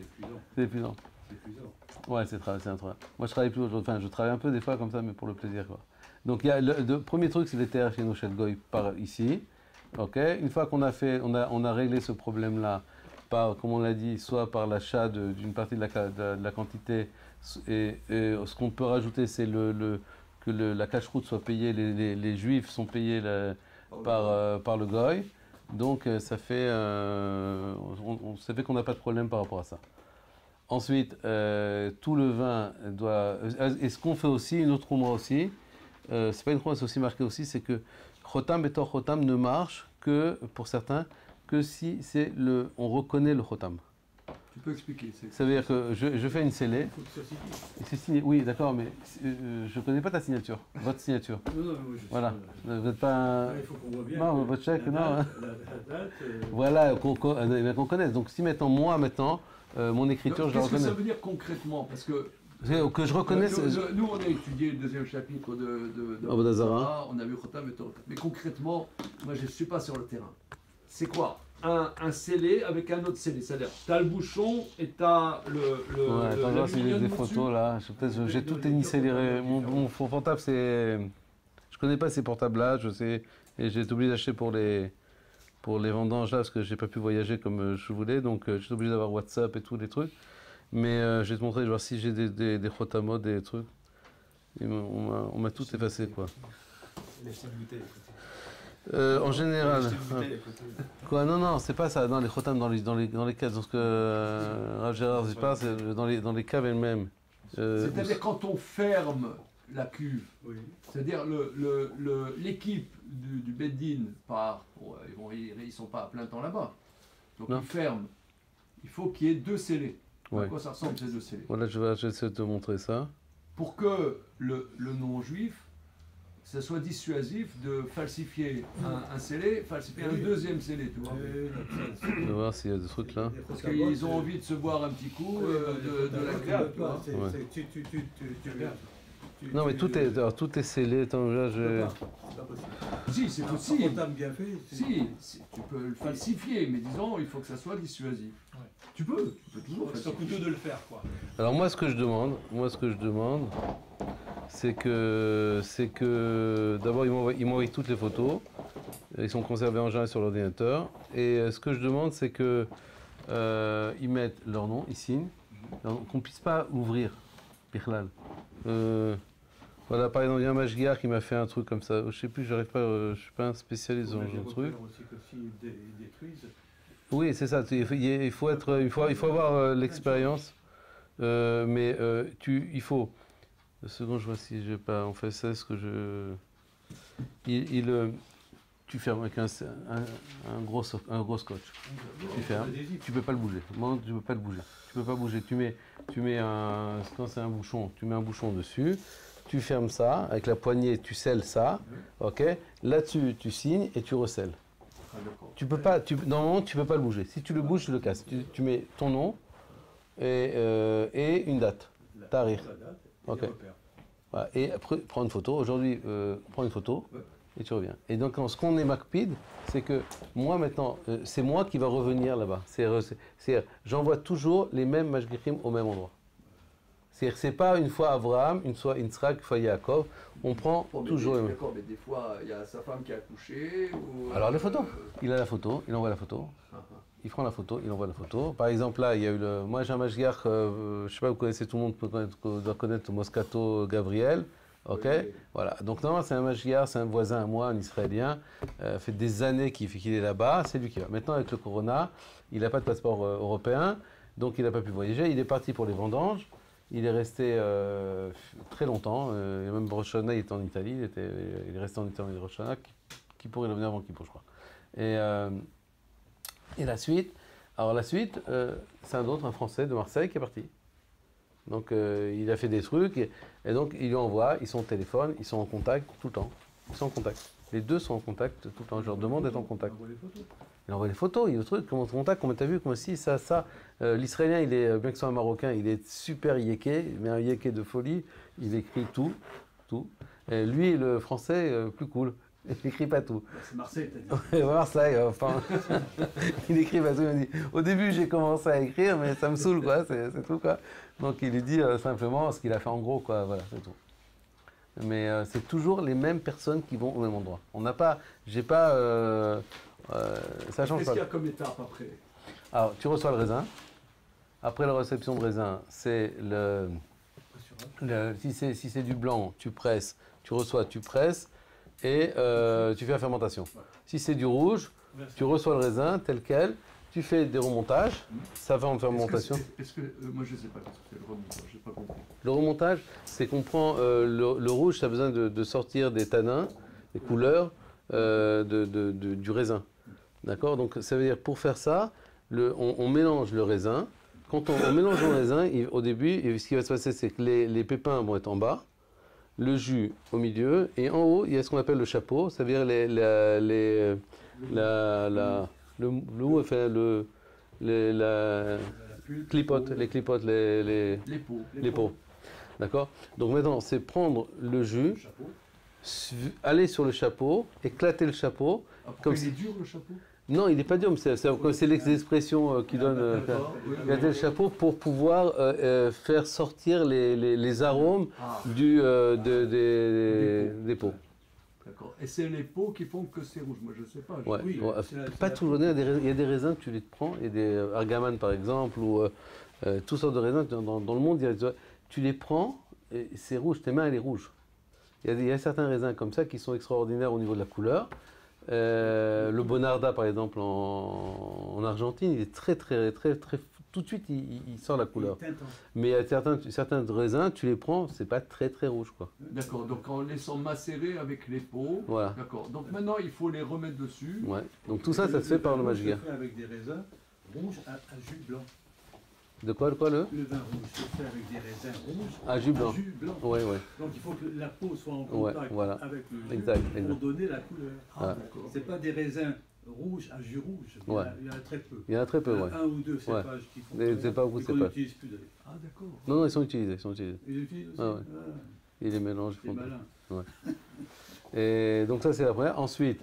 épuisant. C'est épuisant. C'est épuisant. Ouais, c'est un travail. Moi, je travaille plus aujourd'hui. Enfin, je travaille un peu des fois comme ça, mais pour le plaisir, quoi. Donc, il y a le premier truc, c'est les terres chez nos chefs Goy par ici. Ok. Une fois qu'on a fait, on a réglé ce problème-là, comme on l'a dit, soit par l'achat d'une partie de la quantité, et ce qu'on peut rajouter, c'est que la cache-route soit payée, les juifs sont payés par le Goy. Donc, ça fait qu'on n'a pas de problème par rapport à ça. Ensuite, tout le vin doit... Et ce qu'on fait aussi, une autre umra aussi, c'est pas une umra, c'est aussi marqué aussi, c'est que Chotam Betor Chotam ne marche que, pour certains, que si on reconnaît le Chotam. Tu peux expliquer. Ça veut dire que je fais une scellée. Il faut que ça signifie. Et c'est signé. Oui, d'accord, mais je ne connais pas ta signature, votre signature. Non, je sais Voilà. pas. Vous n'êtes pas... Il faut qu'on voit bien. Non, que votre chèque, la non. date, la date, Voilà, qu'on connaisse. Donc si maintenant, mon écriture, je la Qu'est-ce que reconnais. ça veut dire concrètement? Parce que Que je reconnaisse... nous, on a étudié le deuxième chapitre de Avodah Zarah. On a vu Chotam et Torah. Mais concrètement, moi, je ne suis pas sur le terrain. C'est quoi? Un scellé avec un autre scellé. C'est-à-dire, tu as le bouchon et tu as Ouais, attends, là, c'est des photos là. J'ai tout énicellé. Mon portable, c'est. Je connais pas ces portables-là, je sais. Et j'ai été obligé d'acheter pour les vendanges là, parce que j'ai pas pu voyager comme je voulais. Donc, j'étais obligé d'avoir WhatsApp et tous les trucs. Mais je vais te montrer, je vais voir si j'ai des Chotamot, des trucs. Et on m'a tout effacé, quoi. Les petites bouteilles. En général. Les petites bouteilles à côté. Quoi? Non, c'est pas ça. Non, les Chotam dans les caves. Donc, Rav Gérard dit pas, c'est dans les caves elles-mêmes. C'est-à-dire quand on ferme la cuve, oui. c'est-à-dire l'équipe du Beddin part, ils sont pas à plein temps là-bas, donc Non. ils ferment. Il faut qu'il y ait deux scellés. Ouais. À quoi ça ressemble ces deux scellés? Voilà, je vais essayer de te montrer ça. Pour que le non-juif, ça soit dissuasif de falsifier un scellé, falsifier un deuxième scellé, tu vois. Je vais voir s'il y a des trucs là. Parce qu'ils ont envie de se boire un petit coup de la cave, tu vois. Ouais. Tu regardes. Non, mais tout est scellé. Attends, là, je. C'est pas possible. Si, c'est Un possible. comptable bien fait. Si, tu peux le falsifier, mais disons, il faut que ça soit dissuasif. Ouais. Tu peux toujours C'est falsifier. coûteux de le faire, quoi. Alors moi, ce que je demande, c'est que d'abord, ils m'envoient toutes les photos. Ils sont conservées en général sur l'ordinateur. Et ce que je demande, c'est que ils mettent leur nom, ils signent, qu'on ne puisse pas ouvrir, Bichlal. Voilà, par exemple, il y a un mashgiach qui m'a fait un truc comme ça. Je sais plus, j'arrive pas, je suis pas un spécialiste dans le truc. Aussi que s'ils détruisent, Oui, c'est ça. Il faut avoir l'expérience. Mais il faut. Une seconde, je vois si j'ai pas. En fait, c'est ce que je. Tu fermes avec un gros scotch. Tu fermes. Tu peux pas le bouger. Moi, tu peux pas le bouger. Tu peux pas bouger. Tu mets quand c'est un bouchon, tu mets un bouchon dessus. Tu fermes ça avec la poignée. Tu scelles ça. Ok. Là-dessus, tu signes et tu recelles. Tu peux pas. Normalement, tu peux pas le bouger. Si tu le bouges, tu le casses. Tu mets ton nom et une date. Tarikh. Ok. Voilà. Et après, prends une photo. Aujourd'hui, prends une photo et tu reviens. Et donc, ce qu'on est makpid, c'est que moi maintenant, c'est moi qui va revenir là-bas. C'est-à-dire, j'envoie toujours les mêmes mashgichim au même endroit. C'est-à-dire, c'est pas une fois Abraham, une fois Yitzhak, une fois Yaakov. On prend toujours les mêmes. D'accord, mais des fois, il y a sa femme qui a accouché ou... Alors, les photos. Il a la photo, il envoie la photo. Il prend la photo, il envoie la photo. Par exemple, là, il y a eu moi, j'ai un mashgiach, je ne sais pas, vous connaissez, tout le monde doit connaître Moscato Gabriel. Ok, oui. Voilà. Donc, normalement, c'est un mashgiach, c'est un voisin à moi, un Israélien. Fait des années qu'il est là-bas, c'est lui qui va. Maintenant, avec le corona, il n'a pas de passeport européen, donc il n'a pas pu voyager. Il est parti pour les vendanges. Il est resté très longtemps. Même Rosh Hashanah, il était en Italie. Il est resté en Italie, Rosh Hashanah, qui pourrait revenir avant Kippour, je crois. Et la suite, c'est un Français de Marseille qui est parti. Donc il a fait des trucs et donc il lui envoie, ils sont au téléphone, ils sont en contact tout le temps. Ils sont en contact. Les deux sont en contact tout le temps. Je leur demande d'être en contact. Il envoie les photos, il y a le truc, comment tu contactes, comment tu as vu, comment si, ça. L'Israélien, il est, bien que ce soit un Marocain, il est super yéké, mais un yéké de folie. Il écrit tout. Et lui, le Français, plus cool. Il n'écrit pas tout. C'est Marseille, t'as dit. Marseille, enfin. Il n'écrit pas tout. Il me dit, au début, j'ai commencé à écrire, mais ça me saoule, quoi. C'est tout, quoi. Donc, il lui dit simplement ce qu'il a fait en gros, quoi. Voilà, c'est tout. Mais c'est toujours les mêmes personnes qui vont au même endroit. On n'a pas... ça change pas. Qu'est-ce qu'il y a comme étape après? Alors, tu reçois le raisin. Après la réception de raisin, c'est si c'est du blanc, tu presses. Tu reçois, tu presses. Et tu fais la fermentation. Si c'est du rouge, tu reçois le raisin tel quel, tu fais des remontages, ça va en fermentation. Moi je ne sais pas ce que c'est le remontage, je n'ai pas compris. Le remontage, c'est qu'on prend le rouge, ça a besoin de sortir des tanins, des couleurs du raisin. D'accord? Donc ça veut dire pour faire ça, on mélange le raisin. Quand on mélange le raisin, au début, ce qui va se passer, c'est que les pépins vont être en bas. Le jus au milieu, et en haut, il y a ce qu'on appelle le chapeau, c'est-à-dire les pots. D'accord? Donc maintenant, c'est prendre le jus, aller sur le chapeau, éclater le chapeau. Comme il est dur le chapeau? Non, il n'est pas dur, mais c'est l'expression qui donne éclater le chapeau pour pouvoir faire sortir les arômes des pots. D'accord. Et c'est les pots qui font que c'est rouge. Moi, je ne sais pas. Ouais. Oui, pas toujours. Il y a des raisins que tu les prends, et des argaman par exemple, ou toutes sortes de raisins dans le monde. Tu les prends, et c'est rouge. Tes mains, elle est rouge. Il y a certains raisins comme ça qui sont extraordinaires au niveau de la couleur. Le Bonarda, par exemple, en Argentine, il est très, tout de suite, il sort la couleur. Mais il y a certains raisins, tu les prends, c'est pas très, très rouge, quoi. D'accord, donc en laissant macérer avec les pots. Voilà. D'accord, donc maintenant, il faut les remettre dessus. Ouais, donc tout ça, ça se fait par le mashgiach. Se fait avec des raisins rouges à jus blanc. De quoi le vin rouge se fait avec des raisins rouges à jus blanc. Ouais. Donc il faut que la peau soit en contact avec le jus pour donner la couleur. C'est pas des raisins rouges à jus rouge. Il y en a très peu. Il y en a très peu, un ou deux cépages qui font. C'est pas beaucoup de cépages. n'utilise plus d'ailleurs. Ah d'accord. Non, ils sont utilisés. Ils utilisent aussi. Ah, ouais. Ils les mélangent. C'est malin. Ouais. Et donc ça c'est la première. Ensuite.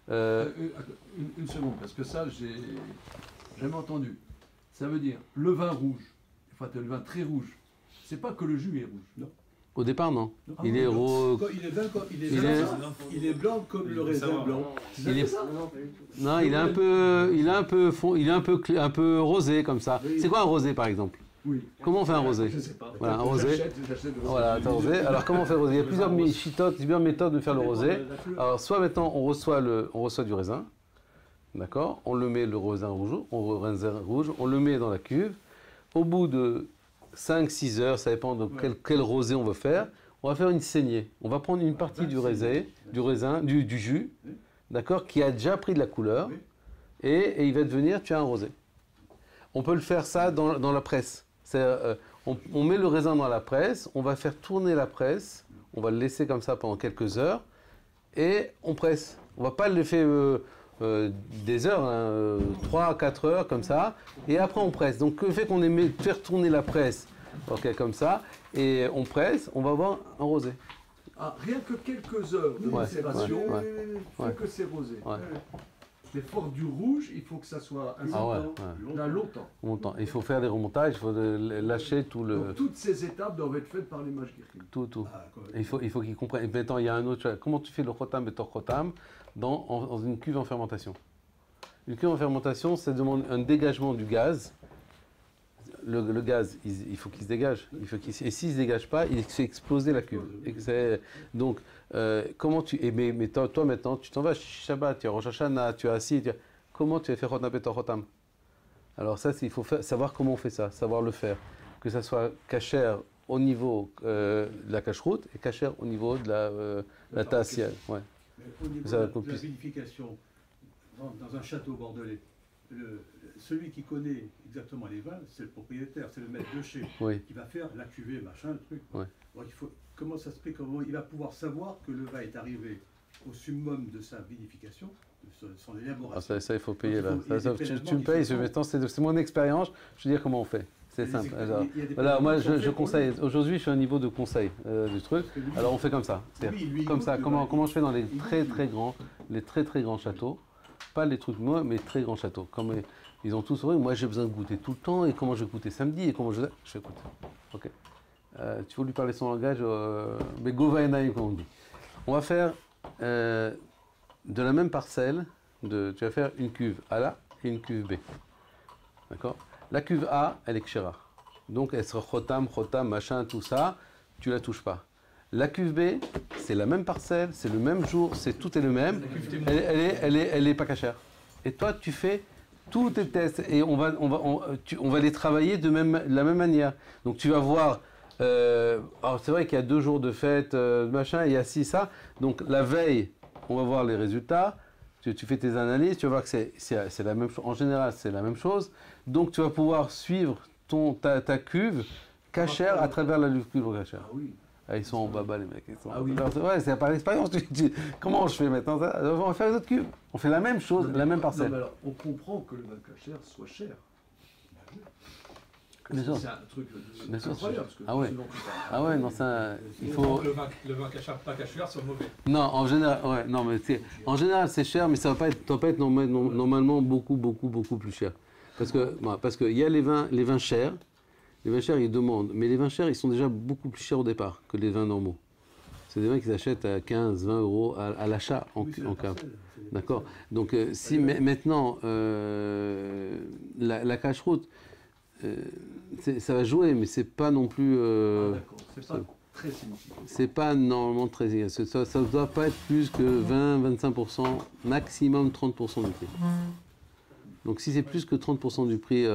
Une seconde, parce que ça j'ai jamais entendu. Ça veut dire le vin rouge, enfin le vin très rouge, c'est pas que le jus est rouge. Non. Au départ, non. Ah Il oui, est non. rose. Il est vin comme- il est Il vin, est- ça. Il est blanc comme le raisin blanc. Il est- Non, pas du tout. Non, il est un peu, il est un peu, il est un peu rosé comme ça. Oui. C'est quoi un rosé par exemple? Oui. Comment on fait un rosé? Je sais pas. Voilà, un rosé. J'achète de Voilà, un rosé. Alors comment on fait le rosé? Il y a plusieurs plusieurs méthodes de faire le rosé. Alors soit maintenant on reçoit du raisin, d'accord? On le met le raisin rouge, on le met dans la cuve. Au bout de 5-6 heures, ça dépend de quel rosé on veut faire. On va faire une saignée. On va prendre une partie du raisin, du jus, d'accord, qui a déjà pris de la couleur, et il va devenir, tu as un rosé. On peut le faire ça dans la presse. On met le raisin dans la presse, on va faire tourner la presse, on va le laisser comme ça pendant quelques heures, et on presse. On va pas le laisser des heures, 3 à 4 heures comme ça, et après on presse. Donc le fait qu'on aime faire tourner la presse, ok, comme ça, et on presse, on va avoir un rosé. Ah, rien que quelques heures de Ouais, macération, ouais. fait que c'est rosé. Ouais. Mais fort du rouge, il faut que ça soit un Ah ouais, dans longtemps. Longtemps. Il faut faire des remontages, il faut lâcher tout le... Donc toutes ces étapes doivent être faites par les mashgichim. Tout. Ah, quoi. Il faut qu'ils comprennent. Et maintenant, il y a un autre. Comment tu fais le chotam et chotam dans une cuve en fermentation? Une cuve en fermentation, ça demande un dégagement du gaz. Le gaz, il faut qu'il se dégage. Et s'il ne se dégage pas, il fait exploser la cuve. Donc, comment tu. Mais toi, maintenant, tu t'en vas Shabbat, tu es Rosh Hashanah, tu es assis. Comment tu as fait chotam et chotam? Alors, ça, il faut savoir comment on fait ça, savoir le faire. Que ça soit kasher au niveau de la cacheroute et kasher au niveau de la tassia. Ouais. Mais au niveau Ça va de qu'on la puisse- vinification, dans un château bordelais, celui qui connaît exactement les vins, c'est le propriétaire, c'est le maître de chez, Oui. qui va faire la cuvée, machin, le truc. Ouais. Donc comment ça se fait, comment il va pouvoir savoir que le vin est arrivé au summum de sa vinification, de son élaboration. Ah, ça, il faut payer là. Donc, il y a des Tu prélèvements me qui payes, se font. maintenant, c'est mon expérience. Je veux dire comment on fait. C'est Il y a des simple. expé- Alors, il y a des voilà, moi, prélèvements je qu'on fait conseille. pour Aujourd'hui, je suis à un niveau de conseil du truc. lui. Parce que lui, Alors, on fait comme ça. C'est-à-dire, lui, il comme goûte ça. le Comment vin. je fais dans les Il très goûte, lui. très grands châteaux. Pas les trucs moi, mais très grands châteaux. Comme ils ont tous. Moi, j'ai besoin de goûter tout le temps. Et comment je vais goûter samedi et comment je fais goûter. Ok. Tu veux lui parler son langage, mais Govaenaï, comme on dit. On va faire de la même parcelle. Tu vas faire une cuve A et une cuve B. D'accord? La cuve A, elle est kshera. Donc elle sera chotam, machin, tout ça. Tu la touches pas. La cuve B, c'est la même parcelle, c'est le même jour, tout est le même. Elle est pas cachère. Et toi, tu fais tous tes tests et on va les travailler de la même manière. Donc tu vas voir. Alors c'est vrai qu'il y a 2 jours de fête, machin, il y a ci, ça. Donc la veille, on va voir les résultats. Tu fais tes analyses, tu vas voir que c'est la même chose. En général, c'est la même chose. Donc tu vas pouvoir suivre ta cuve cachère à travers la cuve cachère. Ah oui. Ah, ils sont en baba les mecs. Ah oui. Ouais, c'est par l'expérience. Comment je fais maintenant ça? On va faire les autres cuves. On fait la même chose, la même Non, parcelle. mais alors, on comprend que le vin cachère soit cher. Bien sûr. C'est un truc Bien sûr, incroyable. Parce que ah ouais. sinon, tu parles. Ah ouais, non, ça, il faut... Que le vin cachère, pas cachère soit mauvais. Non, en général, ouais, non, mais en général, c'est cher, mais ça va pas être normalement beaucoup plus cher. Parce que il y a les vins chers. Les vins chers, ils demandent. Mais les vins chers, ils sont déjà beaucoup plus chers au départ que les vins normaux. C'est des vins qu'ils achètent à 15, 20 euros à l'achat en cave. D'accord. Donc, si maintenant, la cache-route, ça va jouer, mais c'est pas non plus. D'accord, c'est pas très significatif. C'est pas normalement très significatif. Ça ne doit pas être plus que 20-25%, maximum 30% du prix. Donc si c'est plus que 30% du prix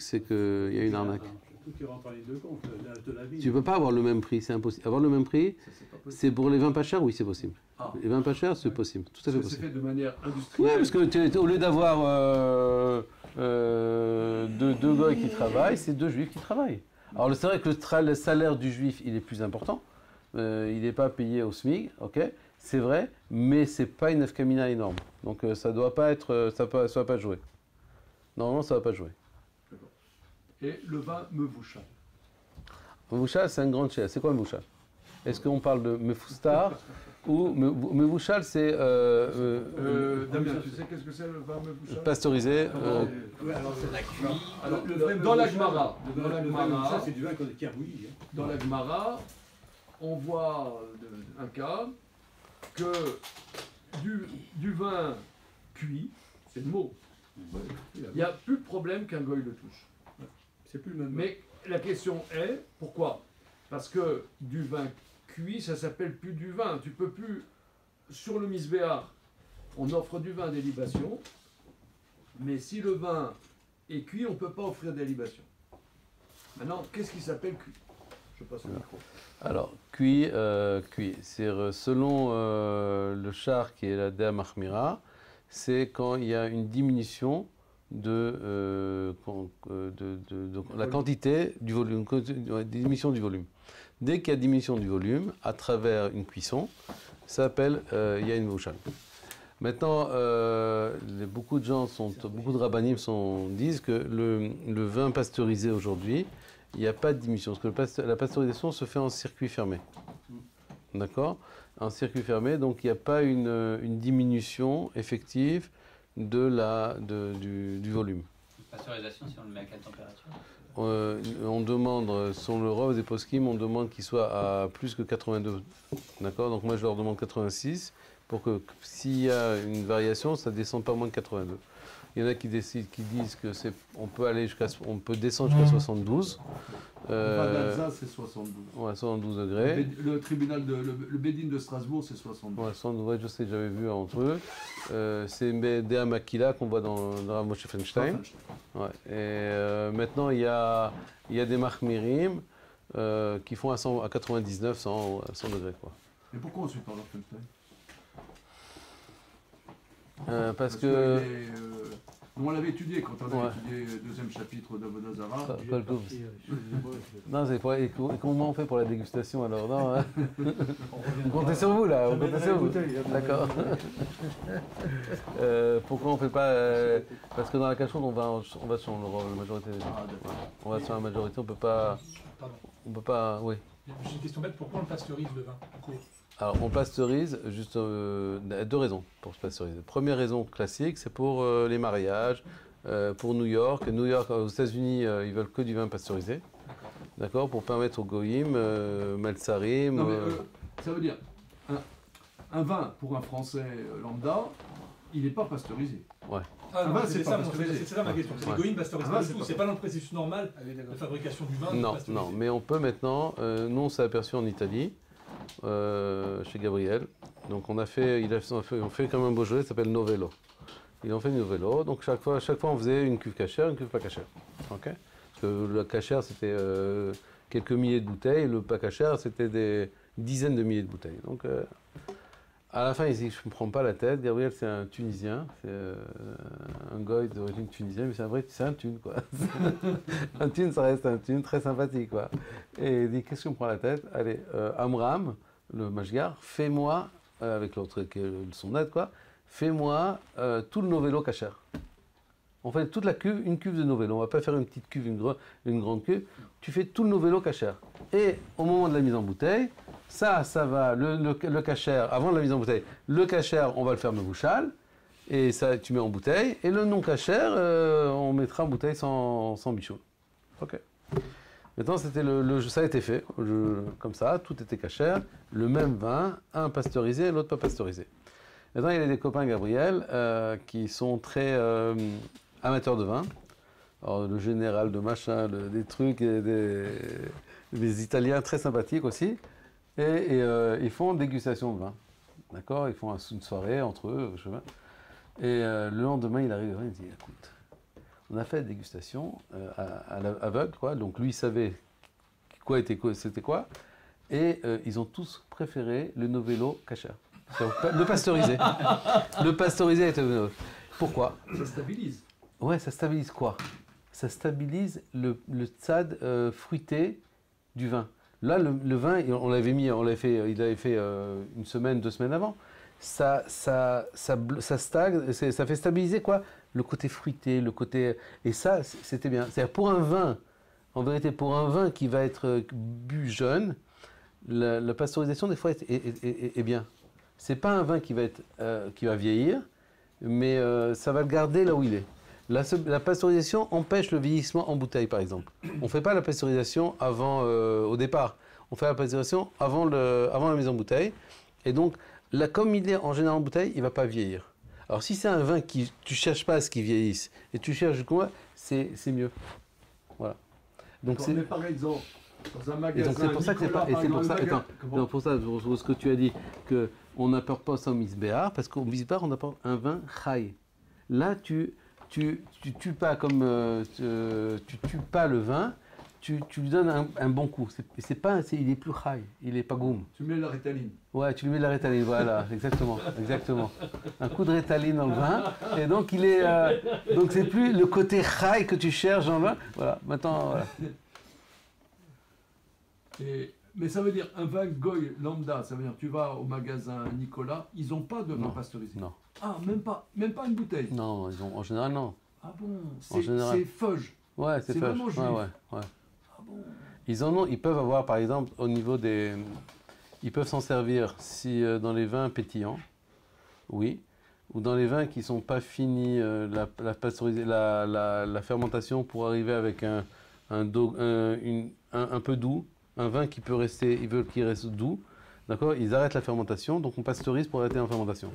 c'est qu'il y a une arnaque. Tout qui rentre en ligne de compte, de la vie. Tu ne peux pas avoir le même prix, c'est impossible. Avoir le même prix, Ça, c'est pas possible. c'est pour les vins pas chers, oui, c'est possible. Ah. Les vins pas chers, c'est possible, tout à fait Parce que c'est possible. fait de manière Oui, industrielle. parce que au lieu d'avoir deux gars qui travaillent, c'est 2 juifs qui travaillent. Alors c'est vrai que le salaire du juif, il est plus important. Il n'est pas payé au SMIC, ok, c'est vrai, mais c'est pas une nefkamina énorme. Donc ça doit pas être, ça va pas jouer. Normalement, ça va pas jouer. Et le vin mevoucha. Mevouchal, c'est un grand chef. C'est quoi Mevouchal? Est-ce qu'on parle de Mefoustar ou Mevouchal, c'est Damien, tu sais qu'est-ce que c'est le vin mevoucha? pasteurisé Ouais, alors c'est la cuit. Alors, dans la Gemara, Ça, c'est du vin qui a bouilli. dans la Gemara, on voit un cas que du vin cuit, c'est le mot, il n'y a plus de problème qu'un goy le touche. C'est plus le même. Mais la question est, pourquoi? Parce que du vin cuit, ça s'appelle plus du vin. Tu peux plus, sur le misbéar, on offre du vin des libations, mais si le vin est cuit, on ne peut pas offrir des libations. Maintenant, qu'est-ce qui s'appelle cuit? Je passe au micro. Alors, cuit, c'est selon le char qui est la Dea Mahmira, c'est quand il y a une diminution de la quantité du volume, diminution du volume. Dès qu'il y a diminution du volume, à travers une cuisson, ça s'appelle Yain Mouchal. Maintenant, beaucoup de gens beaucoup de rabbanim disent que le vin pasteurisé aujourd'hui, il n'y a pas de diminution, parce que la pasteurisation se fait en circuit fermé. D'accord? En circuit fermé, donc il n'y a pas une diminution effective du volume. Pasteurisation, si on le met à quelle température? On demande, sur le Rov des Poskim, on demande qu'il soit à plus que 82. D'accord? Donc moi je leur demande 86 pour que s'il y a une variation, ça ne descende pas moins de 82. Il y en a qui disent que on peut descendre jusqu'à 72. d'Alsace, c'est 72. Ouais, 72 degrés. Le tribunal le Bédine de Strasbourg, c'est 72. Ouais, 72, ouais, je sais, j'avais vu entre eux. C'est Dea Makila qu'on voit dans Moshe Feinstein. Ouais. Et maintenant, il y a des Mahmirim qui font à 99, 100 degrés. Quoi. Mais pourquoi on suit pas Feinstein? Parce que... nous on l'avait étudié quand on a Ouais. étudié le deuxième chapitre d'Avodah Zarah. Non, c'est pas... Et comment on fait pour la dégustation alors? Non, hein. On comptait sur vous là, on comptait sur vous. D'accord. Pourquoi on fait pas... parce que dans la cache-route, on va sur la majorité. On va sur la majorité, on peut pas... Pardon. On peut pas... Oui. J'ai une question bête, pourquoi on pasteurise le vin du coup? Alors, on pasteurise juste deux raisons pour se pasteuriser. Première raison classique, c'est pour les mariages, pour New York. New York, aux États-Unis, ils veulent que du vin pasteurisé. D'accord. Pour permettre aux goyim, Meltsarim. Non, mais, ça veut dire, un vin pour un Français lambda, il n'est pas pasteurisé. Ouais. Ah non, vin, c'est c'est ça, pas pasteurisé. c'est ça ma question. C'est Ouais. les goyim pasteurisés Un vin, pas du c'est tout. pas C'est pas dans le processus normal de fabrication du vin. de Non, pasteuriser. non, mais on peut maintenant. Nous, on s'est aperçu en Italie, chez Gabriel. Donc, on fait comme un Beaujolais, ça s'appelle Novello. Ils ont fait Novello. Donc, chaque fois, on faisait une cuve cachère, une cuve pas cachère. Ok? Parce que la cachère, c'était quelques milliers de bouteilles. Le pas cachère, c'était des dizaines de milliers de bouteilles. Donc, à la fin, il dit, je ne me prends pas la tête. Gabriel, c'est un Tunisien. C'est un goy d'origine tunisienne, mais c'est un Tune, quoi. Un Tune, ça reste un Tune très sympathique, quoi. Et il dit, qu'est-ce que je me prends la tête? Allez, Amram, le Mashgar, fais-moi, avec l'autre, son aide, quoi, fais-moi tout le Novello cachère. On fait toute la cuve, une cuve de Novello. On ne va pas faire une petite cuve, une grande cuve. Tu fais tout le Novello cachère. Et au moment de la mise en bouteille, ça va, le cachère, avant de la mise en bouteille, le cachère, on va le faire mebouchal, et ça, tu mets en bouteille. Et le non cachère, on mettra en bouteille sans bichon. Ok. Maintenant, ça a été fait, comme ça, tout était cachère, le même vin, un pasteurisé, l'autre pas pasteurisé. Maintenant, il y a des copains Gabriel qui sont très amateurs de vin. Alors, le général de machin, des trucs, des Italiens très sympathiques aussi. Et ils font dégustation de vin. D'accord? Ils font une soirée entre eux. Et le lendemain, il arrive, il dit, écoute, on a fait la dégustation à l'aveugle, quoi. Donc lui, il savait c'était quoi. Et ils ont tous préféré le Novello cachère. Le pasteurisé. Le pasteurisé avec le Novello. Pourquoi? Ça stabilise. Ouais, ça stabilise quoi? Ça stabilise le tzad fruité du vin. Là, le vin, il avait fait une semaine, 2 semaines avant. Ça stagne, ça fait stabiliser quoi? Le côté fruité, le côté... Et ça, c'était bien. C'est-à-dire pour un vin, en vérité, pour un vin qui va être bu jeune, la pasteurisation, des fois, est bien. C'est pas un vin qui va vieillir, mais ça va le garder là où il est. La pasteurisation empêche le vieillissement en bouteille, par exemple. On ne fait pas la pasteurisation avant, au départ. on fait la pasteurisation avant la mise en bouteille. Et donc, là, comme il est en général en bouteille, il ne va pas vieillir. Alors, si c'est un vin qui tu cherches pas à ce qu'il vieillisse et tu cherches quoi, c'est mieux. Voilà. Donc Mais par exemple, dans un magasin. et donc c'est pour ça que c'est pas. Et c'est pour ça. Attends, non, pour ça, pour ce que tu as dit, que on n'apporte pas ça au misbéar, parce qu'au misbéar on apporte un vin chai. Là, tu tues pas comme tu tues pas le vin. Tu lui donnes un bon coup. Il est plus chai, il est pas goum. Tu mets la rétaline. Ouais, tu lui mets de la rétaline, voilà, exactement. Un coup de rétaline dans le vin, et donc il est, donc c'est plus le côté chai que tu cherches dans le vin. Voilà, maintenant, voilà. Mais ça veut dire un vin goy lambda, ça veut dire tu vas au magasin Nicolas, ils n'ont pas de vin Non, pasteurisé. non. Ah, même pas une bouteille. Non, en général, non. Ah bon, En général. c'est feuge. Ouais, C'est c'est vraiment feuge. juif. Ouais. Ah bon. Ils peuvent avoir, par exemple, au niveau des... Ils peuvent s'en servir si dans les vins pétillants, oui, ou dans les vins qui ne sont pas finis, la fermentation pour arriver avec un peu doux, un vin qui peut rester, ils veulent qu'il reste doux, d'accord. Ils arrêtent la fermentation, donc on pasteurise pour arrêter la fermentation.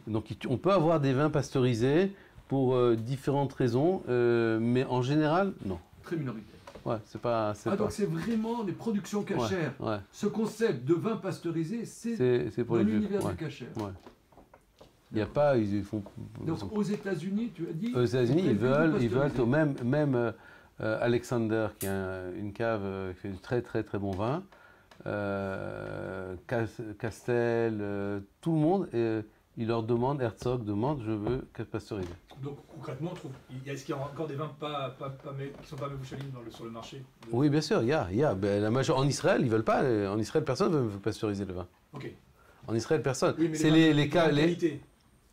Donc on peut avoir des vins pasteurisés pour différentes raisons, mais en général, non. Très minoritaire. Ouais, c'est pas. Donc c'est vraiment les productions cachères. Ouais. Ce concept de vin pasteurisé, C'est pour dans les vieux. l'univers Ouais. du cachère. Ouais. Il n'y a pas, ils font. Donc aux États-Unis, tu as dit. Aux États-Unis, ils veulent pasteurisé. même Alexander, qui a une cave qui fait du très très très bon vin, Castel, tout le monde, il leur demande, Herzog demande, je veux pasteuriser. Donc concrètement, est-ce qu'il y a encore des vins qui ne sont pas mevouchalim sur le marché Oui, bien sûr, il y a. Ben, en Israël, ils veulent pas. En Israël, personne ne veut pasteuriser le vin. Ok. En Israël, personne. Oui, mais c'est les cas. qualité.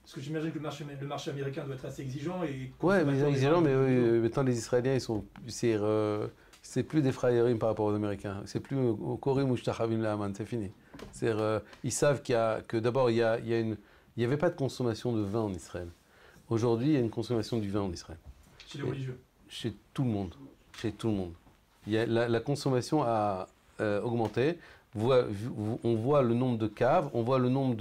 Parce que j'imagine que le marché américain doit être assez exigeant. Ouais, mais exigeant, mais maintenant les Israéliens, c'est plus des frayerim par rapport aux Américains. C'est plus au Korim ou Shtachavim Lahaman, c'est fini. Ils savent que d'abord, il n'y avait pas de consommation de vin en Israël. Aujourd'hui, il y a une consommation du vin en Israël. Chez les religieux. Chez tout le monde. Chez tout le monde. La consommation a augmenté. On voit le nombre de caves, on voit le nombre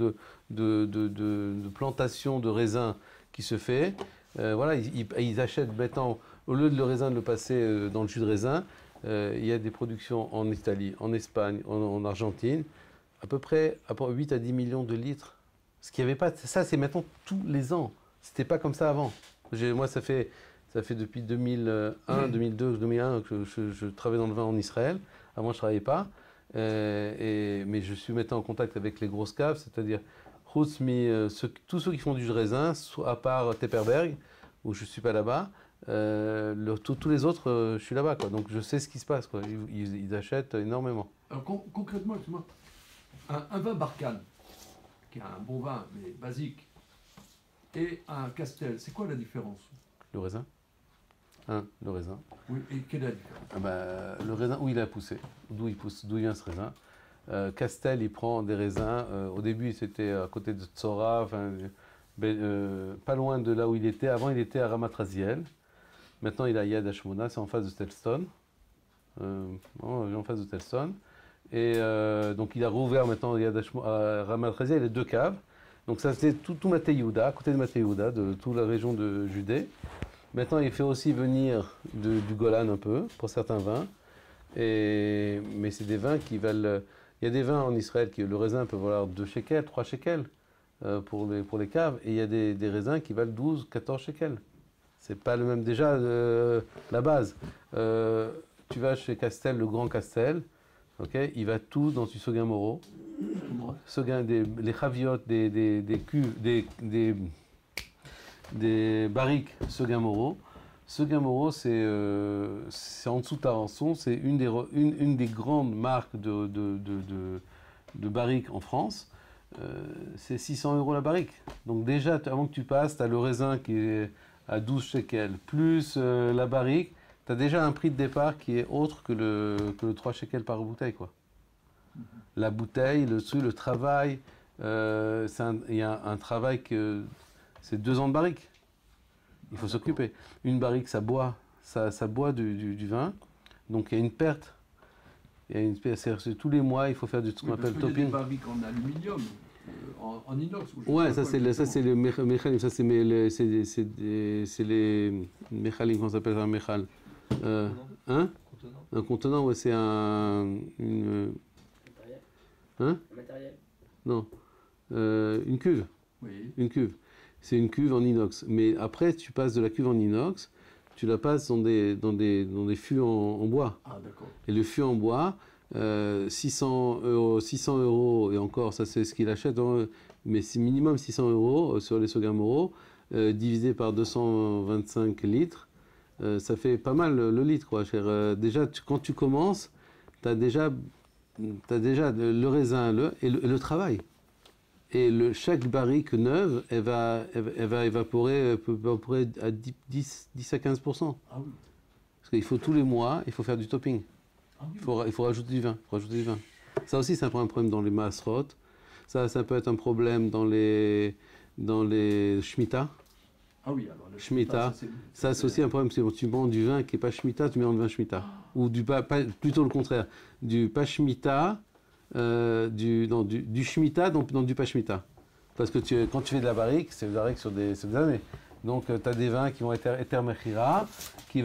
de plantations de raisins qui se fait. Voilà, ils achètent maintenant, au lieu de le raisin de le passer dans le jus de raisin, il y a des productions en Italie, en Espagne, en Argentine, à peu près 8 à 10 millions de litres. Ce qu'il n'y avait pas, ça c'est maintenant tous les ans. C'était pas comme ça avant. Moi, ça fait depuis 2001, 2002, 2001 que je travaille dans le vin en Israël. Avant, je ne travaillais pas. Mais je suis maintenant en contact avec les grosses caves, c'est-à-dire tous ceux qui font du jus de raisin, à part Tepperberg, où je ne suis pas là-bas. Tous les autres, je suis là-bas. Donc je sais ce qui se passe. Quoi. Ils achètent énormément. Alors concrètement, excuse-moi, un vin Barkhane, qui est un bon vin, mais basique, et un Castel, c'est quoi la différence? Le raisin. Le raisin. Oui, et quelle est la différence? Le raisin, où il a poussé, d'où vient ce raisin. Castel, il prend des raisins. Au début, c'était à côté de Tzora, pas loin de là où il était. Avant, il était à Ramat Raziel. Maintenant, il est à Yad Hashmona, c'est en face de Telston. En face de Telston. Et donc, il a rouvert maintenant à Ramat Raziel, il y a 2 caves. Donc, ça, c'était tout Matei Yehuda, à côté de Matei Yehuda, de toute la région de Judée. Maintenant, il fait aussi venir du Golan un peu, pour certains vins. Mais c'est des vins qui valent... Il y a des vins en Israël qui, le raisin peut valoir 2 shekels, 3 shekels pour les caves. Et il y a des raisins qui valent 12, 14 shekels. C'est pas le même. Déjà, la base. Tu vas chez Castel, le grand Castel. Okay, il va tout dans du Seguin Moreau. Les chaviotes, des cuves, des barriques Seguin Moreau. Seguin Moreau, c'est en dessous de Tarançon, c'est une des grandes marques de barriques en France. C'est 600 € la barrique. Donc déjà, avant que tu passes, tu as le raisin qui est à 12 shekels, plus la barrique, tu as déjà un prix de départ qui est autre que le 3 shekels par bouteille, quoi. La bouteille, le travail, il y a un travail que c'est 2 ans de barrique. Il faut s'occuper. Une barrique, ça boit du vin, donc il y a une perte Il y a une espèce, c'est-à-dire, tous les mois, il faut faire ce qu'on appelle parce qu'il y a topping. des barriques en aluminium, en inox. ou je sais Ouais, pas ça quoi c'est exactement. le méchalim, ça c'est les méchalim, comment ça s'appelle un méchal hein? Un contenant, ouais, c'est une, Matériel. hein? Un matériel. Non, une cuve. Oui. Une cuve. C'est une cuve en inox. Mais après, tu passes de la cuve en inox, tu la passes dans des fûts en bois. Ah, d'accord. Et le fût en bois, 600 €, et encore, ça c'est ce qu'il achète, hein, mais c'est minimum 600 € sur les Sogamoro, divisé par 225 litres, ça fait pas mal le litre, quoi. Déjà, quand tu commences, tu as déjà le raisin et le travail. Et chaque barrique neuve, elle va évaporer à 10 à 15%. Ah oui. Parce qu'il faut tous les mois, il faut faire du topping. Ah oui. Il faut rajouter du vin. Ça aussi, c'est un problème dans les masrot. Ça peut être un problème dans les shmita. Ah oui, alors le Shemitah, c'est- Ça, c'est aussi un problème. Si tu vends du vin qui n'est pas shmita, tu mets en vin shmita. Ou plutôt le contraire. Du pas shmita, du shmita dans du pas shmita. Parce que quand tu fais de la barrique, c'est de la barrique sur des années. Donc, tu as des vins qui vont être Eter Mechira, et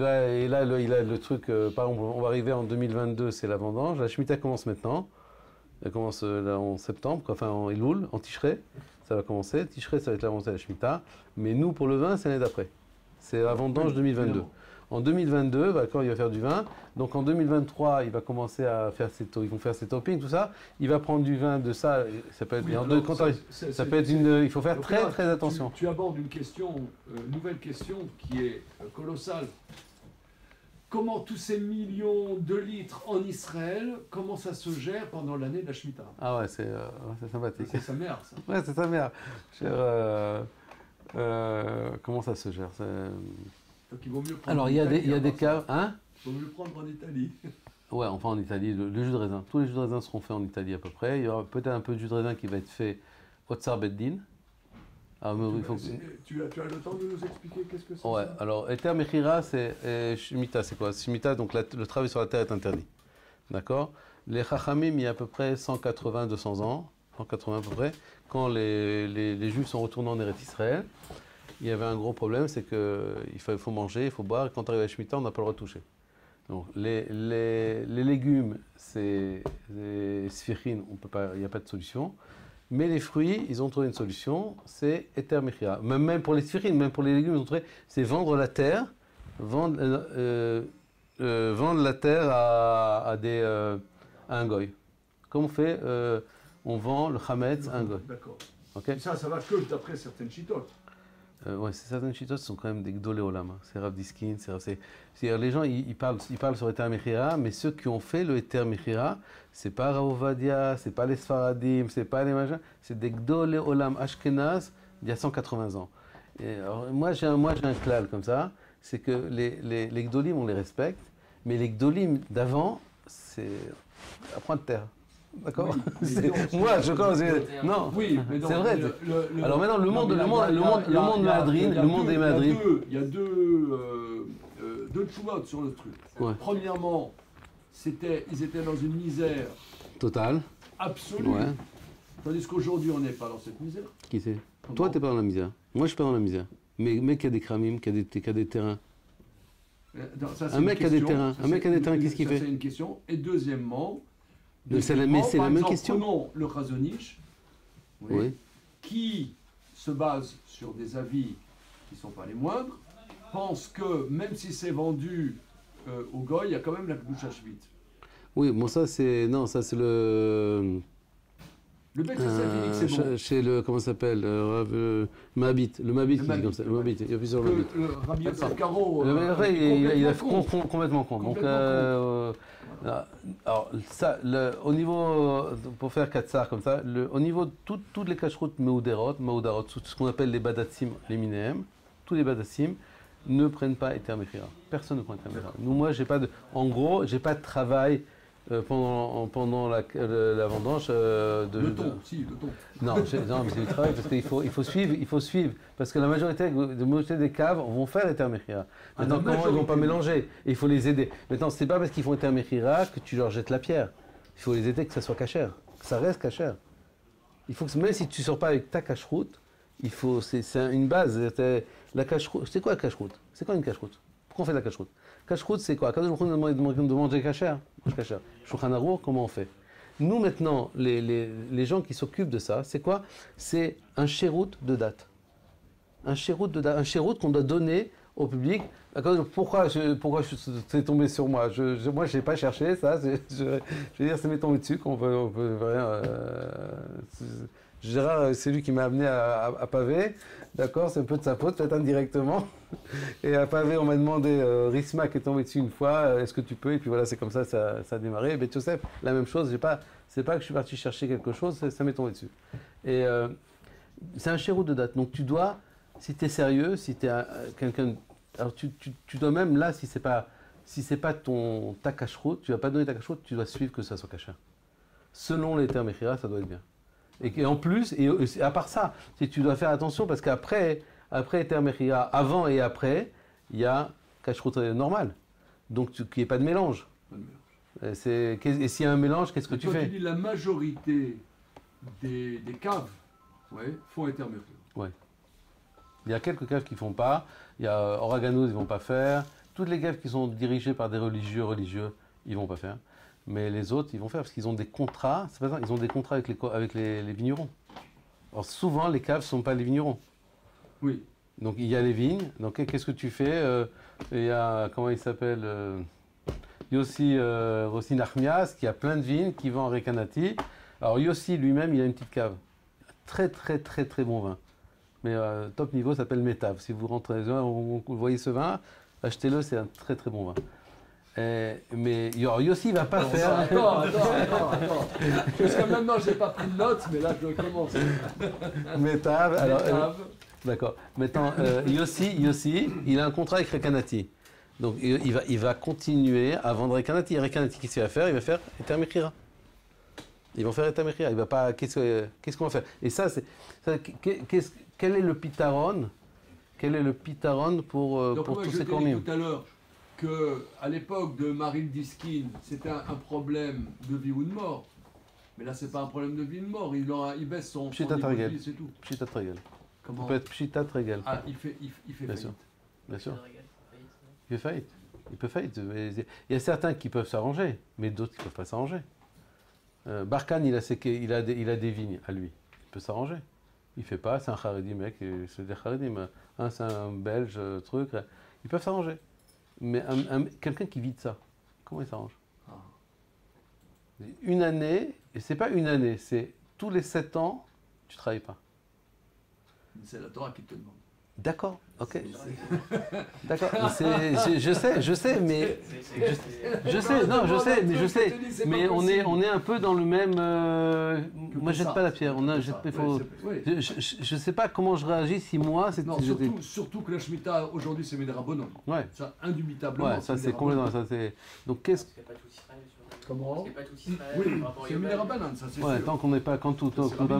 là, il a le truc, par exemple, on va arriver en 2022, c'est la vendange. La Shemitah commence maintenant. Elle commence là, en septembre, enfin en Elul, en Tishrei. Ça va commencer. Tishrei, ça va être l'avancée de la Shemitah. Mais nous, pour le vin, c'est l'année d'après. C'est la vendange 2022. évidemment. En 2022, quand il va faire du vin, donc en 2023, il va commencer à faire ils vont faire ses toppings, tout ça. Il va prendre du vin de ça. Ça peut être, Oui, en alors, deux- quand c'est- ça c'est- peut être c'est- il faut faire Donc très là, très attention. Tu abordes une question, nouvelle question qui est colossale. Comment tous ces millions de litres en Israël, comment ça se gère pendant l'année de la Shemitah? Ah ouais, c'est sympathique. C'est sa mère, ça. Ouais, c'est sa mère. Comment ça se gère? Donc il vaut mieux prendre Alors, en il y a Italie, des avant cas. ça. Hein? Il vaut mieux prendre en Italie. Ouais, enfin en Italie, le jus de raisin. Tous les jus de raisin seront faits en Italie à peu près. Il y aura peut-être un peu de jus de raisin qui va être fait au Tsar Beddin. Ah, mais il faut que... Tu as le temps de nous expliquer qu'est-ce que c'est? Ouais, ça alors Eter Mechira, c'est Shemitah, c'est quoi? Shemitah, donc le travail sur la terre est interdit. D'accord? Les Chachamim, il y a à peu près 180-200 ans, 180 à peu près, quand les Juifs sont retournés en Eretz Israël, il y avait un gros problème, c'est qu'il faut manger, il faut boire, et quand on arrive à Shemitah, on n'a pas le droit de toucher. Donc les légumes, c'est sphirine, il n'y a pas de solution. Mais les fruits, ils ont trouvé une solution, c'est Eter Mechira. Même pour les sphirines, même pour les légumes, ils ont trouvé, c'est vendre la terre, vendre la terre à un goy. Comme on fait, on vend le chametz à un goy. D'accord. Ok? Et ça va que d'après certaines chitotes. Ouais, certaines chitos sont quand même des gdolé olam. C'est Rav Diskin, c'est-à-dire les gens ils parlent sur Eter Mechira, mais ceux qui ont fait le Eter Mechira, c'est pas Rav Ovadia, c'est pas les Sfaradim, c'est pas les machins, c'est des gdolé olam Ashkenaz d'il y a 180 ans. Et alors, moi j'ai un klal comme ça, c'est que les gdolim on les respecte, mais les gdolim d'avant c'est apprendre terre. D'accord? Oui, mais non, Moi je commence. Non, Oui, mais donc, c'est vrai. Alors maintenant, le monde il y a Madrid. Il y a deux tchoumotes sur le truc. Ouais. Premièrement, ils étaient dans une misère Total. absolue. Ouais. Tandis qu'aujourd'hui, on n'est pas dans cette misère. Qui c'est? Comment? Toi, t'es pas dans la misère. Moi, je suis pas dans la misère. Mais qui a des kramim, qui a des terrains. Ça, c'est Un une mec qui a des question. terrains. Ça, Un mec qui a des terrains, qu'est-ce qu'il ça, fait? C'est une question. Et deuxièmement, Mais c'est la même par question. Prenons le Chazonich, Oui. qui se base sur des avis qui ne sont pas les moindres, pense que même si c'est vendu au Goy, il y a quand même la Kedusha Shvit. Oui, bon, ça, c'est. Non, ça, c'est le. Le Beth Yosef, c'est bon. Chez le. Comment ça s'appelle? Mabit. Le Mabit qui dit comme ça. Le Mabit. Il y a plusieurs Mabit. Le Rabbi Yosef Caro. Après, il a complètement con. Donc, Complètement alors, ça, au niveau, pour faire 4 sars comme ça, au niveau de toutes les cacheroutes Meudarot, ce qu'on appelle les Badatsim, les Minéem, tous les Badatsim ne prennent pas Eter Mechira. Personne ne prend Eter Mechira. Nous, moi, en gros, j'ai pas de travail pendant la vendange Le thon, si, le thon. Non, non, mais c'est du travail parce qu'il faut suivre. Parce que la majorité des caves vont faire Eter Mechira. Maintenant, comment ils ne vont pas mélanger? Et il faut les aider. Maintenant, c'est pas parce qu'ils font Eter Mechira que tu leur jettes la pierre. Il faut les aider que ça soit cachère, que ça reste cachère. Il faut que même si tu ne sors pas avec ta cache-route, c'est une base. La cache-route, c'est quoi la cache-route? C'est quoi une cache-route? Pourquoi on fait la cache-route? Cache-route, c'est quoi? Quand on nous demande de manger cachère, Shulchan Aruch, comment on fait? Nous, maintenant, les gens qui s'occupent de ça, c'est quoi? C'est un chérout de date. Un chérout qu'on doit donner au public. Pourquoi c'est tombé sur moi? Moi, je n'ai pas cherché ça. Je veux dire, c'est m'est tombé dessus qu'on peut rien. Gérard, c'est lui qui m'a amené à Pavé. D'accord, c'est un peu de sa faute, peut-être indirectement. Et à Pavé, on m'a demandé, Risma qui est tombé dessus une fois, est-ce que tu peux? Et puis voilà, c'est comme ça a démarré. Beth Yosef, la même chose. C'est pas que je suis parti chercher quelque chose, ça m'est tombé dessus. Et c'est un chérout de date. Donc tu dois, si tu es sérieux, si tu es quelqu'un. Alors tu dois même là, si c'est pas ta cache-route, tu vas pas donner ta cache-route, tu dois suivre que ça soit caché. Selon les termes Mechira, ça doit être bien. Et en plus, et à part ça, tu dois faire attention parce qu'après Eter Mechira, avant et après, il y a cache-route normale. Donc qu'il n'y ait pas de mélange. Et s'il y a un mélange, qu'est-ce que tu fais? Tu dis la majorité des caves font Eter Mechira. Oui. Il y a quelques caves qui ne font pas. Il y a Oraganos, ils ne vont pas faire. Toutes les caves qui sont dirigées par des religieux, ils ne vont pas faire. Mais les autres, ils vont faire parce qu'ils ont des contrats. C'est pas ça, ils ont des contrats avec les vignerons. Alors souvent, les caves ne sont pas les vignerons. Oui. Donc il y a les vignes. Donc qu'est-ce que tu fais? Il y a, comment il s'appelle Yossi Nachmias, qui a plein de vignes, qui vend en Rekanati. Alors Yossi lui-même, il a une petite cave. Très très très très bon vin. Mais top niveau, ça s'appelle Métave. Si vous rentrez, vous voyez ce vin, achetez-le, c'est un très très bon vin. Mais Yossi ne va pas faire. Attends. Jusqu'à maintenant, je n'ai pas pris de notes, mais là, je commence. Métave. Alors, d'accord. Maintenant, Yossi, il a un contrat avec Rekanati. Donc, il va continuer à vendre Rekanati. Rekanati, qu'est-ce qu'il va faire? Il va faire Eter Mechira. Ils vont faire Eter Mechira. Il va pas. Qu'est-ce qu'on va faire? Et ça, quel est le pitaron? Quel est le pitaron pour tous ces cormis? Tout à l'heure qu'à l'époque de Marine Diskin, c'était un problème de vie ou de mort. Mais là, c'est pas un problème de vie ou de mort. Il baisse son Pshitat niveau de Regel. vie, c'est tout. Pshitat Regel. Comment? Ça peut être Pshitat Regel. Ah, il fait Bien faillite. sûr. Bien sûr. Il fait faillite. Il peut faillite. Il y a certains qui peuvent s'arranger, mais d'autres qui ne peuvent pas s'arranger. Barkhane, il a des vignes à lui. Il peut s'arranger. Il ne fait pas, c'est un Haredi, mec, c'est des Haredim. C'est un Belge, truc. Ils peuvent s'arranger. Mais quelqu'un qui vit de ça, comment il s'arrange? Une année, et c'est pas une année, c'est tous les 7 ans, tu ne travailles pas. C'est la Torah qui te demande. D'accord, ok. D'accord, je sais, mais mais on est un peu dans le même. Moi, je jette pas la pierre. Je sais pas comment je réagis si moi c'était. Non, surtout que la Shemitah aujourd'hui c'est Médérabonon. Ouais. Ça indubitablement. Ouais, ça c'est complètement ça. Donc qu'est-ce Comment? C'est pas tout Israël. Oui, par rapport au c'est Yom Médérabonon, ça c'est Ouais, sûr. tant qu'on n'est pas, quand tout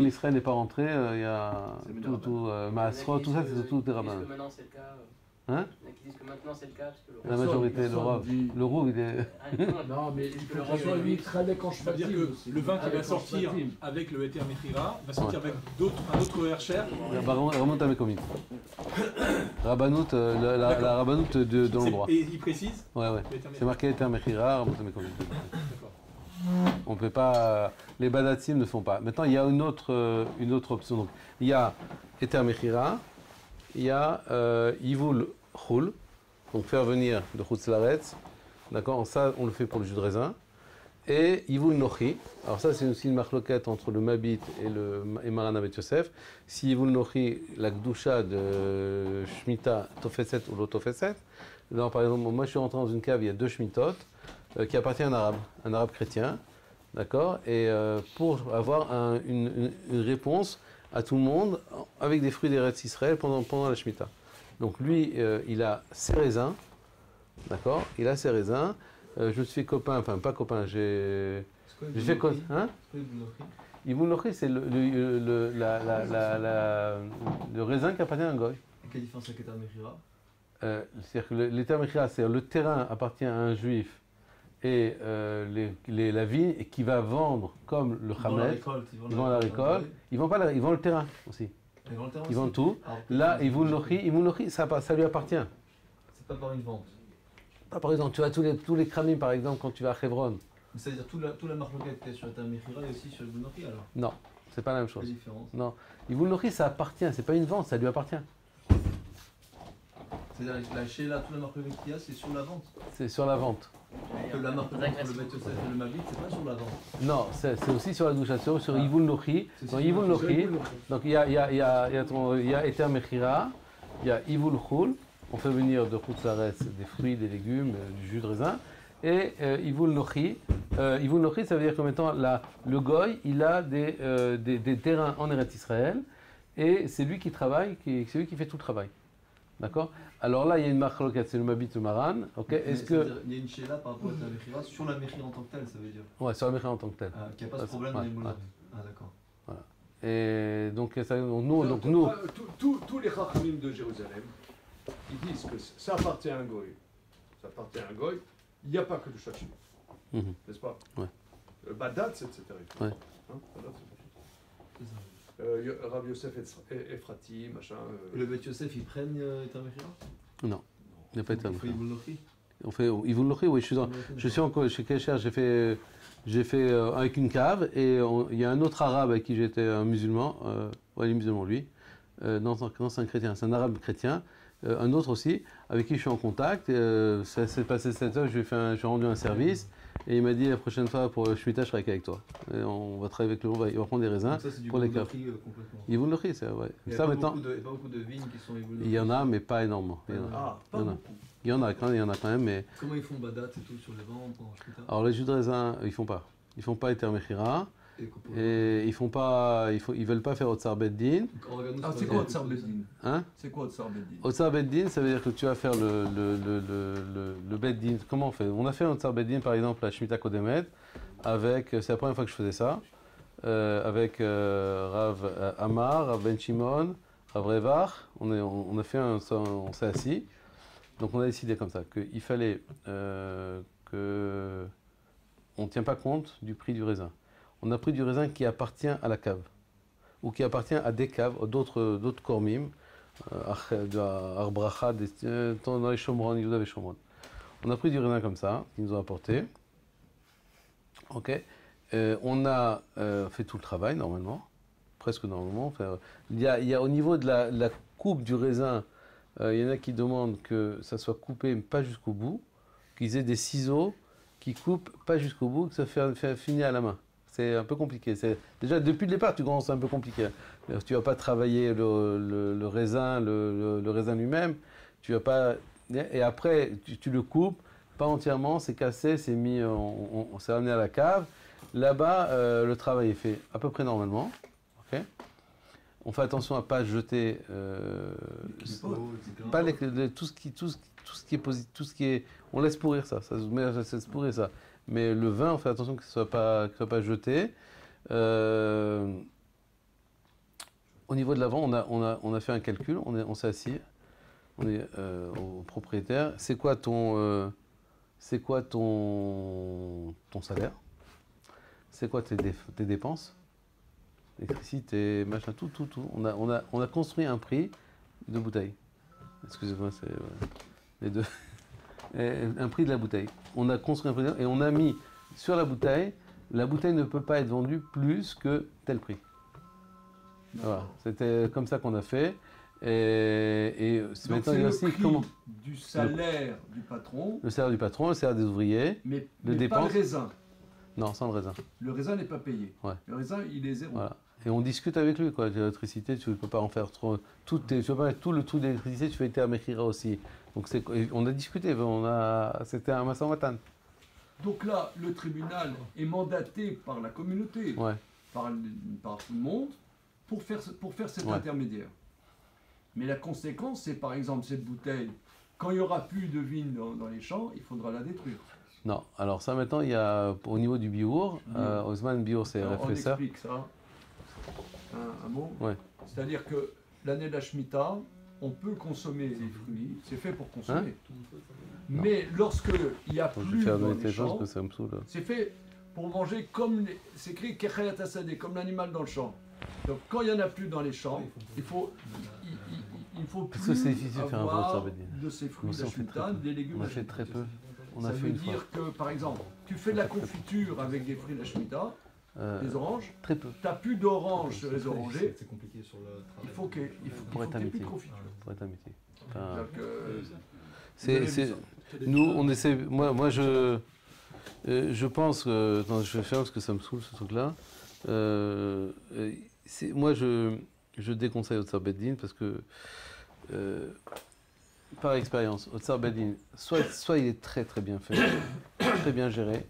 Israël n'est pas rentré, il y a tout Maasrot, tout ça, c'est tout des rabbins. Est-ce que maintenant c'est le cas? Hein? Il y en a qui disent que maintenant c'est le cas parce que La majorité, le Rav, il est. Non, mais il faut Le que ça soit Rav, lui très quand je C'est-à-dire que le vin qui va sortir avec le Eter Mechira va sortir avec un autre Hercher. Remonte à mes commis. Rabbanout, la Rabbanout dans le droit. Et il précise? Ouais. C'est marqué Eter Mechira, remonte à mes commis. D'accord. On peut pas. Les badatim ne font pas. Maintenant, il y a une autre option. Donc, il y a Eter Mechira, il y a Yivul Chul, donc faire venir de Chutz Laaretz. D'accord, ça, on le fait pour le jus de raisin. Et Yivul Nochi. Alors, ça, c'est aussi une marloquette entre le Mabit et Maran Beth Yosef. Si Yivul Nochi, la Gdusha de Shemitah, Tofeset ou l'Otofeset. Par exemple, moi, je suis rentré dans une cave, il y a 2 Shemitot. Qui appartient à un arabe chrétien, d'accord, et pour avoir une réponse à tout le monde avec des fruits d'Eretz Israël pendant la Shemitah. Donc lui, il a ses raisins, d'accord, il a ses raisins, je suis copain, enfin pas copain, j'ai C'est quoi fait quoi, hein? C'est quoi le Boulochi? Ibn Lochi, c'est le raisin qui appartient à un goy. Quelle différence avec Keter Mechira? C'est-à-dire que l'Eter Mechira, c'est le terrain appartient à un juif et la vigne et qui va vendre comme le Ils vendent la Hametz, récolte. ils vendent la récolte, ils vendent pas ils vendent le terrain aussi, Ils vendent le terrain ils vendent aussi. tout. Alors, Là, Ibn Lochi, ça lui appartient. c'est pas par une vente. Par exemple, tu as tous les kramim, par exemple, quand tu vas à Hebron. Mais c'est-à-dire toute la marloquette qu'il y a sur Keter Mechira et aussi sur le Boulochi alors. Non, c'est pas la même Quelle chose. différence? Non, Ibn Lochi, ça appartient, c'est pas une vente, ça lui appartient. C'est-à-dire que la Sheila, toute la marloquette qu'il y a, c'est sur la vente. C'est sur la vente. Que la marloquette entre le Bet Yosef et le Mabit, c'est pas sur la vente. Non, c'est aussi sur la douche, sur Ah. Ibn Lochi. C'est Dans sur Ibn la- Lochi, donc il y a Eter Mechira, il y a Ivul Chul, on fait venir de Khoutzaretz des fruits, des légumes, du jus de raisin, et Ivul Lochi. Ivul Lochi, ça veut dire que maintenant le goy, il a des terrains en Eretz Israël, et c'est lui qui travaille, c'est lui qui fait tout le travail. D'accord? Alors là, il y a une marque locale, c'est le Mabit ou Maran. Ok? Mais Est-ce que. c'est-à-dire, il y a une Sheila par rapport à Keter Mechira sur la Mechira en tant que telle, ça veut dire. Ouais, sur la Mechira en tant que tel. Qu'il n'y a pas Ouais, ce problème ouais, dans les Boulochi. ouais. Ah d'accord. Et donc, nous. Tous les Chachamim de Jérusalem, ils disent que ça appartient à un goy. Ça appartient à un goy. Il n'y a pas que du Shachim, Mhm. n'est-ce pas? Ouais. Badatz, etc. Ouais. Hein, Badatz, C'est ça. Rabbi Yosef Ephrati, machin. Le Bet Yosef, ils prennent Keter Mechira? Non, il n'y a pas été un Il faut Ibn Lochi. On fait Ivul Lochi, oui, je suis encore chez Kesher, j'ai fait avec une cave et il y a un autre arabe avec qui j'étais un musulman, il est musulman lui, non c'est un chrétien, c'est un arabe chrétien, un autre aussi, avec qui je suis en contact, ça s'est passé 7 heures, j'ai rendu un service et il m'a dit la prochaine fois pour Shemitah je serai avec toi. Et on va travailler avec lui, il va prendre des raisins. Donc ça, c'est du pour les Boulochi complètement. Ivul Lochi, c'est ouais. Il n'y a Ça pas maintenant, beaucoup pas beaucoup de vignes qui sont Ibn Lochi. il y en a mais pas énormément. Il y en a, Ah, il pas y en a. beaucoup. Il y en a quand même, mais Comment ils font Badat et tout sur les ventes pendant Shemitah? alors les jus de raisin, ils font pas. Ils font pas Eter Mechira. Et ils font pas, ils veulent pas faire Otsar Beddin. Ah, c'est quoi Otsar Beddin? Hein? C'est quoi Otsar Beddin? Otsar Beddin, ça veut dire que tu vas faire le Beddin. Comment on fait? On a fait un Otsar Beddin par exemple à Shemitah Kodemet avec, c'est la première fois que je faisais ça, avec Rav Amar, Rav Ben Shimon, Rav Revach. On a fait on s'est assis. Donc on a décidé comme ça qu'il fallait que on ne tient pas compte du prix du raisin. On a pris du raisin qui appartient à la cave, ou qui appartient à des caves, d'autres kormim, Arbracha, dans les Shomron, Yehuda et Shomron. On a pris du raisin comme ça, qu'ils nous ont apporté. Ok. On a fait tout le travail normalement, presque normalement. Enfin, il y a au niveau de la coupe du raisin, il y en a qui demandent que ça soit coupé pas jusqu'au bout, qu'ils aient des ciseaux qui coupent pas jusqu'au bout, que ça fait finir à la main. C'est un peu compliqué. Déjà, depuis le départ, tu commences un peu compliqué. Tu ne vas pas travailler le raisin, le raisin lui-même. Tu vas pas... Et après, tu le coupes, pas entièrement, c'est cassé, c'est mis, on s'est amené à la cave. Là-bas, le travail est fait à peu près normalement. Okay. On fait attention à ne pas jeter pas tout ce qui est positif, tout ce qui est... On laisse pourrir ça laisse pourrir ça. Mais le vin, on fait attention que ce ne soit pas jeté. Au niveau de l'avant, on a fait un calcul, on s'est assis, on est au propriétaire. C'est quoi ton salaire? C'est quoi tes dépenses? Électricité, machin, tout. On a construit un prix de bouteille. Excusez-moi, c'est les deux. Un prix de la bouteille. On a construit un prix et on a mis sur la bouteille ne peut pas être vendue plus que tel prix. Voilà, c'était comme ça qu'on a fait. Et maintenant, il y a aussi comment du salaire du patron. Le salaire du patron, le salaire des ouvriers. Mais dépenses. Pas le raisin. Non, sans le raisin. Le raisin n'est pas payé. Ouais. Le raisin, il est zéro. Voilà. Et on discute avec lui, quoi. L'électricité, tu ne peux pas en faire trop. Tu peux pas mettre tout le truc d'électricité, tu fais Eter Mechira aussi. Donc on a discuté, c'était un Massamatan. Donc là, le tribunal est mandaté par la communauté, ouais. par tout le monde, pour faire cet intermédiaire. Mais la conséquence, c'est par exemple cette bouteille, quand il n'y aura plus de vigne dans les champs, il faudra la détruire. Non, alors ça maintenant, il y a au niveau du biour, Osman Biour, c'est Alors, on réfléchisseur. explique ça. Un mot. Ouais. C'est-à-dire que l'année de la Shemitah, on peut consommer les fruits, c'est fait pour consommer. Mais lorsque il n'y a Je vais plus faire dans donner les tes choses champs, parce que ça me saoule. c'est fait pour manger comme c'est écrit Kechayat Asadeh, comme l'animal dans le champ. Donc quand il n'y en a plus dans les champs, il faut Parce plus que c'est difficile de faire un bon avoir Sarbedin. de ces fruits On de la s'en fait très Shemitah, peu. des légumes. On a de fait la très Shemitah. peu. On Ça a fait veut une fois. dire que, par exemple, tu fais de la confiture avec des fruits de la Shemitah, des oranges, Très peu, tu n'as plus d'oranges sur les orangers, C'est compliqué sur le travail. il faut qu'il pour être y ait plus amitié. de confiture. Pour être amitié. Enfin, Donc, c'est- nous, on essaie. Moi, je pense que. Attends, je vais faire parce que ça me saoule ce truc-là. Moi, je déconseille Otsar Beddin parce que, par expérience, Otsar Beddin, soit il est très très bien fait, très bien géré,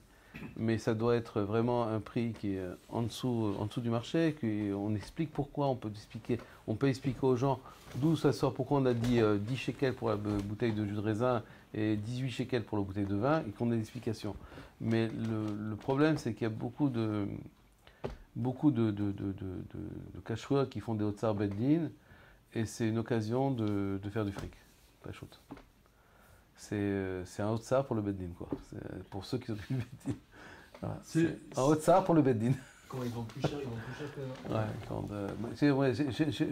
mais ça doit être vraiment un prix qui est en dessous du marché, qu'on explique pourquoi, on peut expliquer aux gens d'où ça sort, pourquoi on a dit 10 shekels pour la bouteille de jus de raisin et 18 shekels pour la bouteille de vin, et qu'on ait l'explication. Mais le problème, c'est qu'il y a beaucoup de cacherois qui font des Otsar Beddin, et c'est une occasion de faire du fric. Pas chouette. C'est un Otsar pour le Beddin, quoi. C'est pour ceux qui s'occupent du Beddin. Voilà. C'est un Otsar pour le Beddin. Quand ils vendent plus cher, ils vendent plus cher que. Ouais,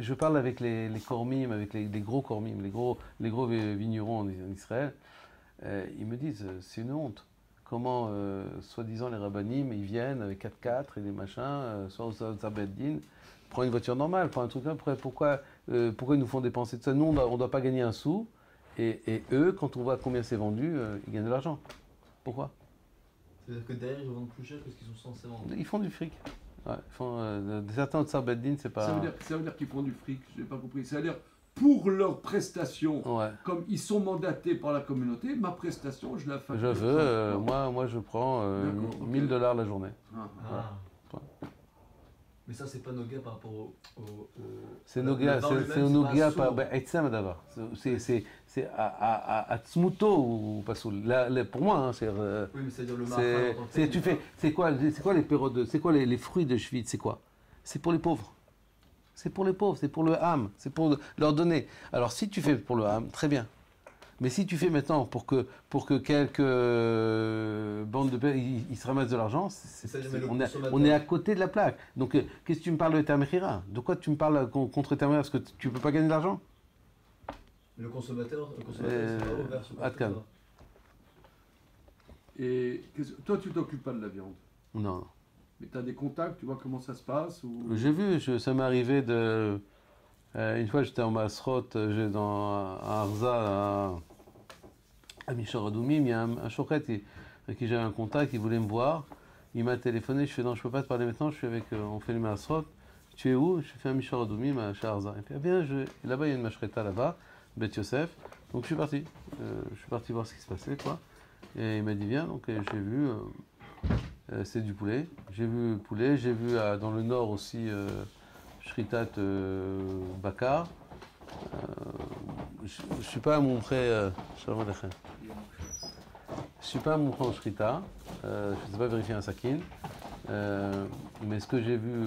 je parle avec les kormim, avec les gros kormim, les gros vignerons en Israël. Ils me disent, c'est une honte. Comment, soi-disant, les rabbanim, ils viennent avec 4x4 et des machins, soit au Zabeddin, prends une voiture normale, prends un truc là, pourquoi ils nous font dépenser de ça? Nous, on ne doit pas gagner un sou, et eux, quand on voit combien c'est vendu, ils gagnent de l'argent. Pourquoi? C'est-à-dire que derrière, ils vendent plus cher que ce qu'ils sont censés vendre. Ils font du fric. Ouais, ils font, certains Otsar Beddin, c'est pas... Ça veut dire qu'ils font du fric, je n'ai pas compris. Ça veut dire, pour leurs prestations, Ouais. comme ils sont mandatés par la communauté, ma prestation, je la fais. Je veux, moi je prends D'accord, ok. $1000 la journée. Ah. Mais ça, c'est pas nos gars par rapport au. C'est nos gars, c'est nos gars par Etzem d'abord. C'est à Tzmuto ou pas sous. Pour moi, hein, c'est. Oui, mais c'est-à-dire le marché. C'est quoi les périodes, c'est quoi les fruits de Shvit, c'est quoi? C'est pour les pauvres. C'est pour les pauvres, c'est pour le ham, c'est pour leur donner. Alors si tu fais pour le ham, très bien. Mais si tu fais maintenant pour que quelques bandes de pays ils se ramassent de l'argent, on est à côté de la plaque. Donc qu'est-ce que tu me parles de Tamechira? De quoi tu me parles contre Tamechira? Parce que tu ne peux pas gagner de l'argent? Le consommateur c'est pas ouvert sur Atkan. Et toi, tu t'occupes pas de la viande. Non. Mais tu as des contacts, tu vois comment ça se passe ou... J'ai vu, ça m'est arrivé de... une fois, j'étais en Masrot, à Arza, à Michor Adoumim, il y a un chokret avec qui j'avais un contact, il voulait me voir. Il m'a téléphoné, je fais non, je ne peux pas te parler maintenant, je suis avec, on fait le Masrot. Tu es où? Je fais un Michor Adoumim à Arza. Il fait, bien, là-bas, il y a une mashreta là-bas, Bet Yosef. Donc je suis parti. Je suis parti voir ce qui se passait, quoi. Et il m'a dit, viens, donc j'ai vu... c'est du poulet. J'ai vu poulet, j'ai vu dans le nord aussi Shritat Bakar. Je ne suis pas montré. Je suis pas montré en Shrita. Je ne sais pas vérifier un sakin. Mais ce que j'ai vu,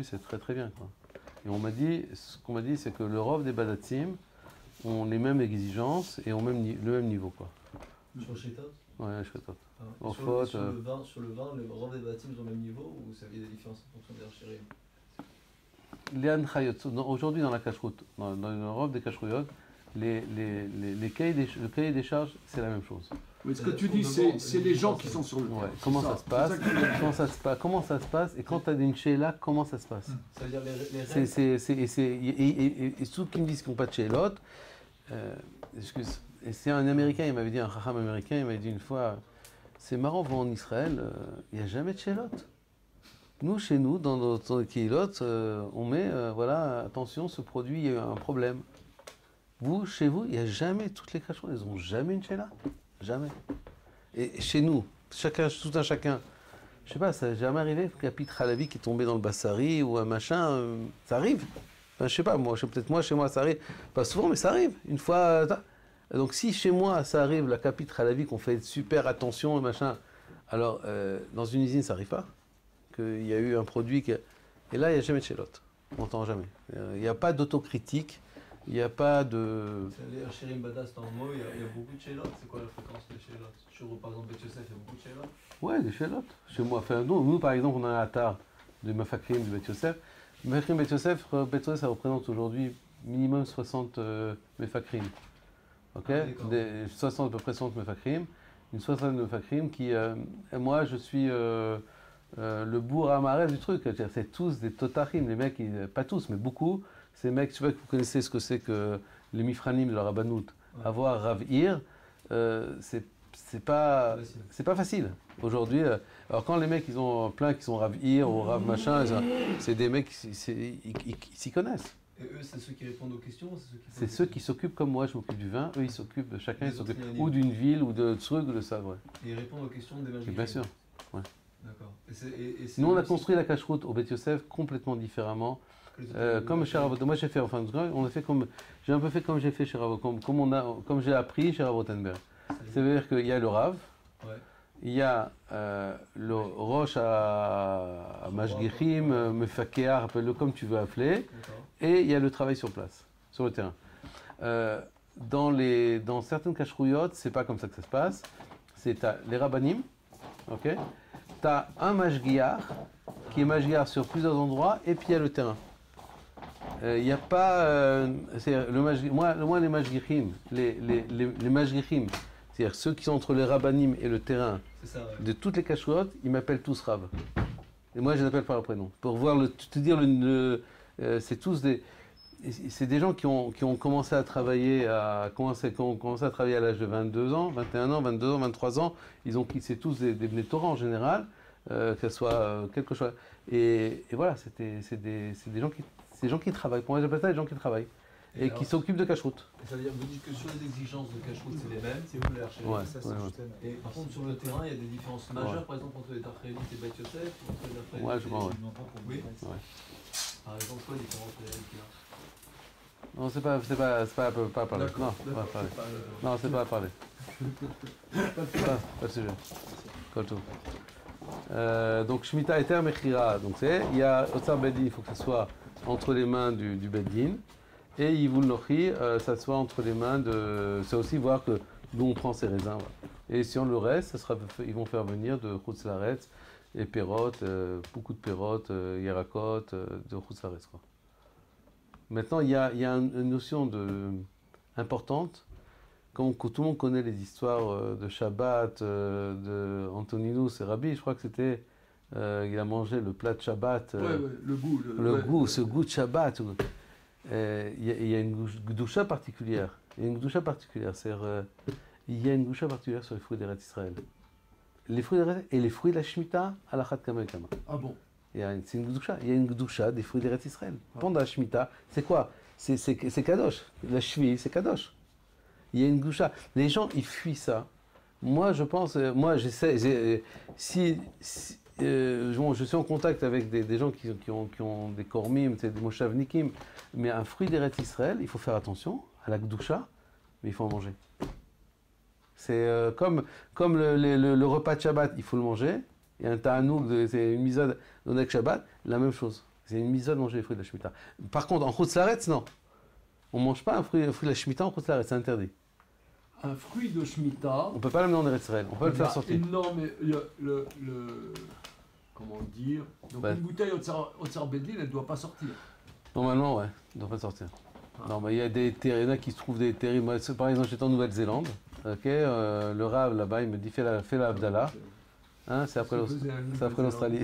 c'est très très bien, quoi. Et ce qu'on m'a dit, c'est que le rov des Badatim ont les mêmes exigences et ont le même niveau, quoi. Sur le Shritot? Ouais, Shritot. Sur le vin, les robes des bâtiments sont au même niveau ou ça y a des différences en fonction des archériens? Aujourd'hui, dans la cacheroute, dans le robe des cacheroutes, le cahier des charges, c'est la même chose. Mais ce que tu dis, c'est les gens qui sont sur le terrain. Ouais. Comment ça se passe et quand tu as une chéla, comment ça se passe? Ça veut dire les règles. Et ceux qui me disent qu'ils n'ont pas de chélote, excuse. Et c'est un Américain, il m'avait dit, un chacham américain, il m'avait dit une fois, c'est marrant, vous en Israël, il n'y a jamais de chélote. Nous, chez nous, dans notre kéhilote, on met, voilà, attention, ce produit, il y a un problème. Vous, chez vous, il n'y a jamais, toutes les cacheroutes, elles n'ont jamais une chéla. Jamais. Et chez nous, tout un chacun, je sais pas, ça n'est jamais arrivé qu'un pit halavi qui est tombé dans le bassari ou un machin, ça arrive. Enfin, je sais pas, peut-être moi, chez moi, ça arrive. Pas souvent, mais ça arrive. Une fois... Donc si chez moi ça arrive, la capite à la vie, qu'on fait super attention, machin, alors dans une usine ça n'arrive pas, qu'il y a eu un produit qui... Et là il n'y a jamais de chélotte, on n'entend jamais. Il n'y a pas d'autocritique, il n'y a pas de... Les Shirim Badas, dans le mot, il y a beaucoup de chélotes. C'est quoi la fréquence des chélotes? Sur, par exemple, Beth Yosef, il y a beaucoup de chélotes? Ouais, des chélottes. Chez moi, enfin, nous par exemple, on a un atar de Mafakrim de Beth Yosef. Mafakrim Beth Yosef, ça représente aujourd'hui minimum 60 Mefakrim. Ok, 60 à peu près 60 Mefakrim. Une soixantaine de Mefakrim qui... moi, je suis le bourg amarel du truc. C'est tous des Totachim. Les mecs, pas tous, mais beaucoup. Ces mecs, tu vois que vous connaissez ce que c'est que les Mifranim de la Rabbanout. Avoir Rav Ir, c'est pas facile. Aujourd'hui, alors quand les mecs, ils ont plein qui sont Rav Ir ou Rav machin, c'est des mecs qui s'y connaissent. Et eux, c'est ceux qui répondent aux questions? C'est ceux qui s'occupent comme moi, je m'occupe du vin. Eux, ils s'occupent, chacun, ils s'occupe ou d'une ville ou de trucs, de ça, ouais. Et ils répondent aux questions des magiques? Bien sûr, ouais. D'accord. Nous, on a construit la cache-route au Beth Yosef complètement différemment. Comme chez Rav, moi j'ai fait, enfin, on a fait comme, j'ai un peu fait comme j'ai fait chez Rav, comme j'ai appris chez Rav Rothenberg. C'est-à-dire qu'il y a le Rav, il y a le Roche à Mashgichim, Mefakear, appelle-le comme tu veux appeler, et il y a le travail sur place, sur le terrain. Dans certaines cacherouillottes, c'est pas comme ça que ça se passe. C'est les Rabbanim, ok. Tu as un Mashgiach qui est Mashgiach sur plusieurs endroits, et puis il y a le terrain. Il n'y a pas. Moi, les Mashgichim, les Mashgichim, c'est-à-dire ceux qui sont entre les Rabbanim et le terrain de toutes les cacherouillottes, ils m'appellent tous Rav. Et moi, je les appelle par leur prénom. Pour voir te dire, c'est tous des. C'est des gens qui ont commencé à travailler à l'âge de 22 ans, 21 ans, 22 ans, 23 ans. C'est tous des Bnei Torah en général, que ce soit quelque chose. Et voilà, c'est des gens qui travaillent. Pour moi, j'appelle ça des gens qui travaillent. Et qui s'occupent de cache-route. Ça veut dire, vous dites que sur les exigences de cache-route, c'est les mêmes, c'est vous les archers. Et par contre, sur le terrain, il y a des différences majeures, par exemple, entre les Tafrélites et Beth Yosef, entre les Tafrélites je crois, oui. Par exemple, quoi, les différences qu'il y a? Non, c'est pas à parler. Non, pas à parler. Non, c'est pas à parler. Pas le sujet. Colto. Donc, Shemitah Eter Mechira. Donc, il y a Otsar Beddin, il faut que ce soit entre les mains du Beddin. Et Yivul Nochi, ça soit entre les mains de. C'est aussi voir que d'où on prend ces raisins. Voilà. Et si on le reste, ils vont faire venir de Chutz Laaretz et Perot, beaucoup de Perot, Yerakot, de Chutz Laaretz, quoi. Maintenant, il y a une notion importante. Quand tout le monde connaît les histoires de Shabbat, de Antoninus et Rabbi, je crois que c'était. Il a mangé le plat de Shabbat. Le goût. Ce goût de Shabbat. Il y a une gdoucha particulière. Il y a une gdoucha particulière. Il y a une gdoucha particulière sur les fruits d'Eretz Israël. Les fruits d'Eretz et les fruits de la Shemitah, alachat kama et kama. Ah bon? Il y a une gdoucha des fruits d'Eretz Israël. Pendant la Shemitah, c'est quoi? C'est kadosh. La Shvi, c'est kadosh. Il y a une gdoucha. Les gens, ils fuient ça. Moi, je pense, j'essaie. Je suis en contact avec des gens qui ont des kormim, des moshavnikim, mais un fruit d'Eretz Israël, il faut faire attention à la gdoucha, mais il faut en manger. C'est comme le repas de Shabbat, il faut le manger. Il y a un ta'anouk, c'est une misode d'Onek Shabbat, la même chose. C'est une misode de manger les fruits de la Shemitah. Par contre, en Chutz Laaretz, non. On ne mange pas un fruit de la Shemitah en Chutz Laaretz, c'est interdit. Un fruit de Shemitah. On ne peut pas l'amener en Eretz Israël, on peut le faire sortir. Non, mais comment dire? Donc une bouteille au Tsar Beddin, elle ne doit pas sortir. Normalement, ouais, elle ne doit pas sortir. Non, mais il y a des terrains qui se trouvent des terrils. Moi, par exemple, j'étais en Nouvelle-Zélande. Le Rav là-bas, il me dit fais la Abdallah. Hein, c'est après l'Australie.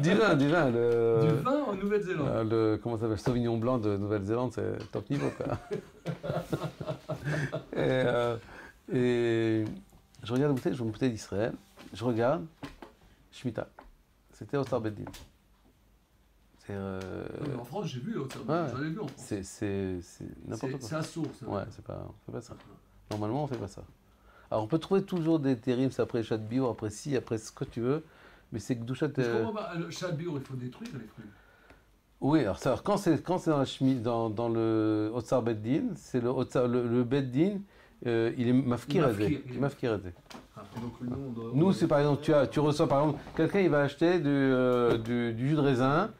Du vin. Du vin en Nouvelle-Zélande. Comment ça s'appelle? Sauvignon blanc de Nouvelle-Zélande, c'est top niveau, quoi. et je regarde la bouteille, je vois une bouteille d'Israël. Je regarde, Shemitah. C'était au Star Beddin. En France, j'ai vu Otsar Beddin, j'en ai vu en France. C'est n'importe quoi. C'est à source. Ouais, c'est pas ça. Normalement, on fait pas ça. Alors, on peut trouver toujours des terribles, c'est après le chat de bio, après ci, après ce que tu veux, mais c'est que Gdouchat. Je comprends pas, le chat de bio, il faut détruire les fruits. Oui, alors quand c'est dans la chemise, dans le Otsar Beddin, c'est le Beddin, il est mafkir à zé. Il est mafkir à zé. Et donc, Nous, c'est par exemple, tu reçois par exemple, quelqu'un il va acheter du jus de raisin,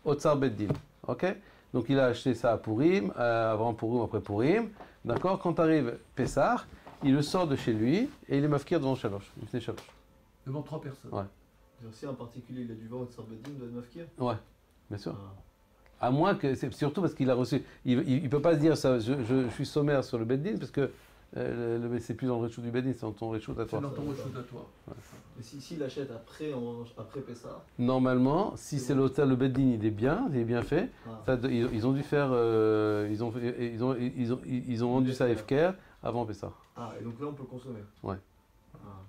Otsar Beddin, ok? Donc il a acheté ça à Purim, avant Purim, après Purim, d'accord? Quand arrive Pessah, il le sort de chez lui et il est mafkir devant Shalosh, il fait Shalosh. Devant 3 personnes. Ouais. Et aussi, en particulier, il a du vin au Tsarbeddin, il doit être mafkir. Ouais, bien sûr. Ah. À moins que, c'est surtout parce qu'il a reçu, il ne peut pas se dire ça, je suis sommaire sur le Beddin, parce que c'est plus dans le réchaud du Beddin, c'est dans ton réchaud à toi. C'est dans ton réchaud à toi. Ouais. Mais s'il achète après Pessah, Normalement, si c'est l'hôtel, le Beddin, il est bien fait. ah. Ils ont dû faire, ils ont rendu ça à Efker avant Pessah. Ah, et donc là, on peut consommer. Ouais. Ah.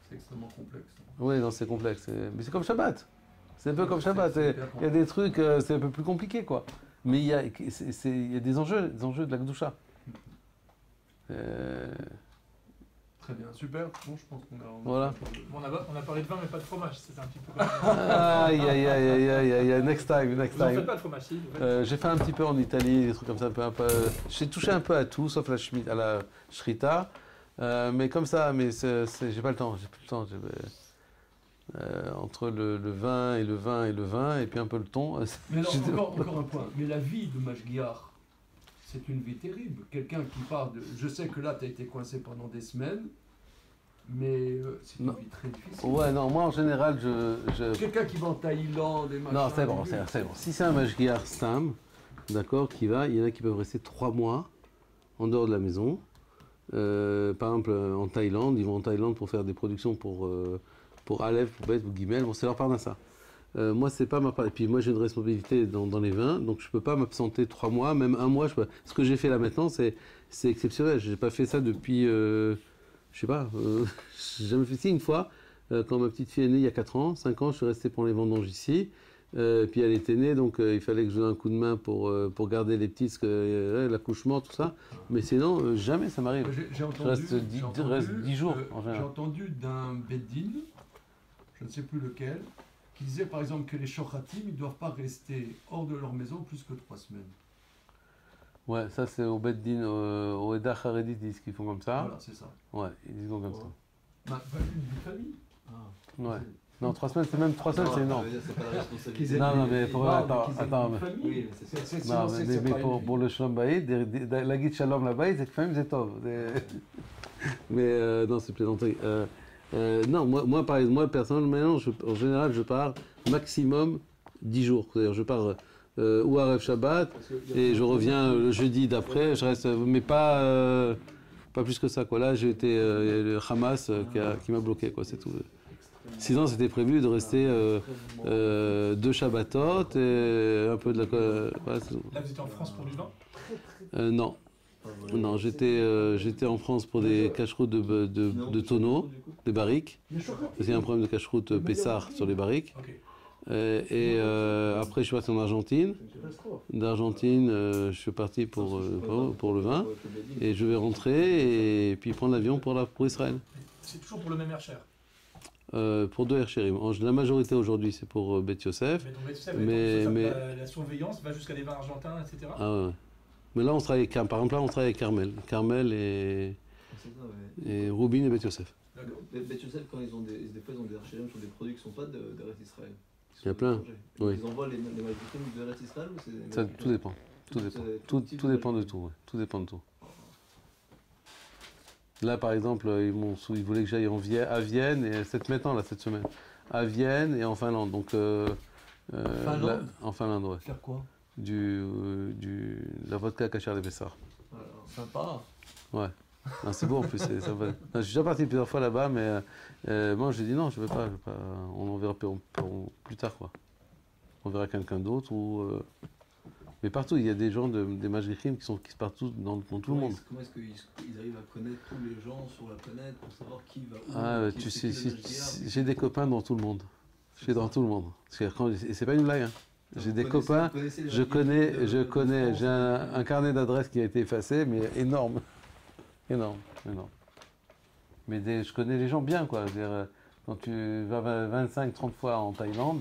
C'est extrêmement complexe. Oui, non, c'est complexe. Mais c'est comme Shabbat. C'est un peu comme Shabbat. C'est Il y a des trucs, c'est un peu plus compliqué, quoi. Mais il y a des enjeux de la Gdusha. Très bien, super. Bon, je pense qu'on a. Voilà. Bon, on a parlé de vin, mais pas de fromage. C'est un petit peu comme Aïe, next time. Vous n'en faites pas de fromage, si vous faites. J'ai fait un petit peu en Italie, des trucs comme ça, un peu. J'ai touché un peu à tout, sauf à la shrita. Mais comme ça, mais j'ai pas le temps. J'ai plus le temps. Entre le vin et le vin et le vin, et puis un peu le thon. Mais alors, encore un point. Mais la vie de Mashgiach, c'est une vie terrible. Quelqu'un qui part de. Je sais que là, tu as été coincé pendant des semaines, mais c'est une vie très difficile. Ouais, non, moi en général, Quelqu'un qui va en Thaïlande et machin. Non, c'est bon. Si c'est un Mashgiach Stam, d'accord, il y en a qui peuvent rester 3 mois en dehors de la maison. Par exemple, en Thaïlande, ils vont en Thaïlande pour faire des productions pour Aleph, pour Beth, pour Guimel. Bon, c'est leur parnassa. Moi, c'est pas ma part. Et puis, moi, j'ai une responsabilité dans les vins, donc je peux pas m'absenter 3 mois, même 1 mois. Ce que j'ai fait là maintenant, c'est exceptionnel. J'ai pas fait ça depuis, je sais pas, j'ai jamais fait ça une fois. Quand ma petite fille est née il y a 4 ans, 5 ans, je suis resté pour les vendanges ici. Puis elle était née, donc il fallait que je donne un coup de main pour garder les petites, l'accouchement, tout ça. Mais sinon, jamais ça m'arrive. Je reste 10 jours en général. J'ai entendu d'un Beddin, je ne sais plus lequel, qui disait par exemple que les shochatim, ils ne doivent pas rester hors de leur maison plus que 3 semaines. Ouais, ça c'est au Beddin, au Eda Haredi, ils disent qu'ils font comme ça. Voilà, c'est ça. Ouais, ils disent comme ça. Bah, une famille. Ouais. Non, 3 semaines, c'est même 3 semaines, c'est énorme. C'est pas la responsabilité. Non, mais pour. Attends. Oui, mais c'est Non, mais pour le Shalom Bayit, la guide Shalom là-bas, c'est quand même c'est top. Mais non, c'est plaisanterie. Non, moi personnellement, en général, je pars maximum 10 jours. C'est-à-dire, je pars ou à Rev Shabbat et je reviens le jeudi d'après. Je reste, mais pas plus que ça, quoi. Là, j'ai été le Hamas qui m'a bloqué, quoi. C'est tout. Sinon, c'était prévu de rester 2 Shabbatot et un peu de la. Voilà, Là, vous étiez en France pour du vin? Non. Non, j'étais en France pour des cache-routes de tonneaux, des barriques. Parce qu'il y a un problème de cache-route Pessar sur les barriques. Okay. Après, je suis parti en Argentine. D'Argentine, je suis parti pour le vin. Et je vais rentrer et puis prendre l'avion pour Israël. C'est toujours pour le même Hercher? Pour 2 Hercherim. La majorité aujourd'hui, c'est pour Beth Yosef. Mais la surveillance va jusqu'à des vins argentins, etc. Ah ouais. Mais là, on travaille avec, par exemple, là, on travaille avec Carmel et Rubin et Beth Yosef. D'accord. Beth Yosef, quand des fois, ils ont des archérim sur des produits qui ne sont pas d'Eretz Israël. Il y a plein. Oui. Ils envoient les malgrifines d'Eretz Israël ou c'est... Ça, tout dépend. Tout dépend de tout. Ouais. Tout dépend de tout. Là, par exemple, ils voulaient que j'aille à Vienne, et cette semaine. À Vienne et en Finlande. Donc, Finlande en Finlande, ouais. Faire quoi? La vodka Kachar de Bessar. Sympa. Ouais. Non, c'est beau en plus. Non, je suis déjà parti plusieurs fois là-bas, mais moi j'ai dit non, je ne vais pas. On en verra plus tard, quoi. On verra quelqu'un d'autre ou. Mais partout, il y a des gens, des Majrichim qui se partent dans tout le monde. Comment est-ce qu'ils arrivent à connaître tous les gens sur la planète pour savoir qui va où? Ah, tu sais, j'ai des copains dans tout le monde. Je suis dans tout le monde. Et c'est pas une blague. Hein. J'ai des copains, je connais, j'ai un carnet d'adresses qui a été effacé, mais énorme. Énorme. Mais je connais les gens bien, quoi. Quand tu vas 25-30 fois en Thaïlande,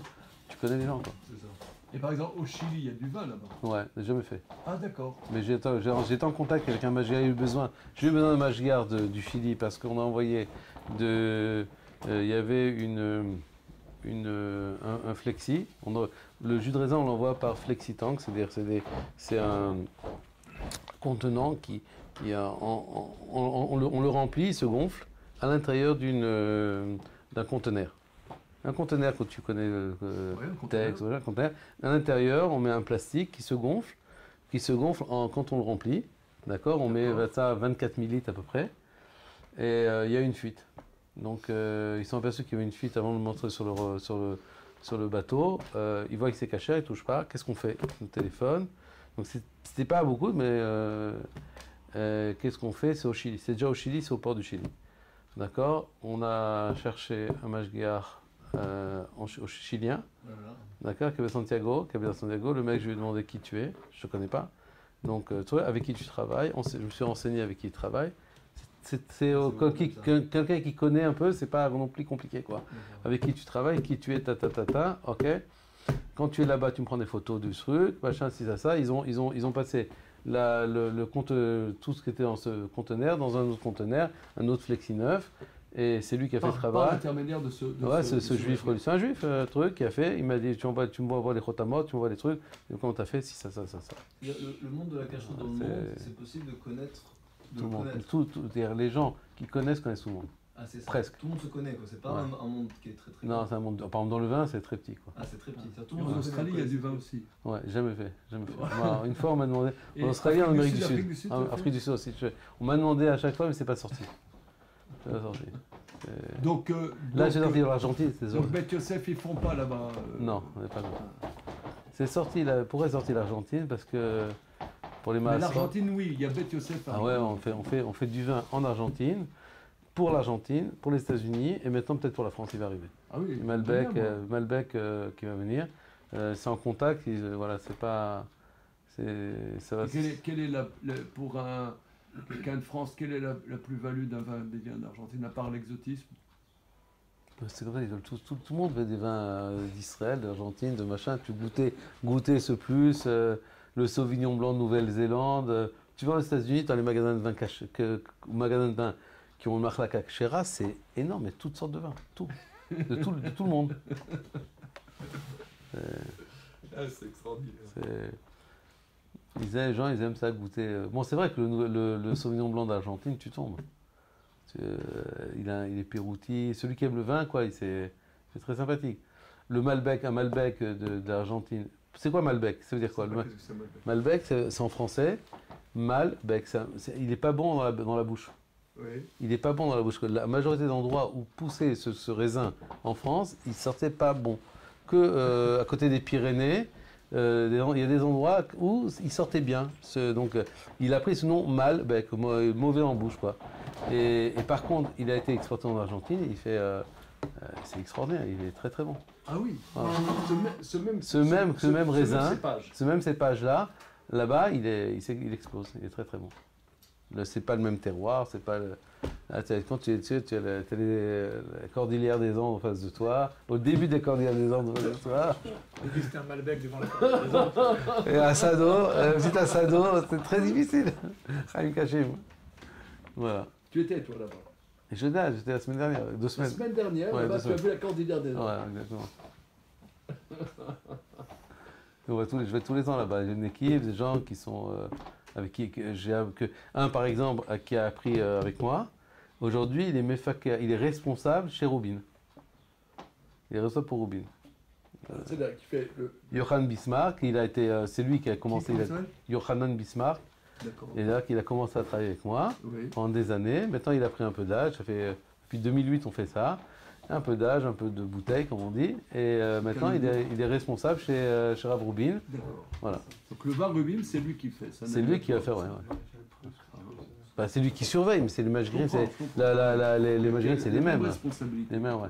tu connais les gens, quoi. C'est ça. Et par exemple, au Chili, il y a du vin là-bas. Ouais, j'ai jamais fait. Ah, d'accord. Mais j'étais en contact avec un magiar, j'ai eu besoin d'un magiar du Chili parce qu'on a envoyé il y avait un flexi. Le jus de raisin, on l'envoie par flexi-tank, c'est-à-dire c'est un contenant on le remplit, il se gonfle à l'intérieur d'un conteneur. Un conteneur que tu connais, texte, voilà, un conteneur. À l'intérieur, on met un plastique qui se gonfle quand on le remplit. D'accord. On met ça à 24 millilitres à peu près. Et il y a une fuite. Donc ils sont aperçus qu'il y avait une fuite avant de le montrer sur le bateau. Ils voient que c'est caché, ils ne touchent pas. Qu'est-ce qu'on fait? On téléphone. Donc c'était pas beaucoup, mais qu'est-ce qu'on fait? C'est au Chili. C'est déjà au Chili, c'est au port du Chili. D'accord. On a cherché un mashgiach au chilien, d'accord, qui habite à Santiago. Le mec, je lui ai demandé qui tu es, je ne te connais pas. Donc, toi, avec qui tu travailles? Je me suis renseigné avec qui il travaille. C'est quelqu'un qui connaît un peu, c'est pas non plus compliqué, quoi. Avec qui tu travailles, qui tu es, ok. Quand tu es là-bas, tu me prends des photos du truc, machin, si ça. Ils ont passé tout ce qui était dans ce conteneur, dans un autre conteneur, un autre flexi neuf. Et c'est lui qui a fait le travail. Par l'intermédiaire de ce juif. C'est un juif, truc, qui a fait. Il m'a dit, tu me vois voir les chotamot, tu me vois les trucs. Et comment t'as fait? Si, ça. Le monde de la cacheroute dans le monde, c'est possible de connaître. Tout le monde. C'est-à-dire les gens qui connaissent tout le monde. Ah, c'est ça. Presque. Tout le monde se connaît, quoi. C'est pas un monde qui est très très. Non, c'est un monde. Par exemple, dans le vin, c'est très petit, quoi. Ah, c'est très petit. En Australie, il y a du vin aussi. Ouais, jamais fait. Moi, une fois, on m'a demandé. En Australie, en Amérique du Sud. En Afrique du Sud aussi. On m'a demandé à chaque fois, mais c'est pas sorti. Donc, là, j'ai sorti l'Argentine, c'est sûr. Donc, Beth Yosef, ils font pas là-bas. Non, on n'est pas là. C'est sorti, pourquoi est sorti l'Argentine? Parce que pour les masses. L'Argentine, oui, il y a Beth Yosef. Ah ouais, on fait du vin en Argentine, pour l'Argentine, pour les États-Unis, et maintenant peut-être pour la France, il va arriver. Ah oui. Malbec qui va venir. C'est en contact, voilà, c'est pas. Ça va. Quelle est pour quelqu'un de France, quelle est la plus-value d'un vin d'Argentine, à part l'exotisme? C'est comme ça, tout le monde veut des vins d'Israël, d'Argentine, de machin. Tu goûter ce plus, le Sauvignon blanc de Nouvelle-Zélande. Tu vas aux États-Unis, tu as les magasins de vin qui ont le Machlaka Kshera, c'est énorme, il y a toutes sortes de vins, de tout le monde. C'est extraordinaire. Les gens, ils aiment ça goûter. Bon, c'est vrai que le Sauvignon blanc d'Argentine, tu tombes. Il est pérouti. Celui qui aime le vin, quoi, c'est très sympathique. Un Malbec d'Argentine. C'est quoi Malbec? Ça veut dire quoi? Malbec, c'est en français. Malbec, il n'est pas bon dans la bouche. Oui. Il n'est pas bon dans la bouche. La majorité d'endroits où poussait ce raisin en France, il ne sortait pas bon. À côté des Pyrénées, il y a des endroits où il sortait bien. Donc, il a pris ce nom Malbec, mauvais en bouche, quoi. Et par contre, il a été exporté en Argentine. C'est extraordinaire. Il est très très bon. Ah oui. Voilà. Ce même raisin, cépage. ce même cépage là-bas, il explose. Il est très très bon. C'est pas le même terroir, c'est pas le. Quand tu as la cordillère des Andes en face de toi, au début des cordillères des Andes en face de toi. Déguster un Malbec devant la cordillère des Andes. Et un petit assado, c'est très difficile. Chaim Kachim. Voilà. Tu étais, toi, là-bas? Et j'étais la semaine dernière, 2 semaines. La semaine dernière, là-bas, tu as vu la cordillère des Andes. Ouais, exactement. Je vais tous les ans là-bas. J'ai une équipe, des gens qui sont. Avec qui un par exemple qui a appris avec moi. Aujourd'hui, il est responsable chez Rubin. Il est responsable pour Rubin. C'est-à-dire qui fait Johann Bismarck, c'est lui qui a commencé. Johann Bismarck. D'accord. Et là qu'il a commencé à travailler avec moi pendant des années. Maintenant, il a pris un peu d'âge. Depuis 2008, on fait ça. Un peu d'âge, un peu de bouteille, comme on dit. Et maintenant, il est responsable chez Rav Rubin. Voilà. Donc le vin Rubin, c'est lui qui fait ça. C'est lui qui va faire, ouais. C'est lui qui surveille, mais c'est les maghrines, les maghrines, c'est les mêmes. Les mêmes, ouais.